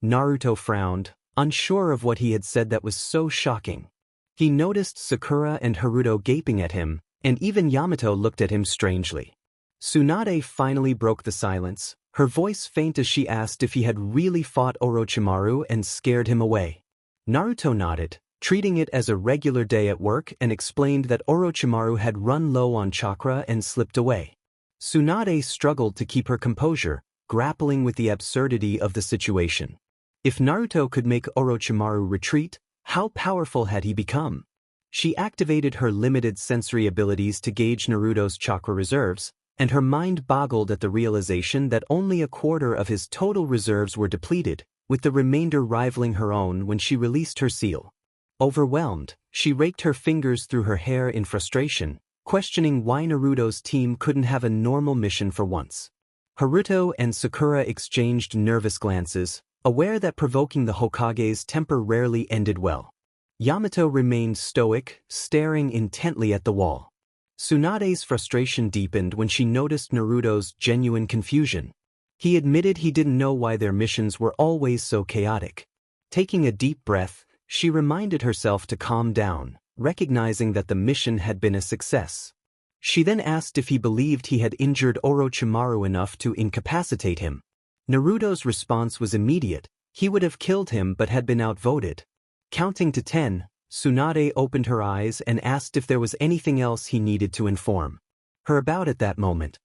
Naruto frowned, unsure of what he had said that was so shocking. He noticed Sakura and Haruto gaping at him, and even Yamato looked at him strangely. Tsunade finally broke the silence, her voice faint as she asked if he had really fought Orochimaru and scared him away. Naruto nodded, treating it as a regular day at work, and explained that Orochimaru had run low on chakra and slipped away. Tsunade struggled to keep her composure, grappling with the absurdity of the situation. If Naruto could make Orochimaru retreat, how powerful had he become? She activated her limited sensory abilities to gauge Naruto's chakra reserves, and her mind boggled at the realization that only a quarter of his total reserves were depleted, with the remainder rivaling her own when she released her seal. Overwhelmed, she raked her fingers through her hair in frustration, questioning why Naruto's team couldn't have a normal mission for once. Haruto and Sakura exchanged nervous glances, aware that provoking the Hokage's temper rarely ended well. Yamato remained stoic, staring intently at the wall. Tsunade's frustration deepened when she noticed Naruto's genuine confusion. He admitted he didn't know why their missions were always so chaotic. Taking a deep breath, she reminded herself to calm down, recognizing that the mission had been a success. She then asked if he believed he had injured Orochimaru enough to incapacitate him. Naruto's response was immediate. He would have killed him but had been outvoted. Counting to 10, Tsunade opened her eyes and asked if there was anything else he needed to inform her about at that moment.